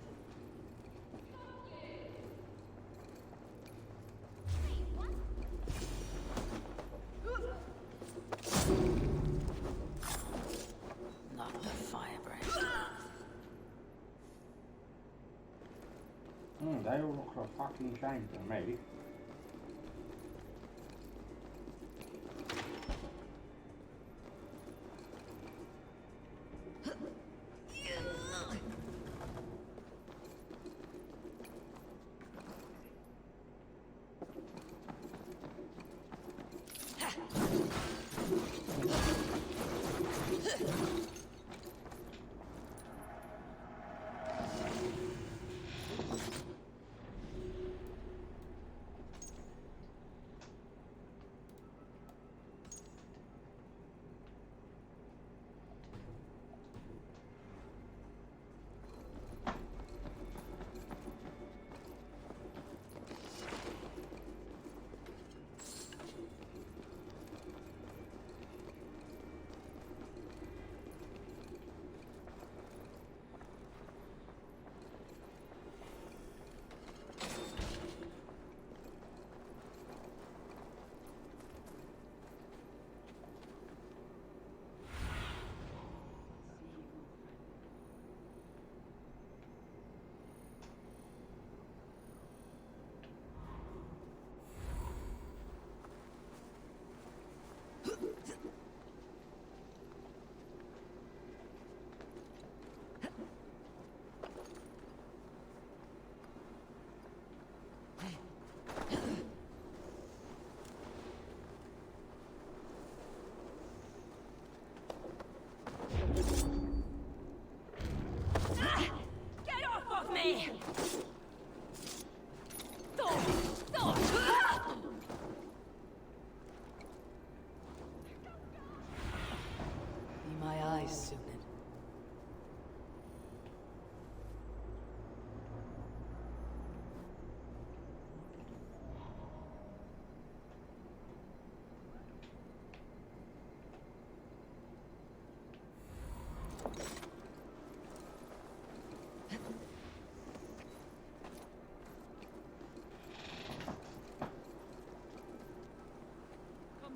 Not the firebrand. They all look like fucking shame to me.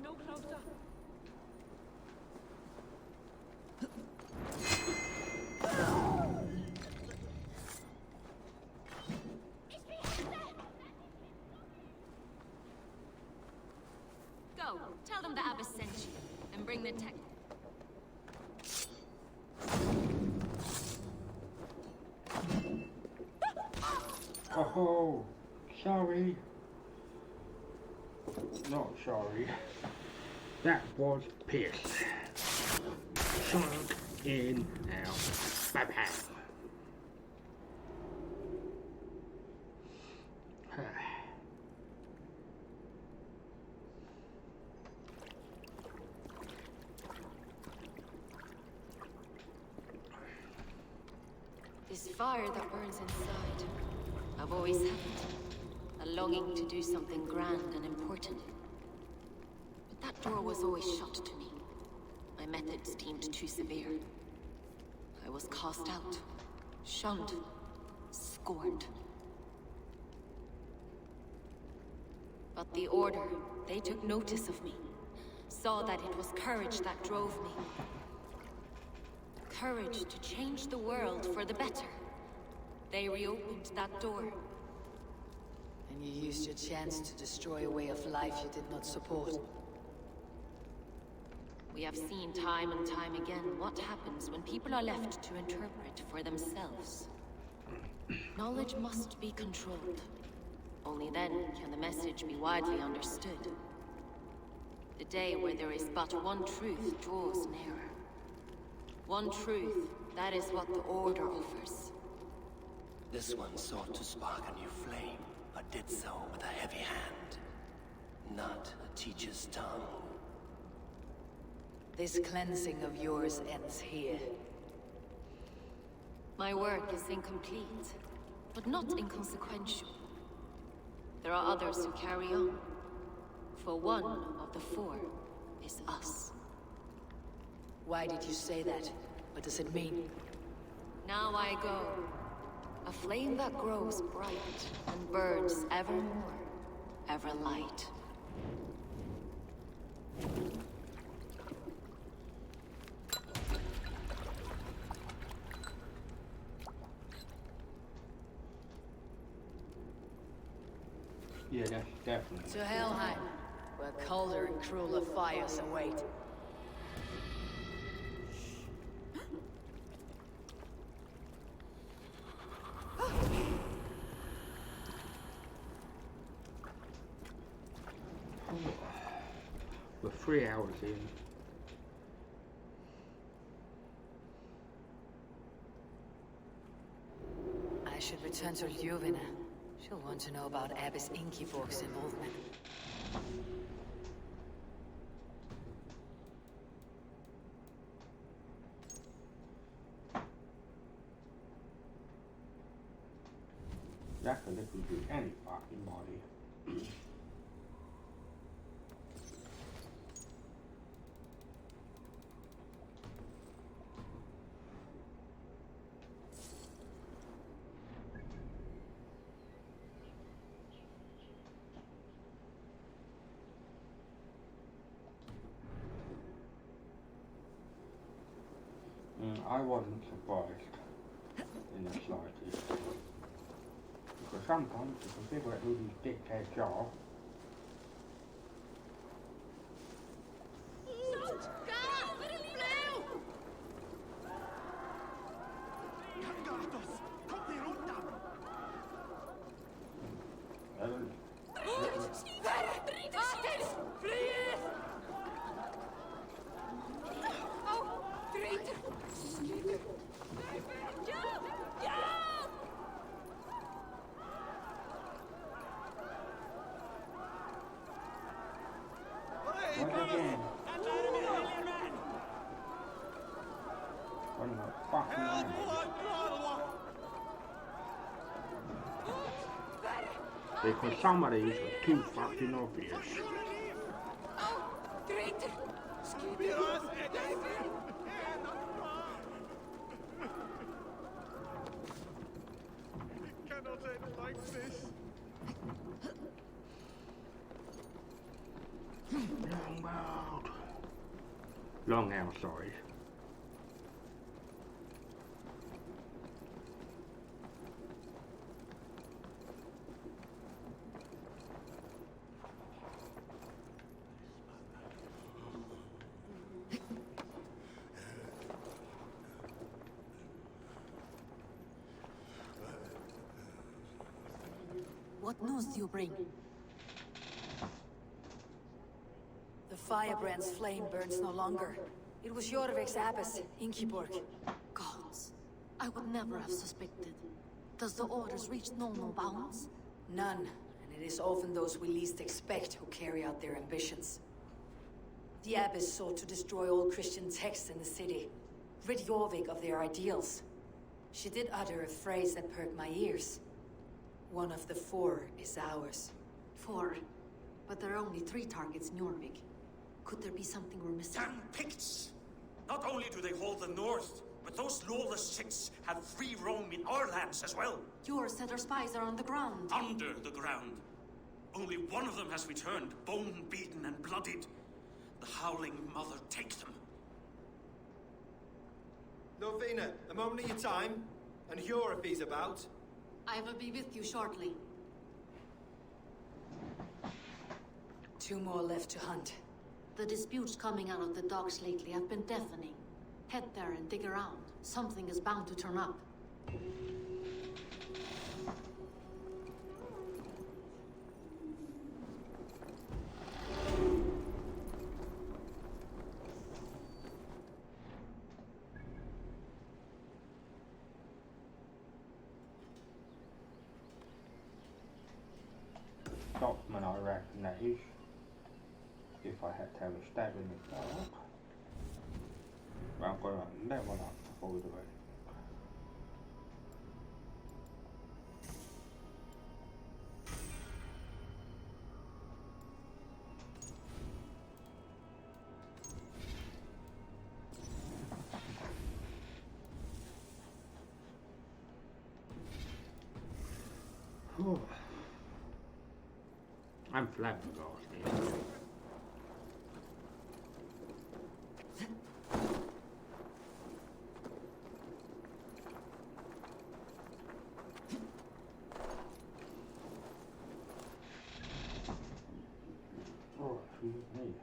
no closer. Go, tell them the Abbess sent you, and bring the tech. Oh, sorry. Not sorry. That was piss. Sunk in now. Bye-bye. This fire that burns inside. I've always had it. A longing to do something grand and important. But that door was always shut to me. My methods deemed too severe. I was cast out, shunned, scorned. But the Order, they took notice of me. Saw that it was courage that drove me. Courage to change the world for the better. They reopened that door. And you used your chance to destroy a way of life you did not support. We have seen time and time again what happens when people are left to interpret for themselves. Knowledge must be controlled. Only then can the message be widely understood. The day where there is but one truth draws nearer. One truth, that is what the Order offers. This one sought to spark a new flame, but did so with a heavy hand. Not a teacher's tongue. This cleansing of yours ends here. My work is incomplete, but not inconsequential. There are others who carry on. For one of the four is us. Why did you say that? What does it mean? Now I go. A flame that grows bright and burns ever more, ever light. Yeah, that's definitely. To Helheim, where colder and crueler fires await. We're 3 hours in. I should return to Ljuvina. She'll want to know about Abbess Ingeborg's involvement. That could literally be any fucking body. I wasn't surprised in the slightest. Because sometimes you can figure out who these dickheads are. Because some of these are too fucking obvious. Cannot end like this. Longbow. Long hour, sorry. What news do you bring? The firebrand's flame burns no longer. It was Jorvik's abbess, Ingeborg. Gods, I would never have suspected. Does the orders reach no bounds? None, and it is often those we least expect who carry out their ambitions. The abbess sought to destroy all Christian texts in the city, rid Jorvik of their ideals. She did utter a phrase that perked my ears. One of the 4 is ours. 4? But there are only 3 targets in Jorvik. Could there be something we're missing? Damn Picts! Not only do they hold the north, but those lawless Six have free roam in our lands as well. Yours said our spies are on the ground. Under the ground. Only one of them has returned, bone-beaten and bloodied. The Howling Mother take them. Norvina, a moment of your time, and Hjor if he's about. I will be with you shortly. 2 more left to hunt. The disputes coming out of the docks lately have been deafening. Head there and dig around. Something is bound to turn up. Stockman, I reckon that is. If I had to have a stab in the dark. Well, I'm gonna let one up before we do it. Whew. I'm flabbergasted. Oh, excuse me.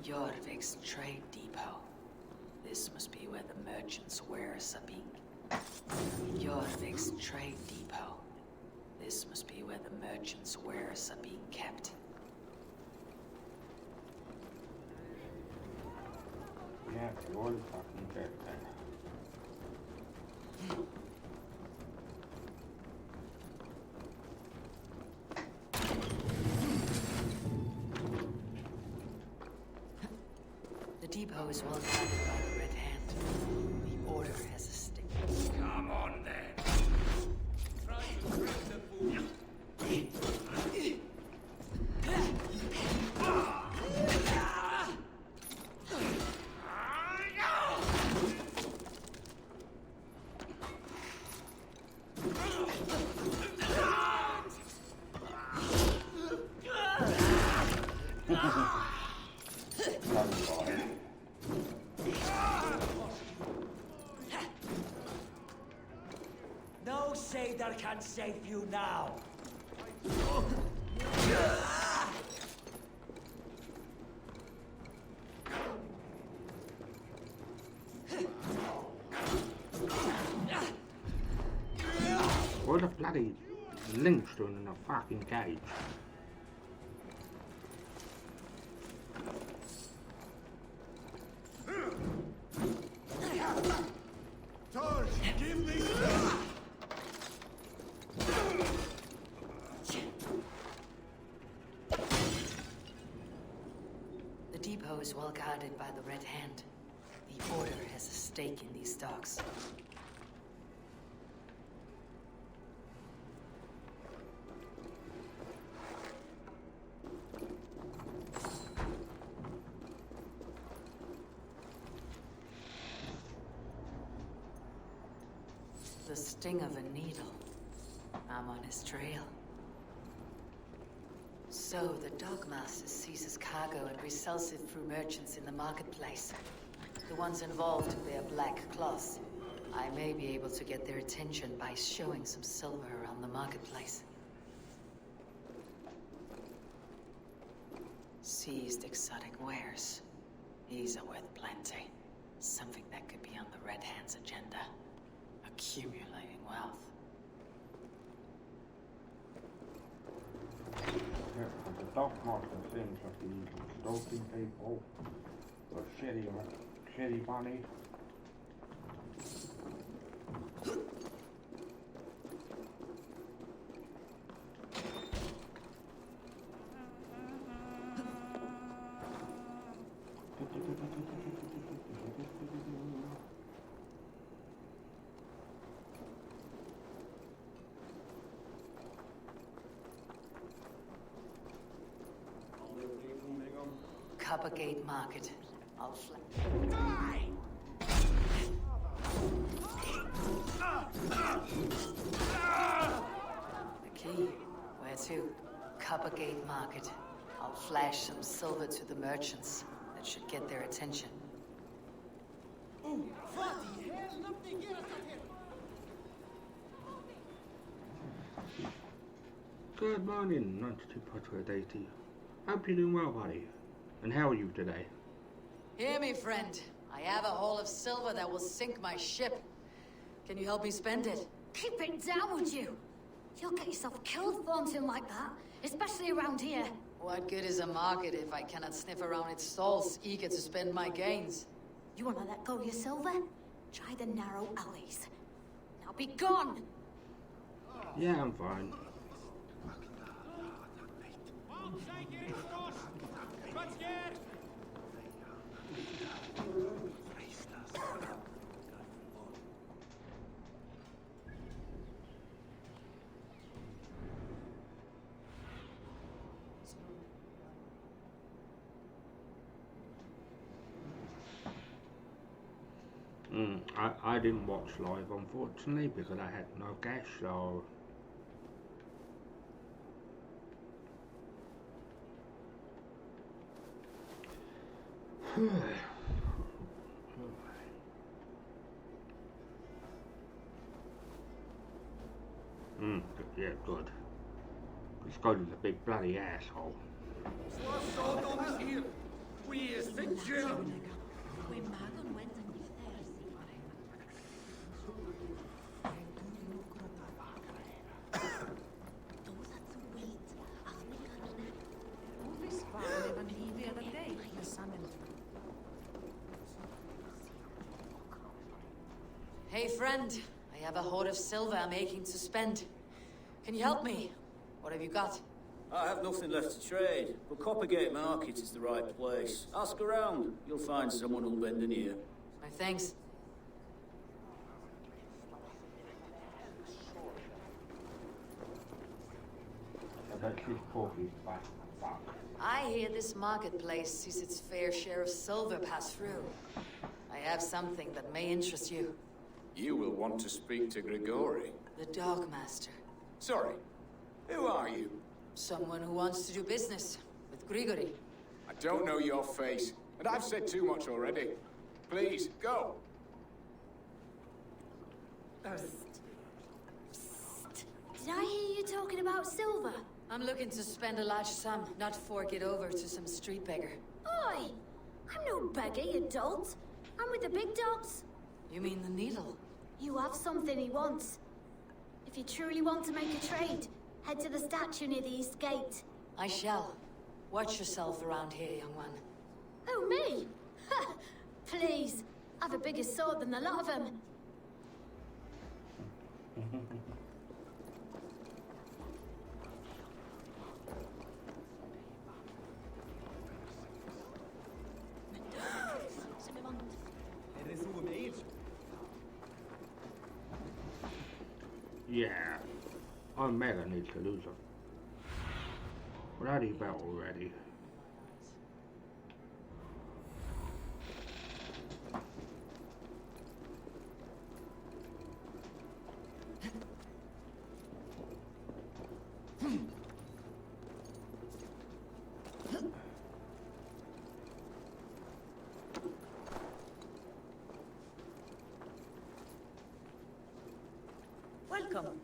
Jorvik's trade depot. This must be where the merchants' wares are being... Jorvik's trade depot. This must be where the merchants' wares are being kept. Yeah, what is fucking dead then? The depot is well guarded by the Red Hand. The Order has a stick. Come on then. Try to grab the food. No Seder can save you now. bloody Lindstrom in a fucking cage. Torch, give me The depot is well guarded by the Red Hand. The Order has a stake in these docks. The sting of a needle. I'm on his trail. So, the Dogmaster seizes cargo and resells it through merchants in the marketplace. The ones involved wear black cloths. I may be able to get their attention by showing some silver around the marketplace. Seized exotic wares. These are worth plenty. Something that could be on the Red Hand's agenda. Accumulating wealth. Yeah, but the Dogmaster seems like he's stalking people. Or shitty bunny. Coppergate Market. I'll The key. Where to? Coppergate Market. I'll flash some silver to the merchants. That should get their attention. Good morning, 92 Potter Deity. Hope you're doing well, buddy. And how are you today? Hear me, friend. I have a haul of silver that will sink my ship. Can you help me spend it? Keep it down, would you? You'll get yourself killed flaunting like that, especially around here. What good is a market if I cannot sniff around its stalls, eager to spend my gains? You want to let go of your silver? Try the narrow alleys. Now be gone! Yeah, I'm fine. I didn't watch live, unfortunately, because I had no cash, so... yeah, good. This guy is a big bloody asshole. Hey, friend. I have a hoard of silver I'm aching to spend. Can you help me? What have you got? I have nothing left to trade, but Coppergate Market is the right place. Ask around. You'll find someone who'll bend an ear. My thanks. I hear this marketplace sees its fair share of silver pass through. I have something that may interest you. You will want to speak to Grigori. The Dogmaster. Sorry, who are you? Someone who wants to do business with Grigori. I don't know your face, and I've said too much already. Please, go. Did I hear you talking about silver? I'm looking to spend a large sum, not fork it over to some street beggar. Oi! I'm no beggar, you dolt. I'm with the big dogs. You mean the needle? You have something he wants. If you truly want to make a trade, head to the statue near the east gate. I shall. Watch yourself around here, young one. Oh, me? Please. I've a bigger sword than the lot of them. Yeah, I'm mad I need to lose her. Bloody belt already. Welcome.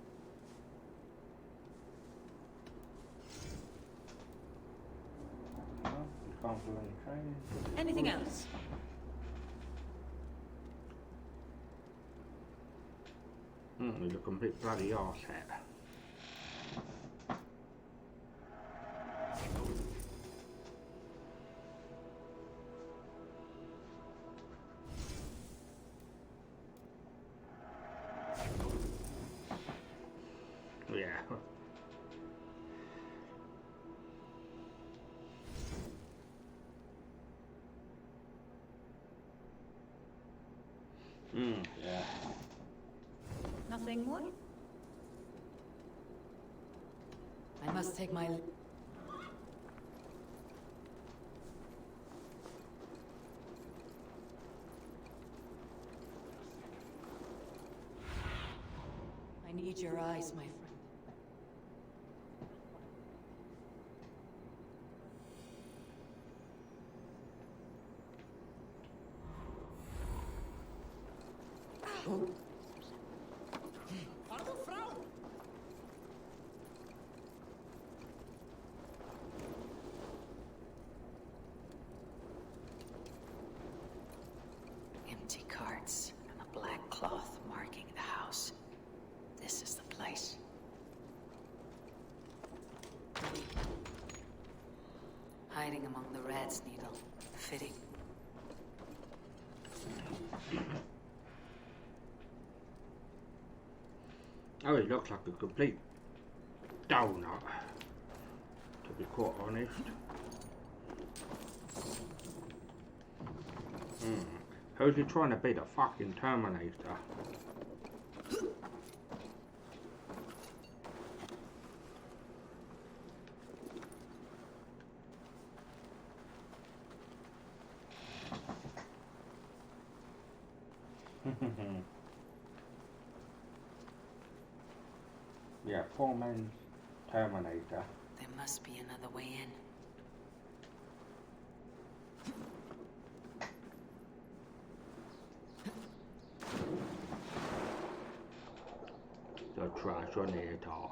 Anything else? You look a complete bloody arsehead. Yeah. Yeah. Nothing more? I must take my... I need your eyes, my friend. Empty carts and a black cloth marking the house. This is the place. Hiding among the rat's needle. Fitting. Oh, he looks like a complete donut, to be quite honest. Who's he trying to be, the fucking Terminator? Yeah, poor man's Terminator. There must be another way in. The Trashonator.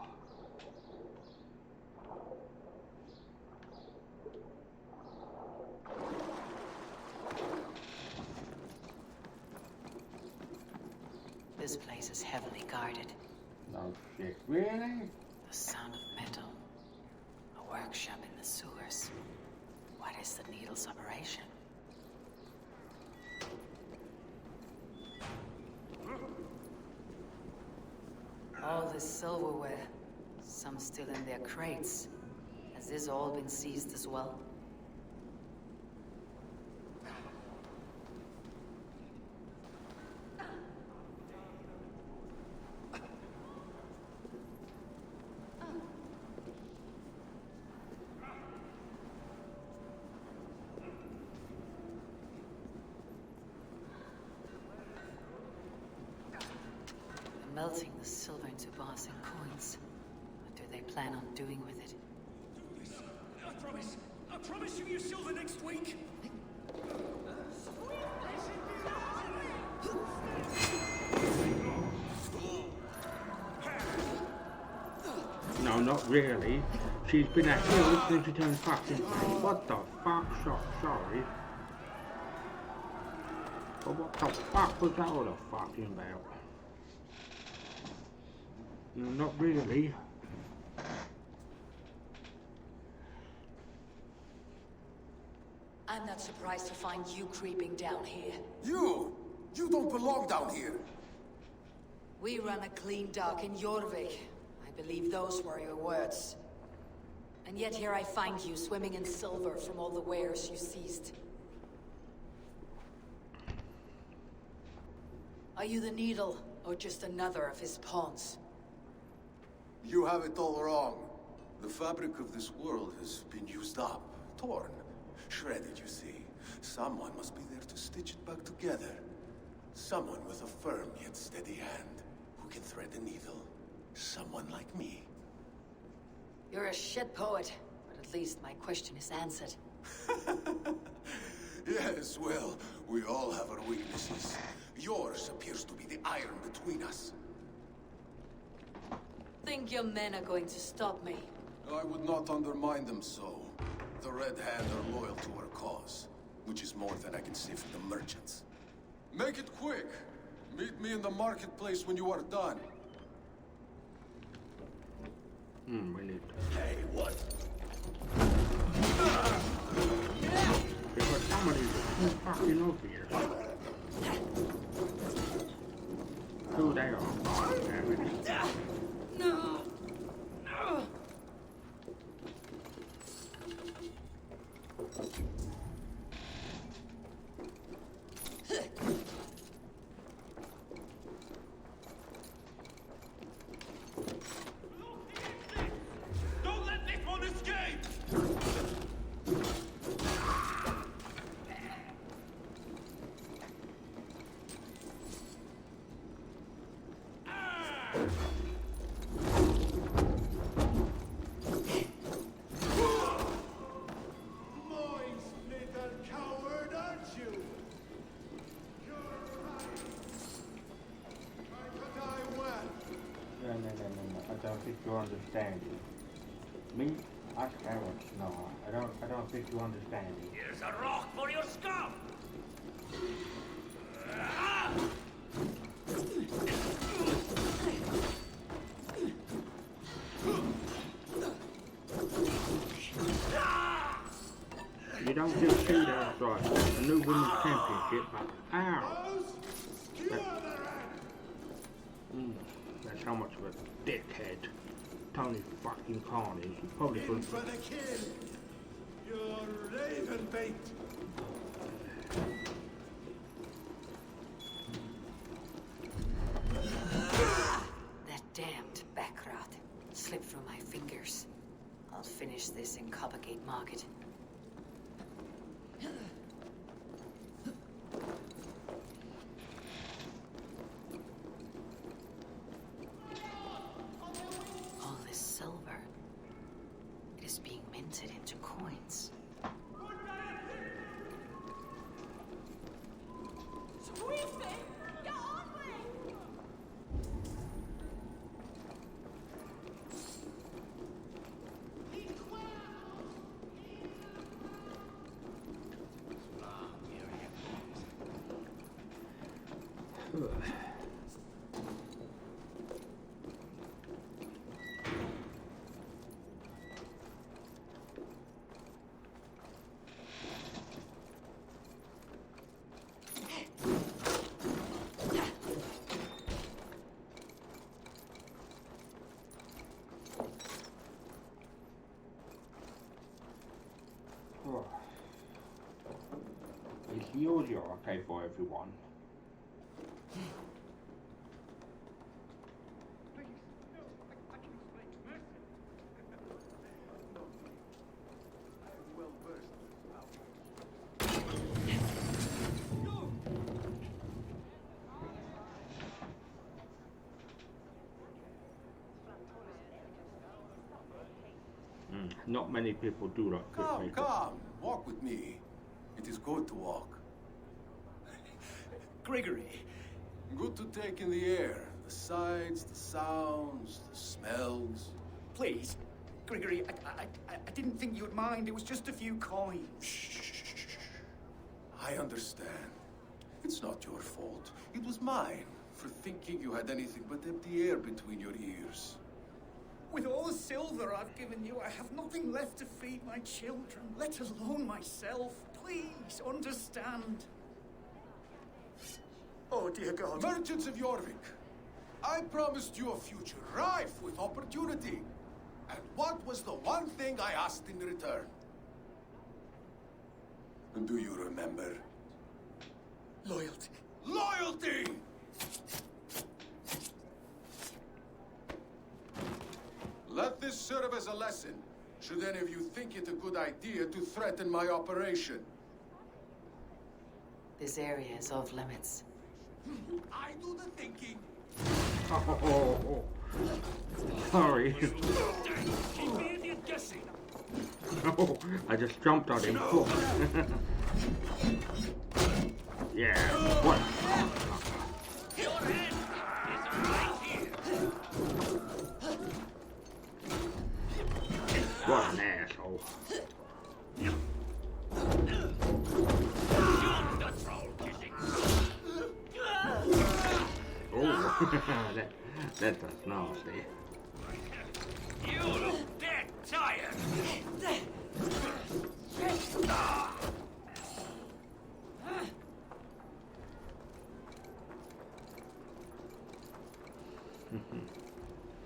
This place is heavily guarded. No shit, really? The sound of metal. A workshop in the sewers. What is the needle's operation? All this silverware. Some still in their crates. Has this all been seized as well? Melting the silver into bars and coins. What do they plan on doing with it? I promise you your silver next week. No, not really. She's been at Hill since she turned fucking 8. What the fuck? Sorry. But what the fuck was that all the fucking about? Not really. I'm not surprised to find you creeping down here. You! You don't belong down here! We run a clean dock in Jorvik. I believe those were your words. And yet here I find you swimming in silver from all the wares you seized. Are you the Needle, or just another of his pawns? You have it all wrong. The fabric of this world has been used up, torn, shredded, you see. Someone must be there to stitch it back together. Someone with a firm yet steady hand, who can thread a needle. Someone like me. You're a shit poet, but at least my question is answered. Yes, well, we all have our weaknesses. Yours appears to be the iron between us. Think your men are going to stop me? I would not undermine them so. The Red Hand are loyal to our cause, which is more than I can say for the merchants. Make it quick! Meet me in the marketplace when you are done. We need... Hey, what? Because somebody's fucking obvious. Who they are? Damn it. No! Don't let this one escape! I don't think you understand it. Me? I can't. No, I don't think you understand it. Here's a rock for your scalp! You don't just see that right. A new women's championship, but ow! That's how much of a dickhead Tony fucking Khan is. You probably couldn't. For the kill! You're raven bait! That damned backrot slipped through my fingers. I'll finish this in Coppergate Market. All this silver, it is being minted into coins. Is the audio okay for everyone? Not many people do like this. Come, come, walk with me. It is good to walk. Grigory. Good to take in the air. The sights, the sounds, the smells. Please, Grigory, I didn't think you'd mind. It was just a few coins. Shh. I understand. It's not your fault. It was mine, for thinking you had anything but empty air between your ears. With all the silver I've given you, I have nothing left to feed my children, let alone myself. Please, understand. Oh, dear God. Merchants of Jorvik, I promised you a future rife with opportunity. And what was the one thing I asked in return? Do you remember? Loyalty. Loyalty! Let this serve as a lesson, should any of you think it a good idea to threaten my operation. This area is off limits. I do the thinking. Oh. Sorry. No, I just jumped on him. Cool. Yeah, what? What an asshole. Oh, that's nasty. You look dead tired.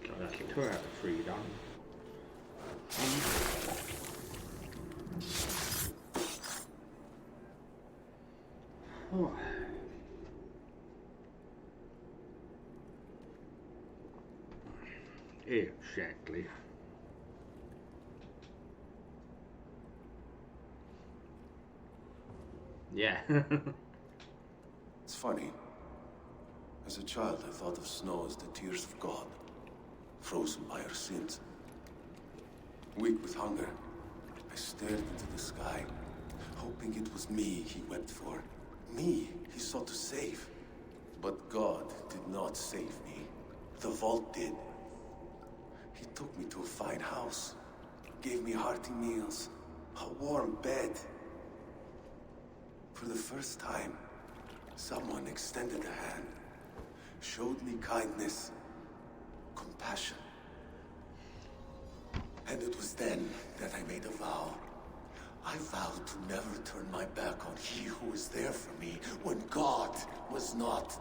So that's 2 out of 3 done. Oh. Exactly. Yeah. It's funny. As a child, I thought of snow as the tears of God, frozen by our sins. Weak with hunger, I stared into the sky, hoping it was me he wept for. Me he sought to save. But God did not save me. The vault did. He took me to a fine house, gave me hearty meals, a warm bed. For the first time, someone extended a hand, showed me kindness, compassion. And it was then that I made a vow. I vowed to never turn my back on he who was there for me when God was not.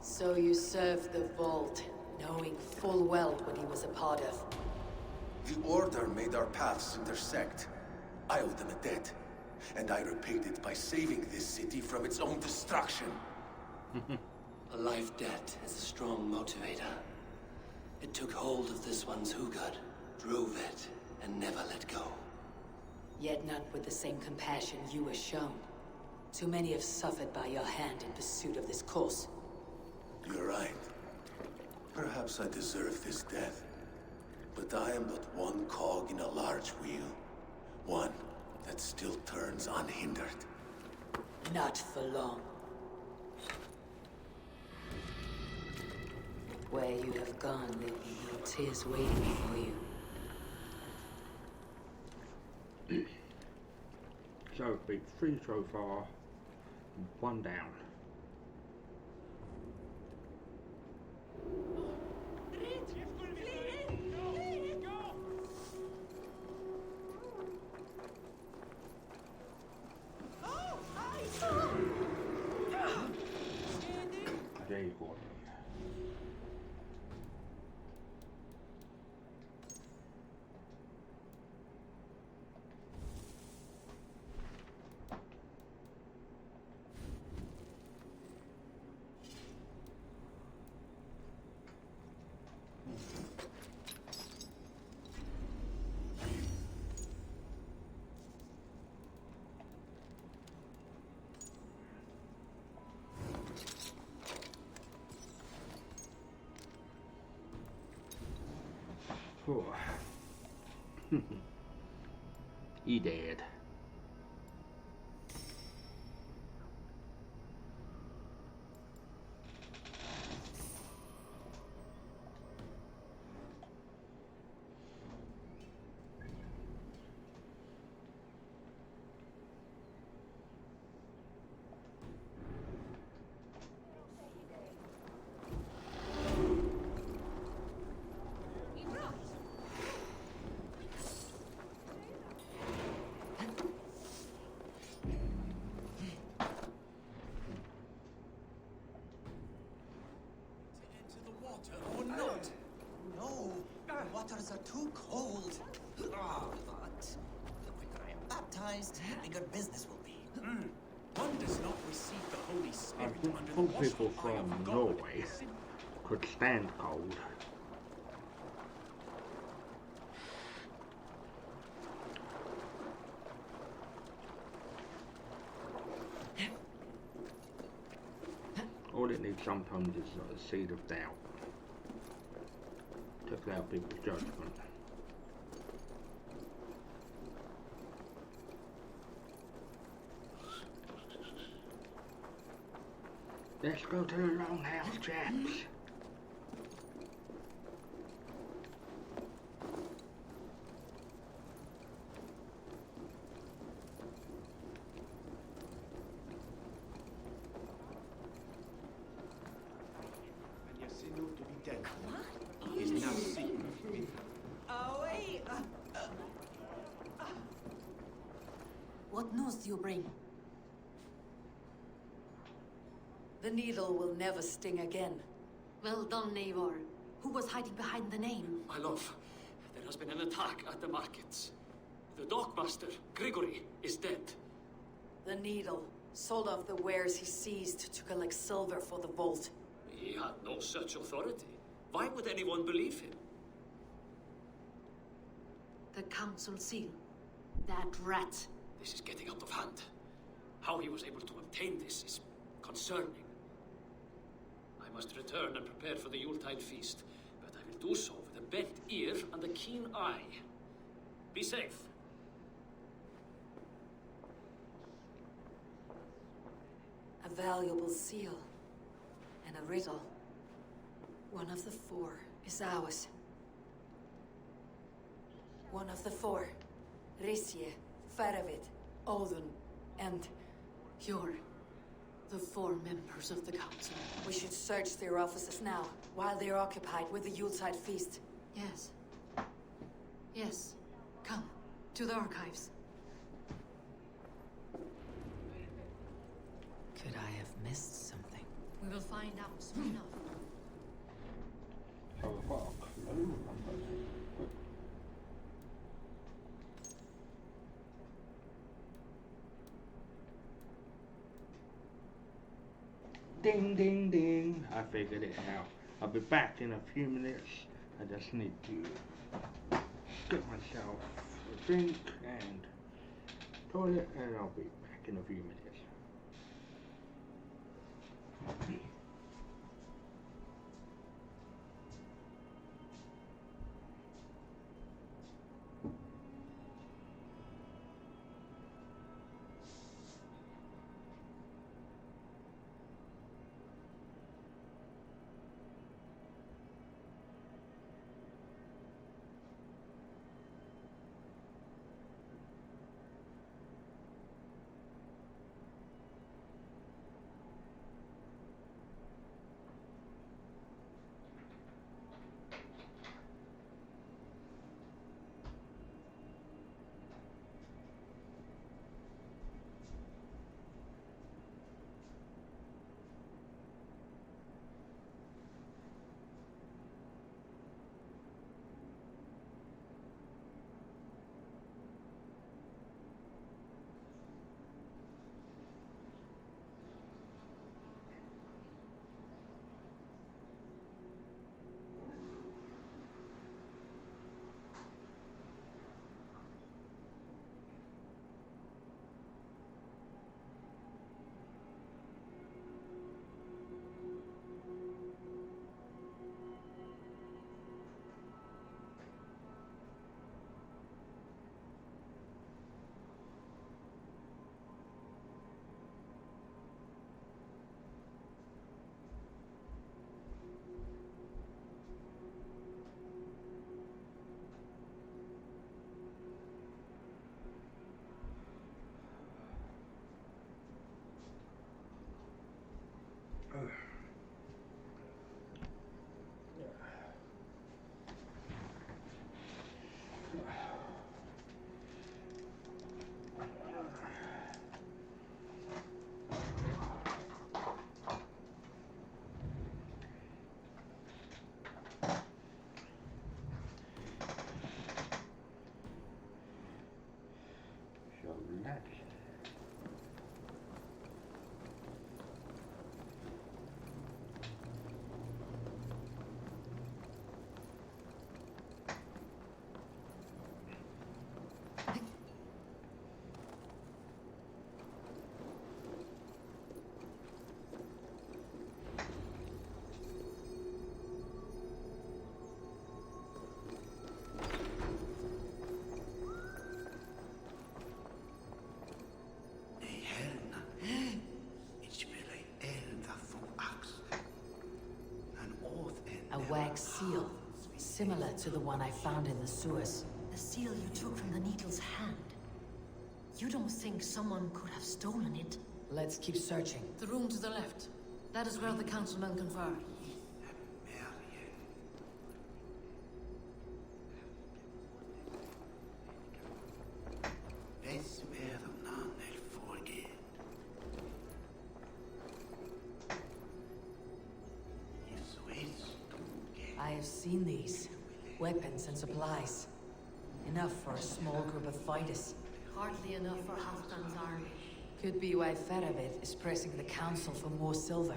So you served the Vault, knowing full well what he was a part of. The Order made our paths intersect. I owed them a debt, and I repaid it by saving this city from its own destruction. A life debt is a strong motivator. It took hold of this one's Hugad, drove it, and never let go. Yet not with the same compassion you were shown. Too many have suffered by your hand in pursuit of this course. You're right. Perhaps I deserve this death. But I am but one cog in a large wheel. One that still turns unhindered. Not for long. Where you have gone, there will be no tears waiting for you. So it's been 3 so far, 1 down. There you go. Oh. He dead. or not? No, the waters are too cold. But the quicker I am baptized, the bigger business will be. One does not receive the Holy I Spirit think under the some watchful people eye from of God. Norway could stand cold. All it needs sometimes is a seed of doubt to cloud people's judgment. Let's go to the longhouse, chaps. And you seem to be dead. He is now seeking Vinland. Oh, wait. What news do you bring? The needle will never sting again. Well done, Eivor. Who was hiding behind the name? My love, there has been an attack at the markets. The dockmaster, Grigory, is dead. The needle sold off the wares he seized to collect silver for the vault. He had no such authority. Why would anyone believe him? The council seal. That rat. This is getting out of hand. How he was able to obtain this is concerning. I must return and prepare for the Yuletide feast, but I will do so with a bent ear and a keen eye. Be safe. A valuable seal and a riddle. One of the four is ours. One of the four. Risje, Faravid, Odin, and You're the four members of the council. we should search their offices now, while they're occupied with the Yuletide feast. Yes. Yes. Come. To the archives. Could I have missed something? We will find out soon enough. So I've got a clue. Ding, ding, ding. I figured it out. I'll be back in a few minutes. I just need to get myself a drink and toilet, and I'll be back in a few minutes. less. A wax seal, similar to the one I found in the sewers. The seal you took from the Needle's hand. You don't think someone could have stolen it? Let's keep searching. The room to the left. That is where the councilmen confer. I have seen these. Weapons and supplies. Enough for a small group of fighters. Hardly enough for Halfdan's army. Could be why Faravid is pressing the council for more silver.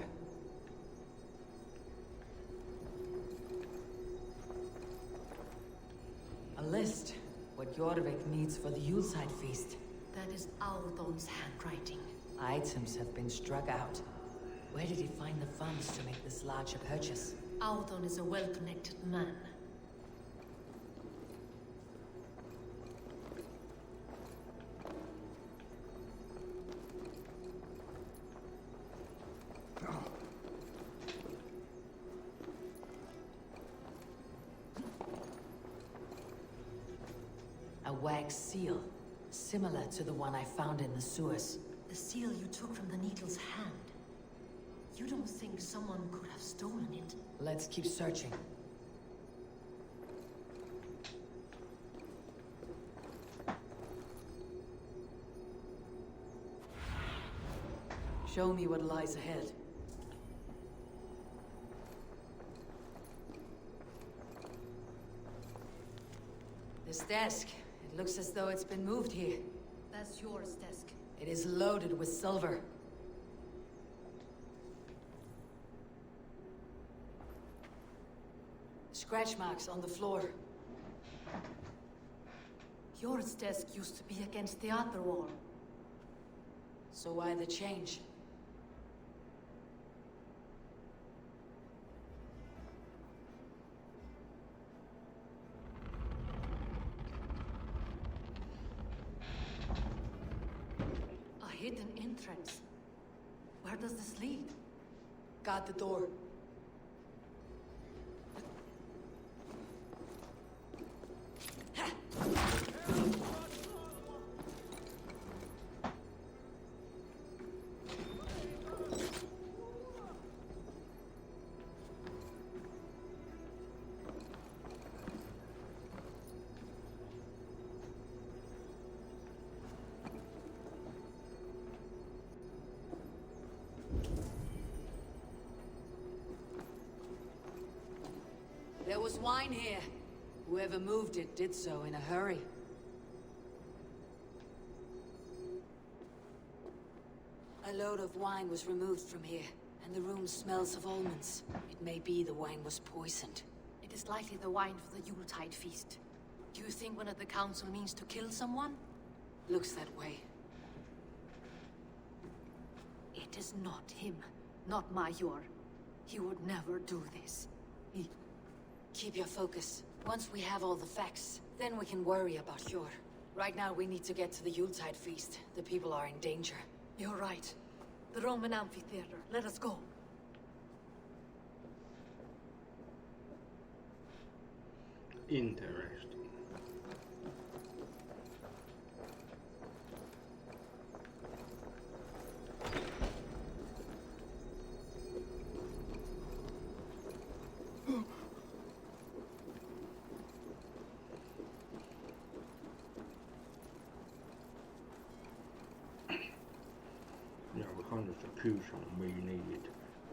A list. What Jorvik needs for the Yuletide feast. That is Audon's handwriting. Items have been struck out. Where did he find the funds to make this larger purchase? Audon is a well-connected man. A wax seal, similar to the one I found in the sewers. The seal you took from the Needle's hand. You don't think someone could have stolen it? Let's keep searching. Show me what lies ahead. This desk, it looks as though it's been moved here. That's yours, desk. It is loaded with silver. Scratch marks on the floor. Yours desk used to be against the other wall. So why the change? A hidden entrance. Where does this lead? Guard the door. There was wine here. Whoever moved it did so in a hurry. A load of wine was removed from here, and the room smells of almonds. It may be the wine was poisoned. It is likely the wine for the Yuletide feast. Do you think one of the council means to kill someone? Looks that way. It is not him, not Major. He would never do this. Keep your focus. Once we have all the facts, then we can worry about Hjor. Right now, we need to get to the Yuletide feast. The people are in danger. You're right. The Roman amphitheater. Let us go. Interesting. Yeah, we can't just accuse someone. We needed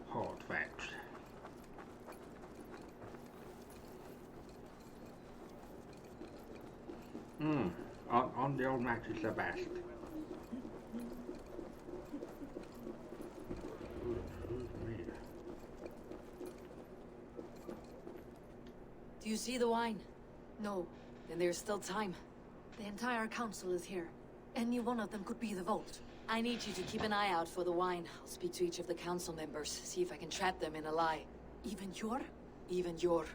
hard facts. On the old match is the best. Do you see the wine? No. Then there's still time. The entire council is here. Any one of them could be the Vault. I need you to keep an eye out for the wine. I'll speak to each of the council members, see if I can trap them in a lie. Even Yor? Even Yor.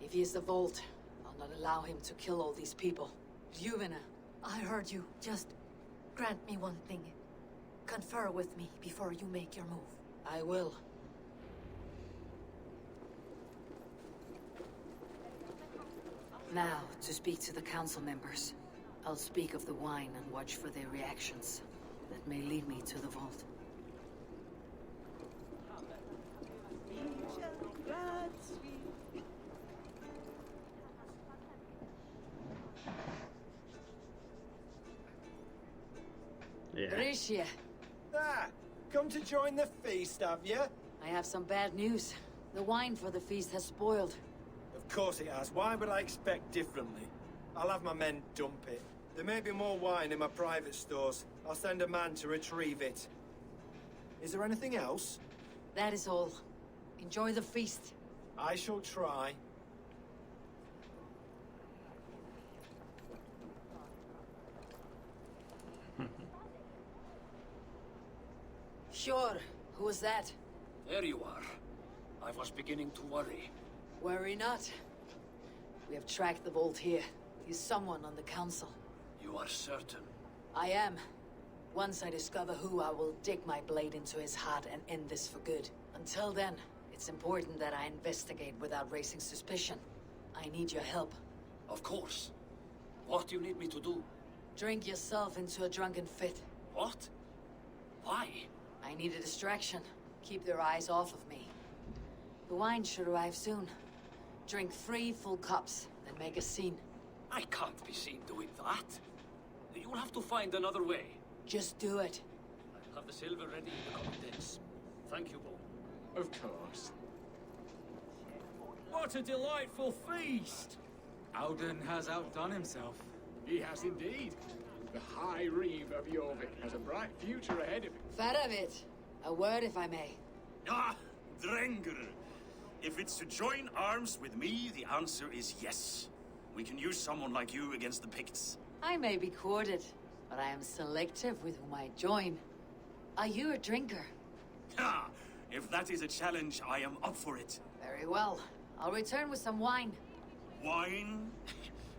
If he is the Vault, I'll not allow him to kill all these people. Ljuvena. I heard you. Just grant me one thing. Confer with me before you make your move. I will. Now, to speak to the council members. I'll speak of the wine and watch for their reactions. That may lead me to the Vault. Grisha! Ah, come to join the feast, have you? I have some bad news. The wine for the feast has spoiled. Of course it has. Why would I expect differently? I'll have my men dump it. There may be more wine in my private stores. I'll send a man to retrieve it. Is there anything else? That is all. Enjoy the feast. I shall try. Sure. Who was that? There you are. I was beginning to worry. Worry not. We have tracked the Vault here. He's someone on the council. You are certain? I am. Once I discover who, I will dig my blade into his heart and end this for good. Until then, it's important that I investigate without raising suspicion. I need your help. Of course. What do you need me to do? Drink yourself into a drunken fit. What? Why? I need a distraction. Keep their eyes off of me. The wine should arrive soon. Drink 3 full cups, then make a scene. I can't be seen doing that. You'll have to find another way. Just do it. I'll have the silver ready in the coming days. Thank you, Bo. Of course. What a delightful feast! Auden has outdone himself. He has indeed. The High Reeve of Jorvik has a bright future ahead of him. Faravit, a word if I may. Ah, Drenger. If it's to join arms with me, the answer is yes. We can use someone like you against the Picts. I may be courted, but I am selective with whom I join. Are you a drinker? Ha! If that is a challenge, I am up for it. Very well. I'll return with some wine. Wine?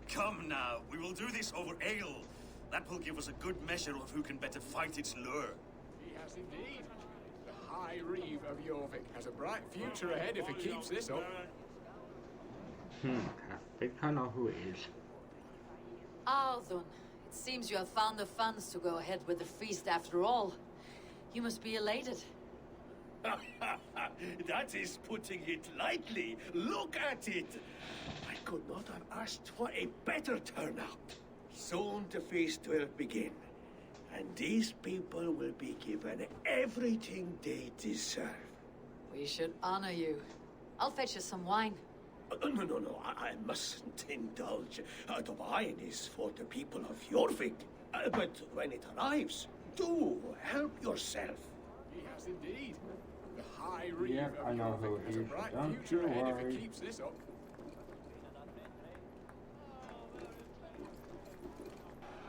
Come now, we will do this over ale. That will give us a good measure of who can better fight its lure. He has indeed. The High Reeve of Jorvik has a bright future ahead if he keeps this up. I think I know who it is. Arthun, it seems you have found the funds to go ahead with the feast after all. You must be elated. That is putting it lightly. Look at it. I could not have asked for a better turnout. Soon the feast will begin, and these people will be given everything they deserve. We should honor you. I'll fetch you some wine. No, I mustn't indulge. The wine is for the people of Jorvik. But when it arrives, do help yourself. He has indeed. The High Reeve Yep, I of know who Jorvik it has a is. bright Don't future you ahead if worry. he keeps this up.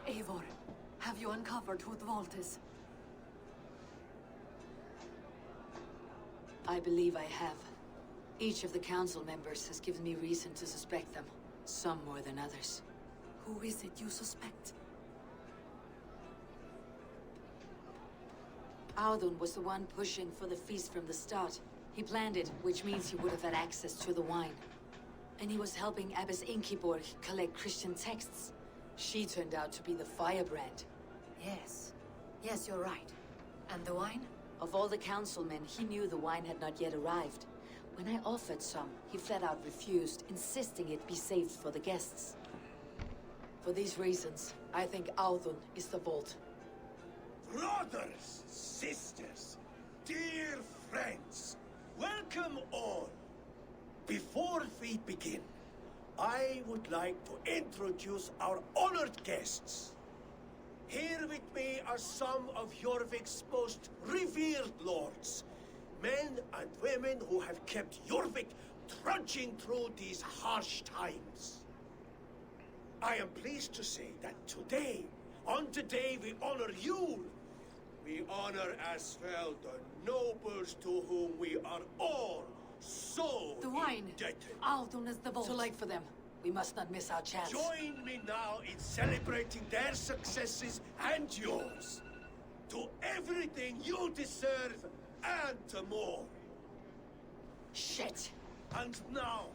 Eivor, have you uncovered who the Vault is? I believe I have. Each of the council members has given me reason to suspect them. Some more than others. Who is it you suspect? Audun was the one pushing for the feast from the start. He planned it, which means he would have had access to the wine. And he was helping Abbess Inkiborg collect Christian texts. She turned out to be the firebrand. Yes. Yes, you're right. And the wine? Of all the councilmen, he knew the wine had not yet arrived. When I offered some, he flat out refused, insisting it be saved for the guests. For these reasons, I think Audun is the Vault. Brothers, sisters, dear friends, welcome all. Before we begin, I would like to introduce our honored guests. Here with me are some of Jorvik's most revered lords. Men and women who have kept Jorvik trudging through these harsh times. I am pleased to say that today, on the day we honor you, we honor as well the nobles to whom we are all so The wine! indebted. Aldon is the bolt. Too late for them. We must not miss our chance. Join me now in celebrating their successes and yours. To everything you deserve and more. Shit! And now,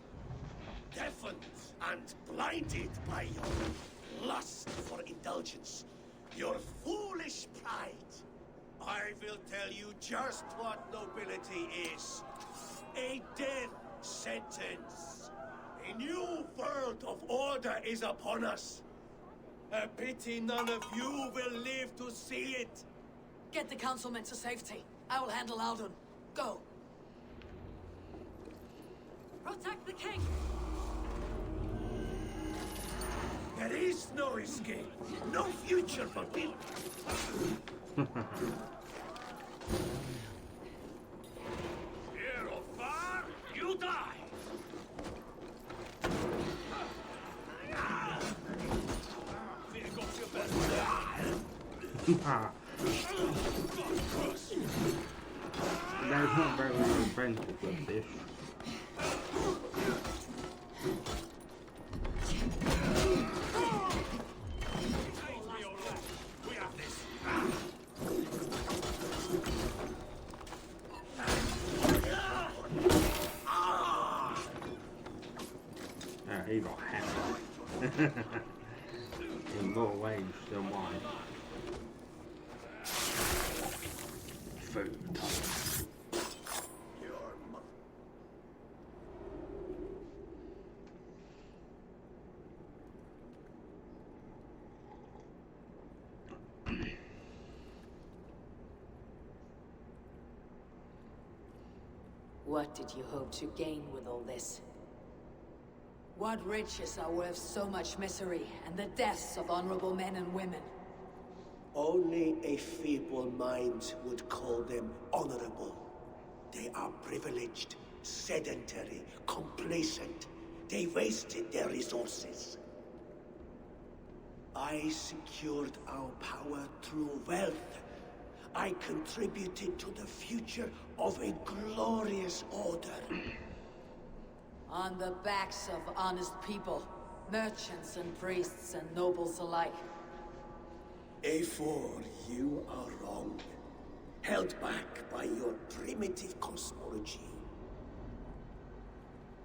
deafened and blinded by your lust for indulgence, your foolish pride, I will tell you just what nobility is. A death sentence. A new world of order is upon us. A pity none of you will live to see it. Get the councilmen to safety. I will handle Aldon. Go. Protect the king! There is no escape. No future for me. Here or far, you die. There's not very many friends with this. He got hammered. In more ways than one. Food. What did you hope to gain with all this? What riches are worth so much misery and the deaths of honorable men and women? Only a feeble mind would call them honorable. They are privileged, sedentary, complacent. They wasted their resources. I secured our power through wealth. I contributed to the future of a glorious order. On the backs of honest people, merchants and priests and nobles alike. A4, you are wrong. Held back by your primitive cosmology.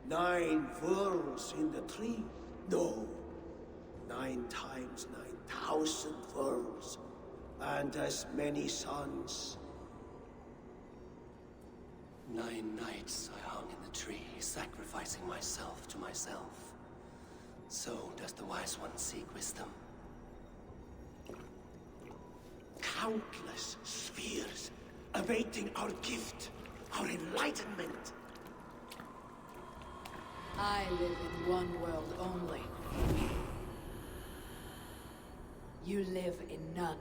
9 worlds in the tree? No. 9 times 9,000 worlds. And as many suns. 9 nights I hung in the tree, sacrificing myself to myself. So does the wise one seek wisdom. Countless spheres awaiting our gift, our enlightenment. I live in one world only. You live in none.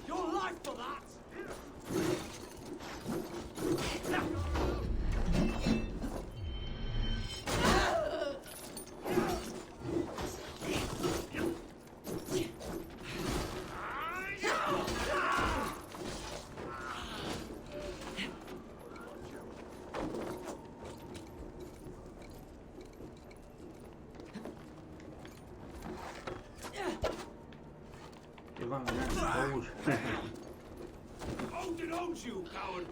Your life for that! You're going to get old. Odin owns you, coward!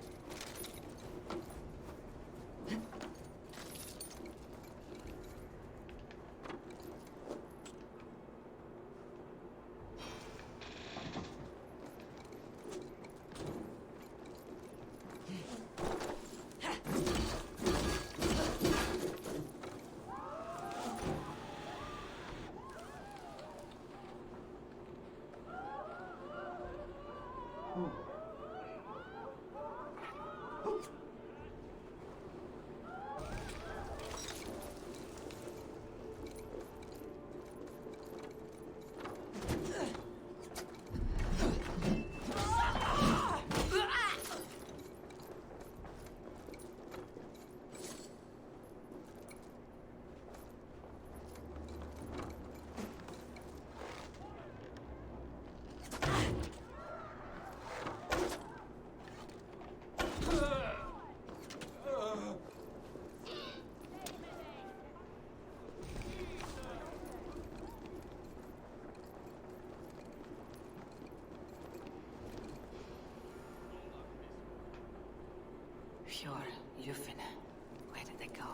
Pure Lufin. Where did they go?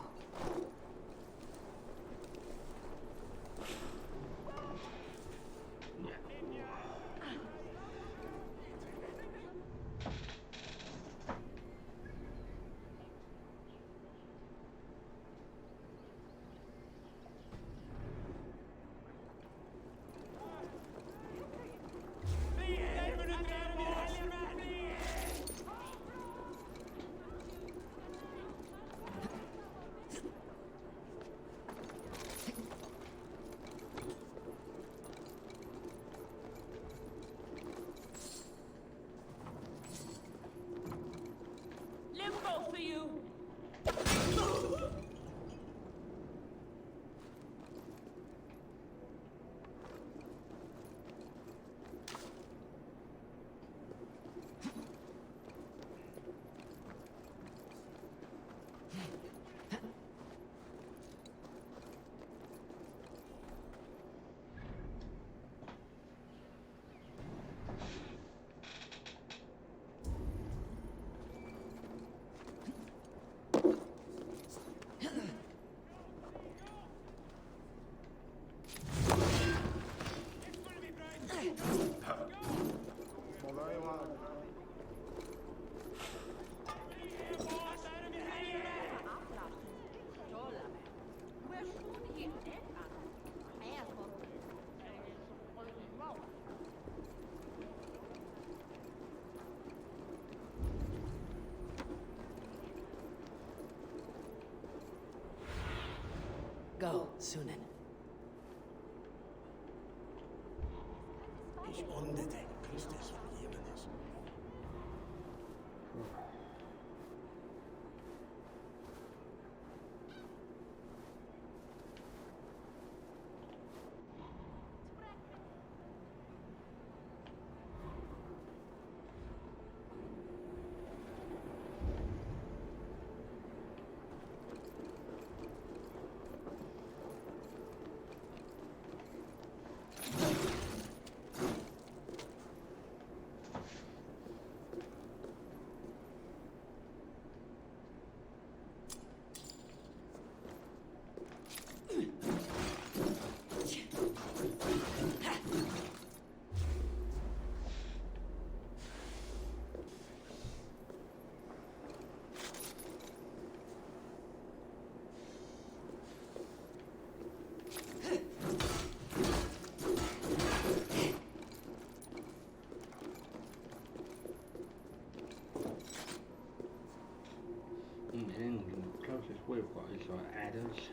Limbo for you! Go, Sunan. Ich unbedingt Christus vergeben ist. The closest we've got is like adders.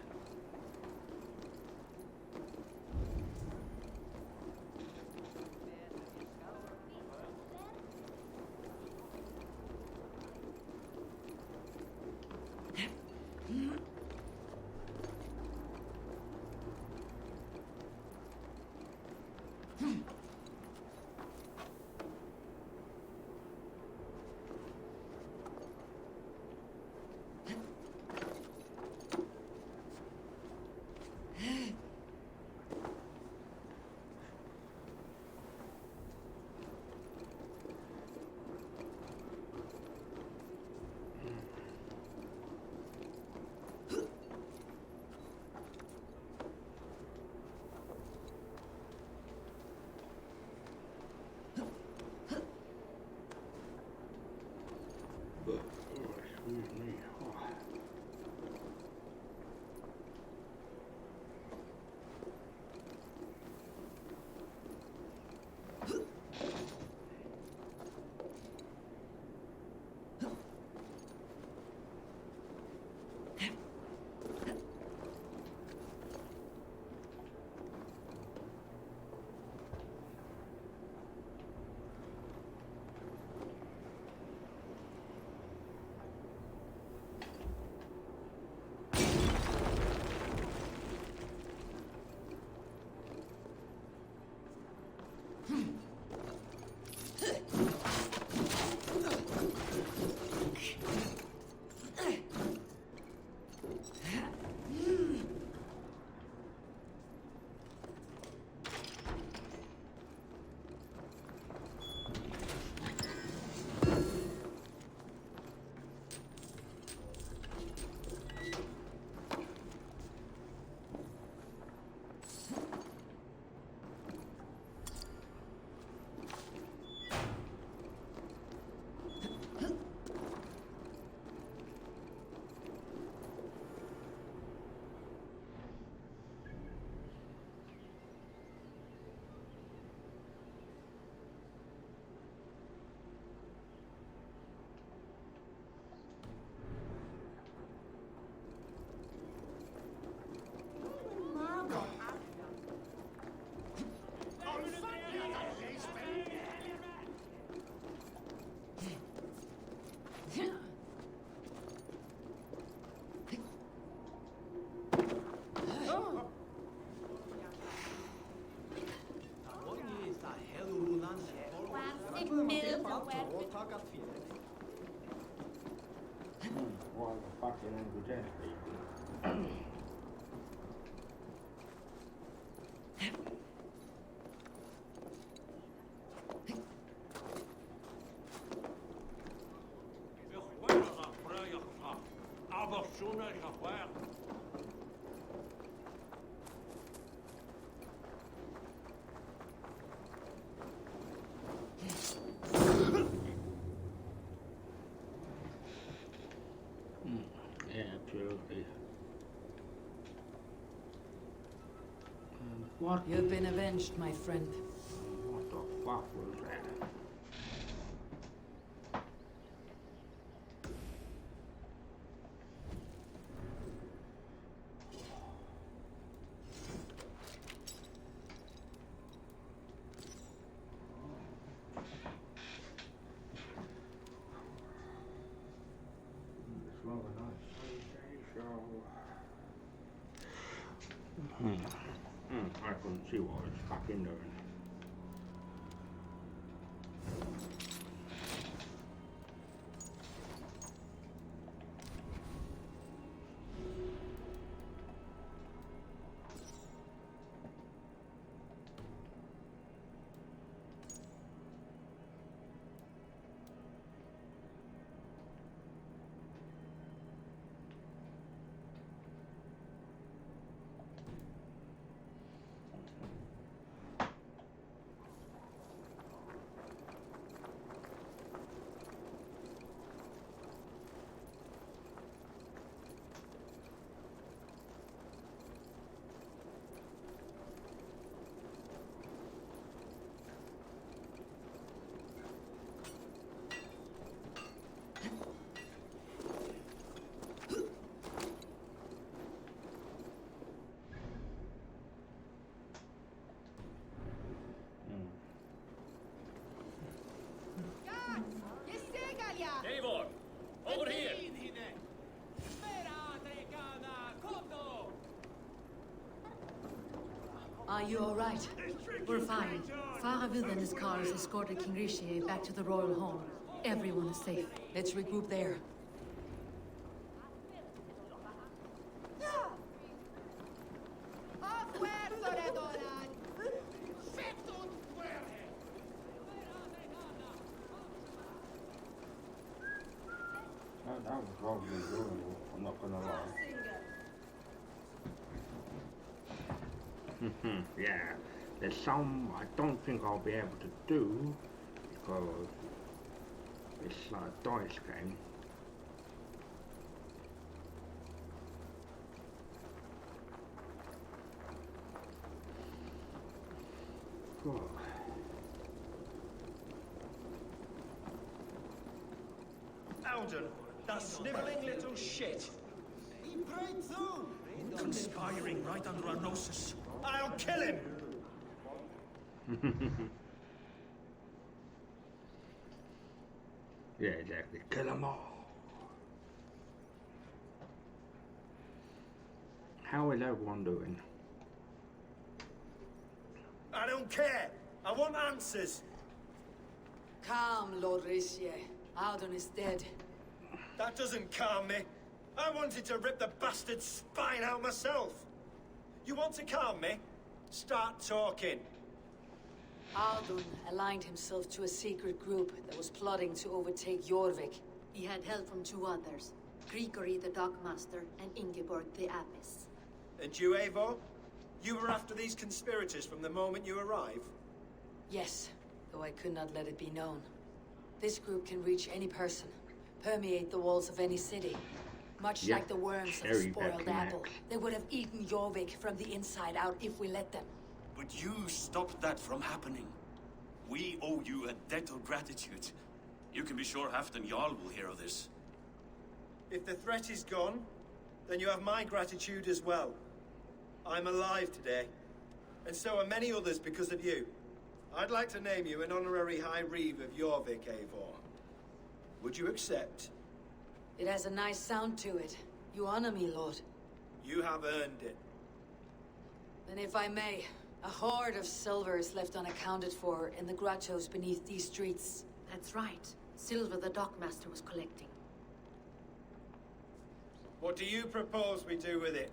What the fucking language is speaking? Yeah, absolutely. What? You've been avenged, my friend. What the fuck was that? It's rather nice. I couldn't see what I was fucking doing. Eivor, over here! Are you all right? We're fine. Faravid and his cars escorted King Rishi back to the royal home. Everyone is safe. Let's regroup there. That was probably ruinable, I'm not gonna lie. Yeah, there's some I don't think I'll be able to do because it's like a dice game. Oh. Alden, that snivelling little shit. He prayed too. Conspiring right under our noses. I'll kill him! Yeah, exactly. Kill them all. How is everyone doing? I don't care. I want answers. Calm, Lord Rissier. Audun is dead. That doesn't calm me. I wanted to rip the bastard's spine out myself. You want to calm me? Start talking. Audun aligned himself to a secret group that was plotting to overtake Jorvik. He had help from two others, Grigory the Dockmaster and Ingeborg the Abbess. And you, Eivor? You were after these conspirators from the moment you arrived? Yes, though I could not let it be known. This group can reach any person, permeate the walls of any city. Much like the worms of a spoiled apple. They would have eaten Jorvik from the inside out if we let them. But you stopped that from happening. We owe you a debt of gratitude. You can be sure Halfdan Jarl will hear of this. If the threat is gone, then you have my gratitude as well. I'm alive today, and so are many others because of you. I'd like to name you an honorary High Reeve of Jorvik, Eivor. Would you accept? It has a nice sound to it. You honor me, Lord. You have earned it. Then if I may, a hoard of silver is left unaccounted for in the grottos beneath these streets. That's right. Silver the Dockmaster was collecting. What do you propose we do with it?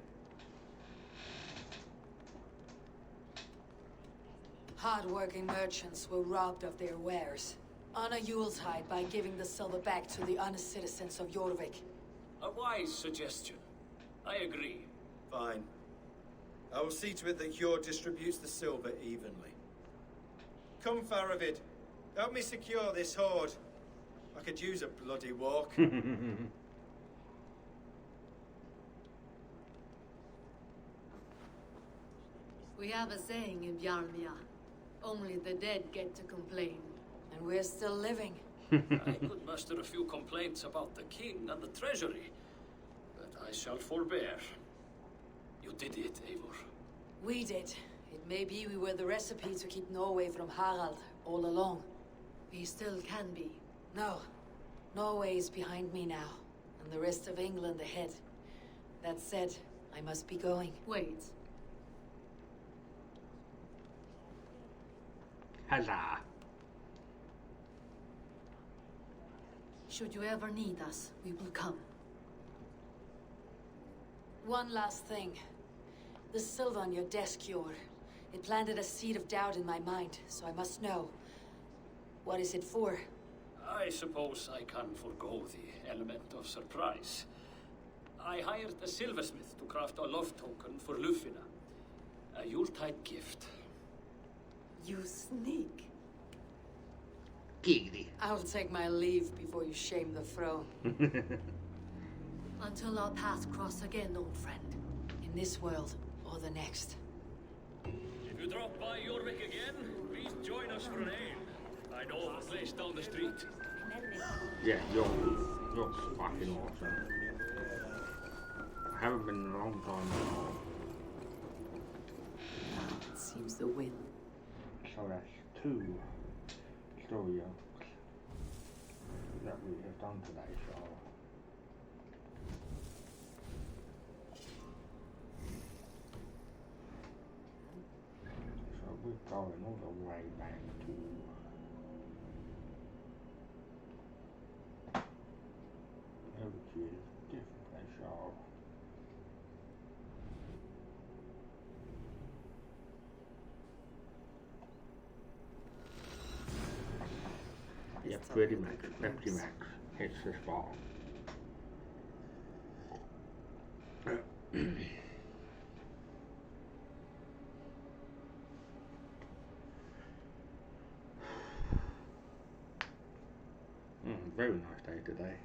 Hard-working merchants were robbed of their wares. Honor Yuletide by giving the silver back to the honest citizens of Jorvik. A wise suggestion. I agree. Fine. I will see to it that Hjord distributes the silver evenly. Come, Faravid. Help me secure this hoard. I could use a bloody walk. We have a saying in Bjarmia. Only the dead get to complain. And we're still living. I could muster a few complaints about the king and the treasury, but I shall forbear. You did it, Eivor. We did. It may be we were the recipe to keep Norway from Harald all along. We still can be. No. Norway is behind me now, and the rest of England ahead. That said, I must be going. Wait. Huzzah. Should you ever need us, we will come. One last thing. The silver on your desk, Hjord. It planted a seed of doubt in my mind, so I must know. What is it for? I suppose I can forgo the element of surprise. I hired a silversmith to craft a love token for Lufina. A Yuletide gift. You sneak. Giggity. I'll take my leave before you shame the throne. Until our paths cross again, old friend. In this world or the next. If you drop by Jorvik again, please join us for an ale. I know of a place down the street. Yeah, you're fucking awesome. I haven't been in a long time now. It seems the wind. So that's 2 story arcs that we have done today, so we're going all the way back to which is different, so yeah, pretty much. Pepsi Max hits the spot. Very nice day today.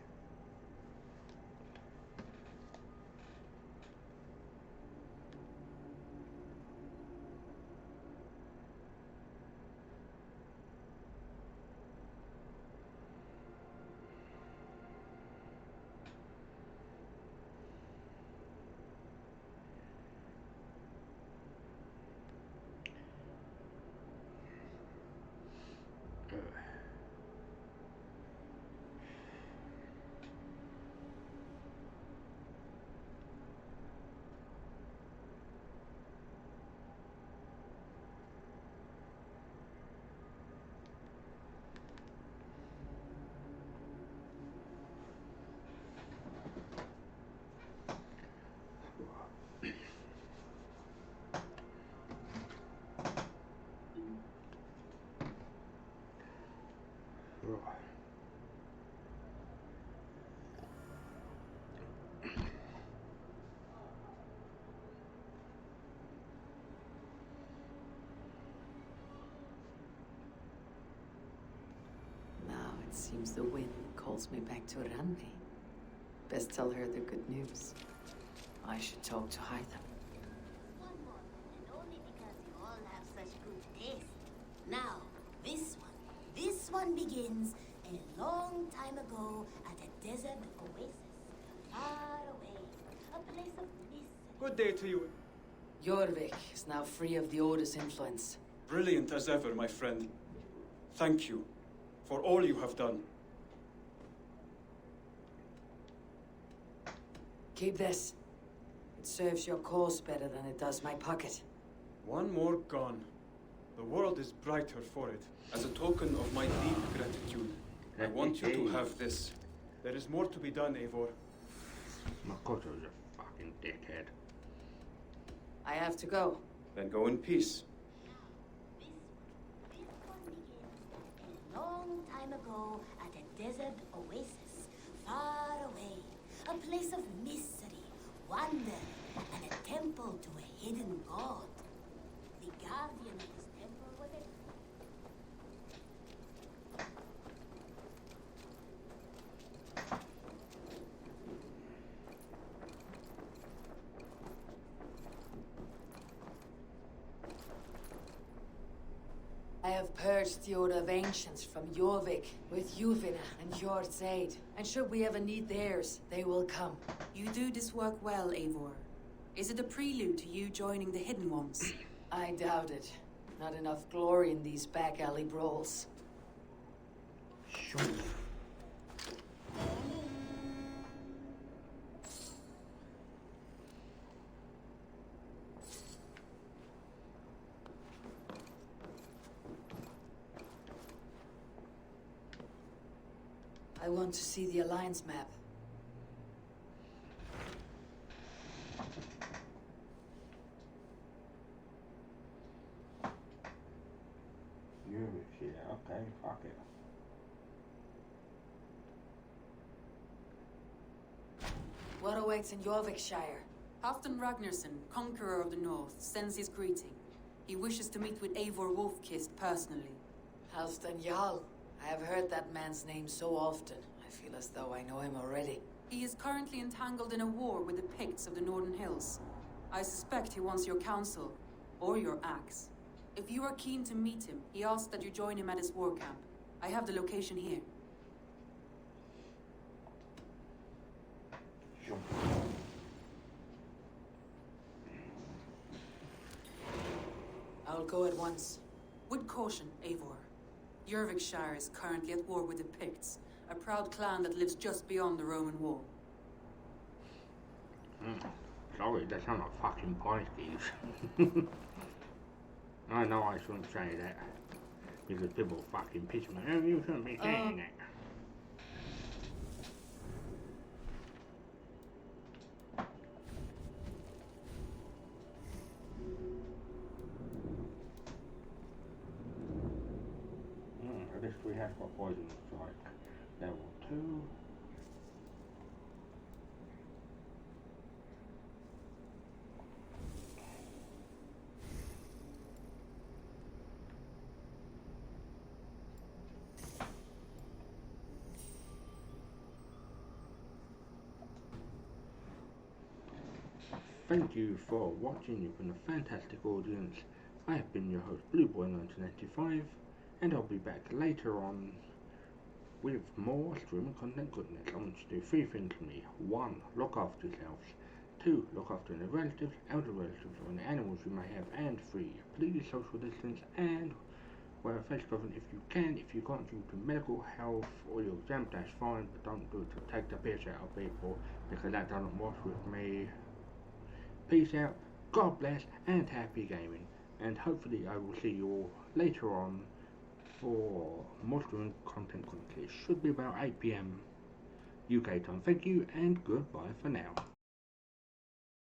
Right. Now it seems the wind calls me back to Randi. Best tell her the good news. I should talk to Hytham. One more, and only because you all have such good taste. Now, this one begins a long time ago at a desert oasis, far away, a place of mystery. Good day to you. Jorvik is now free of the Order's influence. Brilliant as ever, my friend. Thank you for all you have done. Keep this. It serves your cause better than it does my pocket. One more gone. The world is brighter for it. As a token of my deep gratitude, I want you to have this. There is more to be done, Eivor. Makoto's a fucking dickhead. I have to go. Then go in peace. This one begins a long time ago at a desert oasis, far away, a place of mystery, wonder, and a temple to a hidden god. The guardian of this temple was a... I have purged the Order of Ancients from Jorvik with Yuvina and Jord's aid. And should we ever need theirs, they will come. You do this work well, Eivor. Is it a prelude to you joining the Hidden Ones? I doubt it. Not enough glory in these back alley brawls. Sure. I want to see the Alliance map. Yeah, okay, fuck it. What awaits in Jorvikshire? Halfdan Ragnarsson, Conqueror of the North, sends his greeting. He wishes to meet with Eivor Wolfkist personally. Halfdan Jarl. I have heard that man's name so often. I feel as though I know him already. He is currently entangled in a war with the Picts of the Northern Hills. I suspect he wants your counsel, or your axe. If you are keen to meet him, he asks that you join him at his war camp. I have the location here. Sure. I'll go at once. With caution, Eivor. Jorvikshire is currently at war with the Picts, a proud clan that lives just beyond the Roman wall. Sorry, that's not a fucking point, Keys. I know I shouldn't say that. Because people fucking piss me. Oh, you shouldn't be saying that. At least we have got poison strike. Level 2. Thank you for watching. You've been a fantastic audience. I have been your host, BlueBoy1985, and I'll be back later on with more streaming content goodness. I want you to do 3 things for me. 1. Look after yourselves. 2. Look after any relatives, elder relatives, or any animals you may have. And 3. Please social distance and wear a face covering if you can. If you can't due to medical, health, or your exam, that's fine, but don't do it to take the piss out of people, because that doesn't wash with me. Peace out, God bless, and happy gaming. And hopefully I will see you all later on for more streaming content. It should be about 8 PM UK time. Thank you, and goodbye for now.